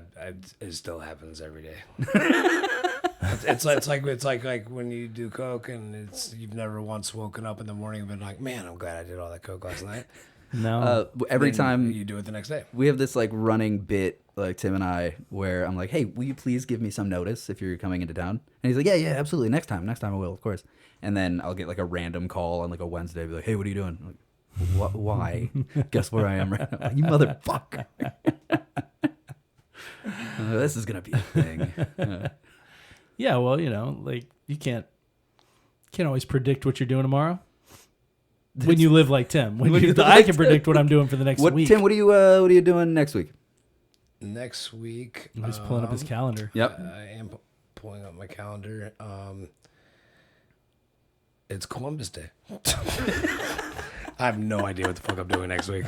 it still happens every day. It's like when you do coke and you've never once woken up in the morning and been like, man, I'm glad I did all that coke last night. No. Every time you do it the next day. We have this like running bit, like Tim and I, where I'm like, hey, will you please give me some notice if you're coming into town? And he's like, yeah, absolutely. Next time I will, of course. And then I'll get like a random call on like a Wednesday, be like, hey, what are you doing? I'm like, why? Guess where I am right now? You motherfucker. This is going to be a thing. Yeah, well, like you can't always predict what you're doing tomorrow. When you live like Tim, I can predict what I'm doing for the next week. Tim, what are you doing next week? Next week, he's pulling up his calendar. Yep, I am pulling up my calendar. It's Columbus Day. I have no idea what the fuck I'm doing next week.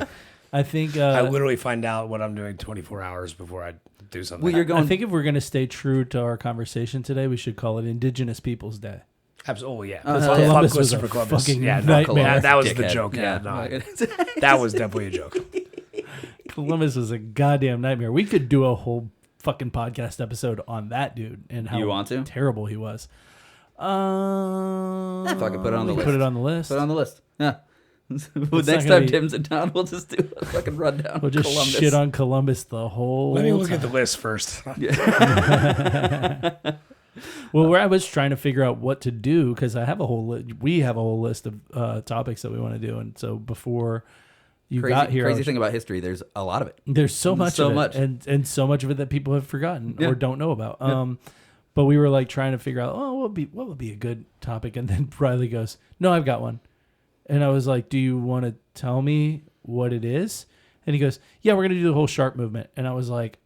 I think I literally find out what I'm doing 24 hours before I do something. I think if we're going to stay true to our conversation today, we should call it Indigenous Peoples Day. Absolutely, yeah. Fuck Columbus was a Christopher Columbus. fucking Yeah, nightmare. that was the Dickhead. joke. Yeah, Yeah. no, that was definitely a joke. Columbus was a goddamn nightmare. We could do a whole fucking podcast episode on that dude and how You want to? terrible he was. Fuck it, put it on the list. Put it on the list. Put it on the list. Yeah. not Next gonna time be- Tim's in town, we'll just do a fucking rundown. We'll of just Columbus. shit on Columbus the whole Let me look time. at the list first. Well, where I was trying to figure out what to do because I have a whole we have a whole list of topics that we want to do, and so before you got here, I Crazy was- thing about history, there's a lot of it. there's so much, So of it, much. and so much of it that people have forgotten Yeah. or don't know about. But we were like trying to figure out, what would be a good topic, and then Riley goes, "No, I've got one," and I was like, "Do you want to tell me what it is?" And he goes, "Yeah, we're gonna do the whole sharp movement," and I was like,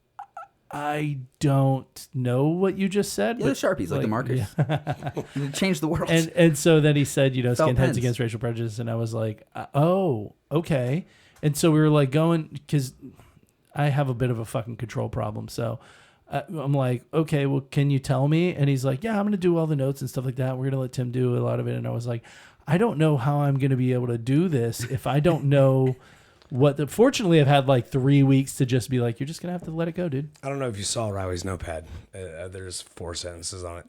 I don't know what you just said. Yeah, but the Sharpies, like the markers. yeah. It changed the world. And so then he said, Felt skinheads pens. against racial prejudice, and I was like, oh, okay. And so we were like going because I have a bit of a fucking control problem, so I'm like, okay, well, can you tell me? And he's like, yeah, I'm gonna do all the notes and stuff like that. We're gonna let Tim do a lot of it, and I was like, I don't know how I'm gonna be able to do this if I don't know. Fortunately, I've had like 3 weeks to just be like, you're just gonna have to let it go, dude. I don't know if you saw Riley's notepad. There's 4 sentences on it.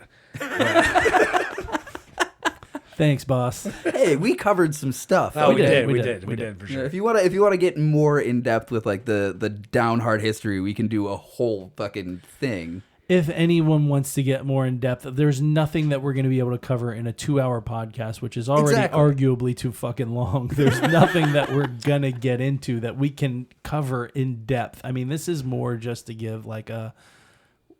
Thanks, boss. Hey, we covered some stuff. Oh, we we did, did we for did. sure. If you want to get more in depth with like the down hard history, we can do a whole fucking thing. If anyone wants to get more in depth, there's nothing that we're going to be able to cover in a 2-hour podcast, which is already Exactly. arguably too fucking long. There's nothing that we're going to get into that we can cover in depth. I mean, this is more just to give like a.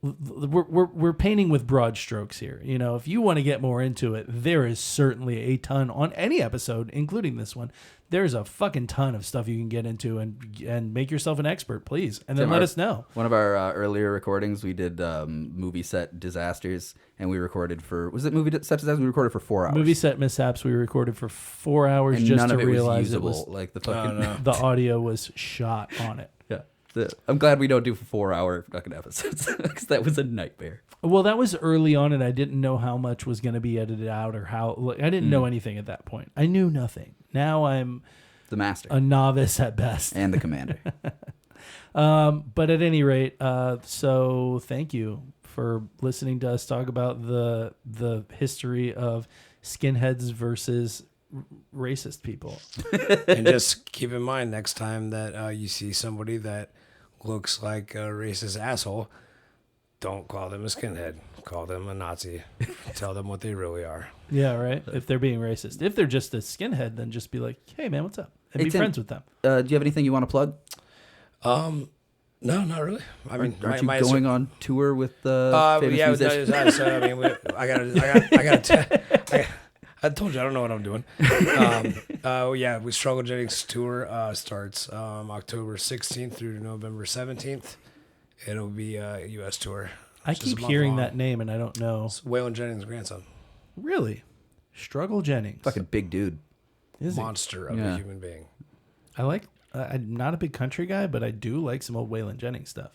We're painting with broad strokes here. You know, if you want to get more into it, there is certainly a ton on any episode, including this one. There's a fucking ton of stuff you can get into and make yourself an expert, please, and then Tim, let us know. One of our earlier recordings, we did movie set disasters, and we recorded for set disasters? We recorded for 4 hours. Movie set mishaps we recorded for 4 hours and just none to of it was realize usable. it was Like the fucking the audio was shot on it. yeah. I'm glad we don't do 4-hour fucking episodes because that was a nightmare. Well, that was early on, and I didn't know how much was going to be edited out or how. Like, I didn't know anything at that point. I knew nothing. Now I'm The master a novice at best. and the commander. But at any rate, so thank you for listening to us talk about the history of skinheads versus racist people. And just keep in mind next time that you see somebody that looks like a racist asshole, don't call them a skinhead. Call them a Nazi. Tell them what they really are. Yeah, right. If they're being racist, if they're just a skinhead, then just be like, "Hey, man, what's up?" and Hey, be Tim, friends with them. Do you have anything you want to plug? No, not really. I mean, Aren't you going on tour with famous yeah, musicians? so, I mean, I told you I don't know what I'm doing. Yeah, we Struggle Jennings tour starts October 16th through November 17th. It'll be a U.S. tour. I It's just keep a month hearing long. that name, and I don't know. It's Waylon Jennings' grandson, Really, Struggle Jennings. Fucking big dude. Is he? monster of Yeah. a human being. I like. I'm not a big country guy, but I do like some old Waylon Jennings stuff.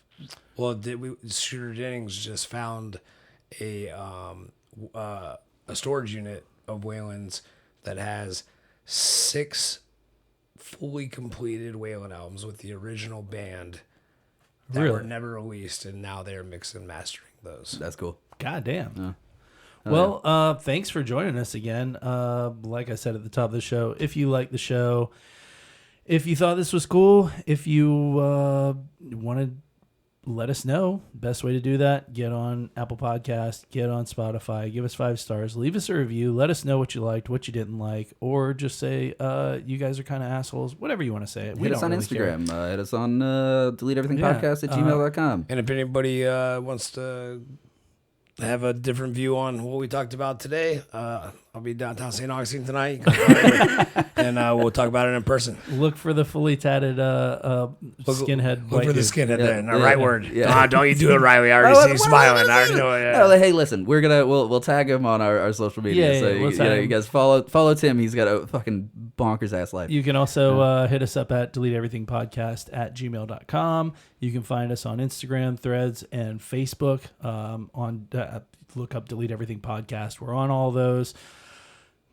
Well, Shooter Jennings just found a storage unit of Waylon's that has 6 fully completed Waylon albums with the original band that were Really? never released, and now they're mixing and mastering those. That's cool. God damn. Yeah. Well, thanks for joining us again. Like I said at the top of the show, if you like the show, if you thought this was cool, if you want to let us know, best way to do that, get on Apple Podcast, get on Spotify, give us 5 stars, leave us a review, let us know what you liked, what you didn't like, or just say you guys are kind of assholes, whatever you want to say. We Hit us don't on really care. Instagram. Hit us on deleteeverythingpodcast@gmail.com. And if anybody wants to have a different view on what we talked about today, I'll be downtown St. Augustine tonight. You can find me, and we'll talk about it in person. Look for the fully tatted skinhead. Look white for the dude. skinhead Yeah, there. No, yeah, right word. yeah. Don't you do it, Riley. I already see you smiling. I already know it. No, like, hey, listen, we'll tag him on our social media. Yeah, so we'll tag him. you guys follow Tim. He's got a fucking bonkers ass life. You can also hit us up at deleteeverythingpodcast@gmail.com. You can find us on Instagram, Threads, and Facebook. On look up Delete Everything Podcast. We're on all those.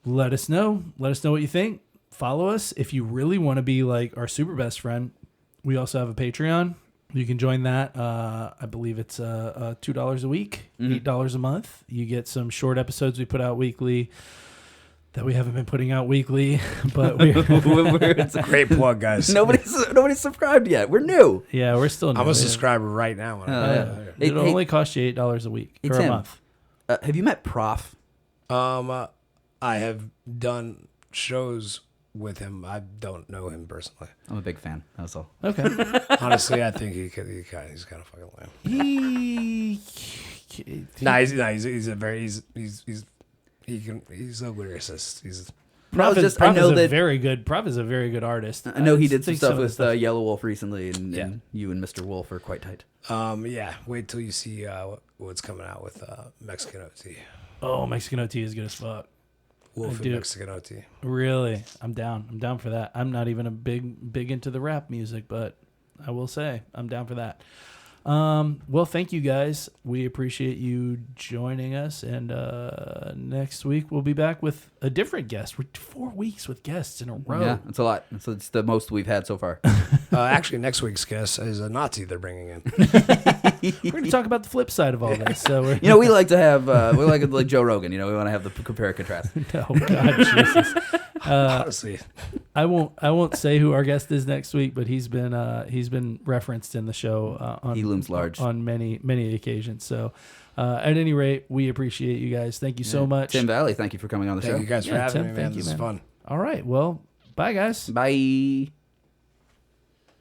Let us know. Let us know what you think. Follow us. If you really want to be like our super best friend, we also have a Patreon. You can join that. I believe it's $2 a week, $8 a month. You get some short episodes we put out weekly that we haven't been putting out weekly, but It's a great plug, guys. Nobody's subscribed yet. We're new. yeah, we're still new. I'm a subscriber right now. It'll only cost you $8 a week or a month. Have you met Prof? I have done shows with him. I don't know him personally. I'm a big fan. That's all. Okay. Honestly, I think he's kind of fucking lame. He's a very he's a lyricist. Prof I is a very good artist. I know he did some think stuff of the with Yellow Wolf recently, and you and Mr. Wolf are quite tight. Yeah. Wait till you see what's coming out with Mexican OT. Oh, Mexican OT is good as fuck. Wolf and Mexican OT. Really? I'm down. I'm down for that. I'm not even a big into the rap music, but I will say I'm down for that. Well, thank you guys. We appreciate you joining us. And next week we'll be back with a different guest. We're 4 weeks with guests in a row. Yeah, it's a lot. It's the most we've had so far. Actually, next week's guest is a Nazi they're bringing in. We're going to talk about the flip side of all this. So we like to have we like Joe Rogan. We want to have the compare and contrast. Oh God, Jesus. Honestly, I won't say who our guest is next week, but he's been referenced in the show. He looms large on many occasions. So, at any rate, we appreciate you guys. Thank you so much, Tim Valley. Thank you for coming on the show. thank you guys for having Tim, me, man. thank you, This is man. fun. All right, well, bye guys. Bye.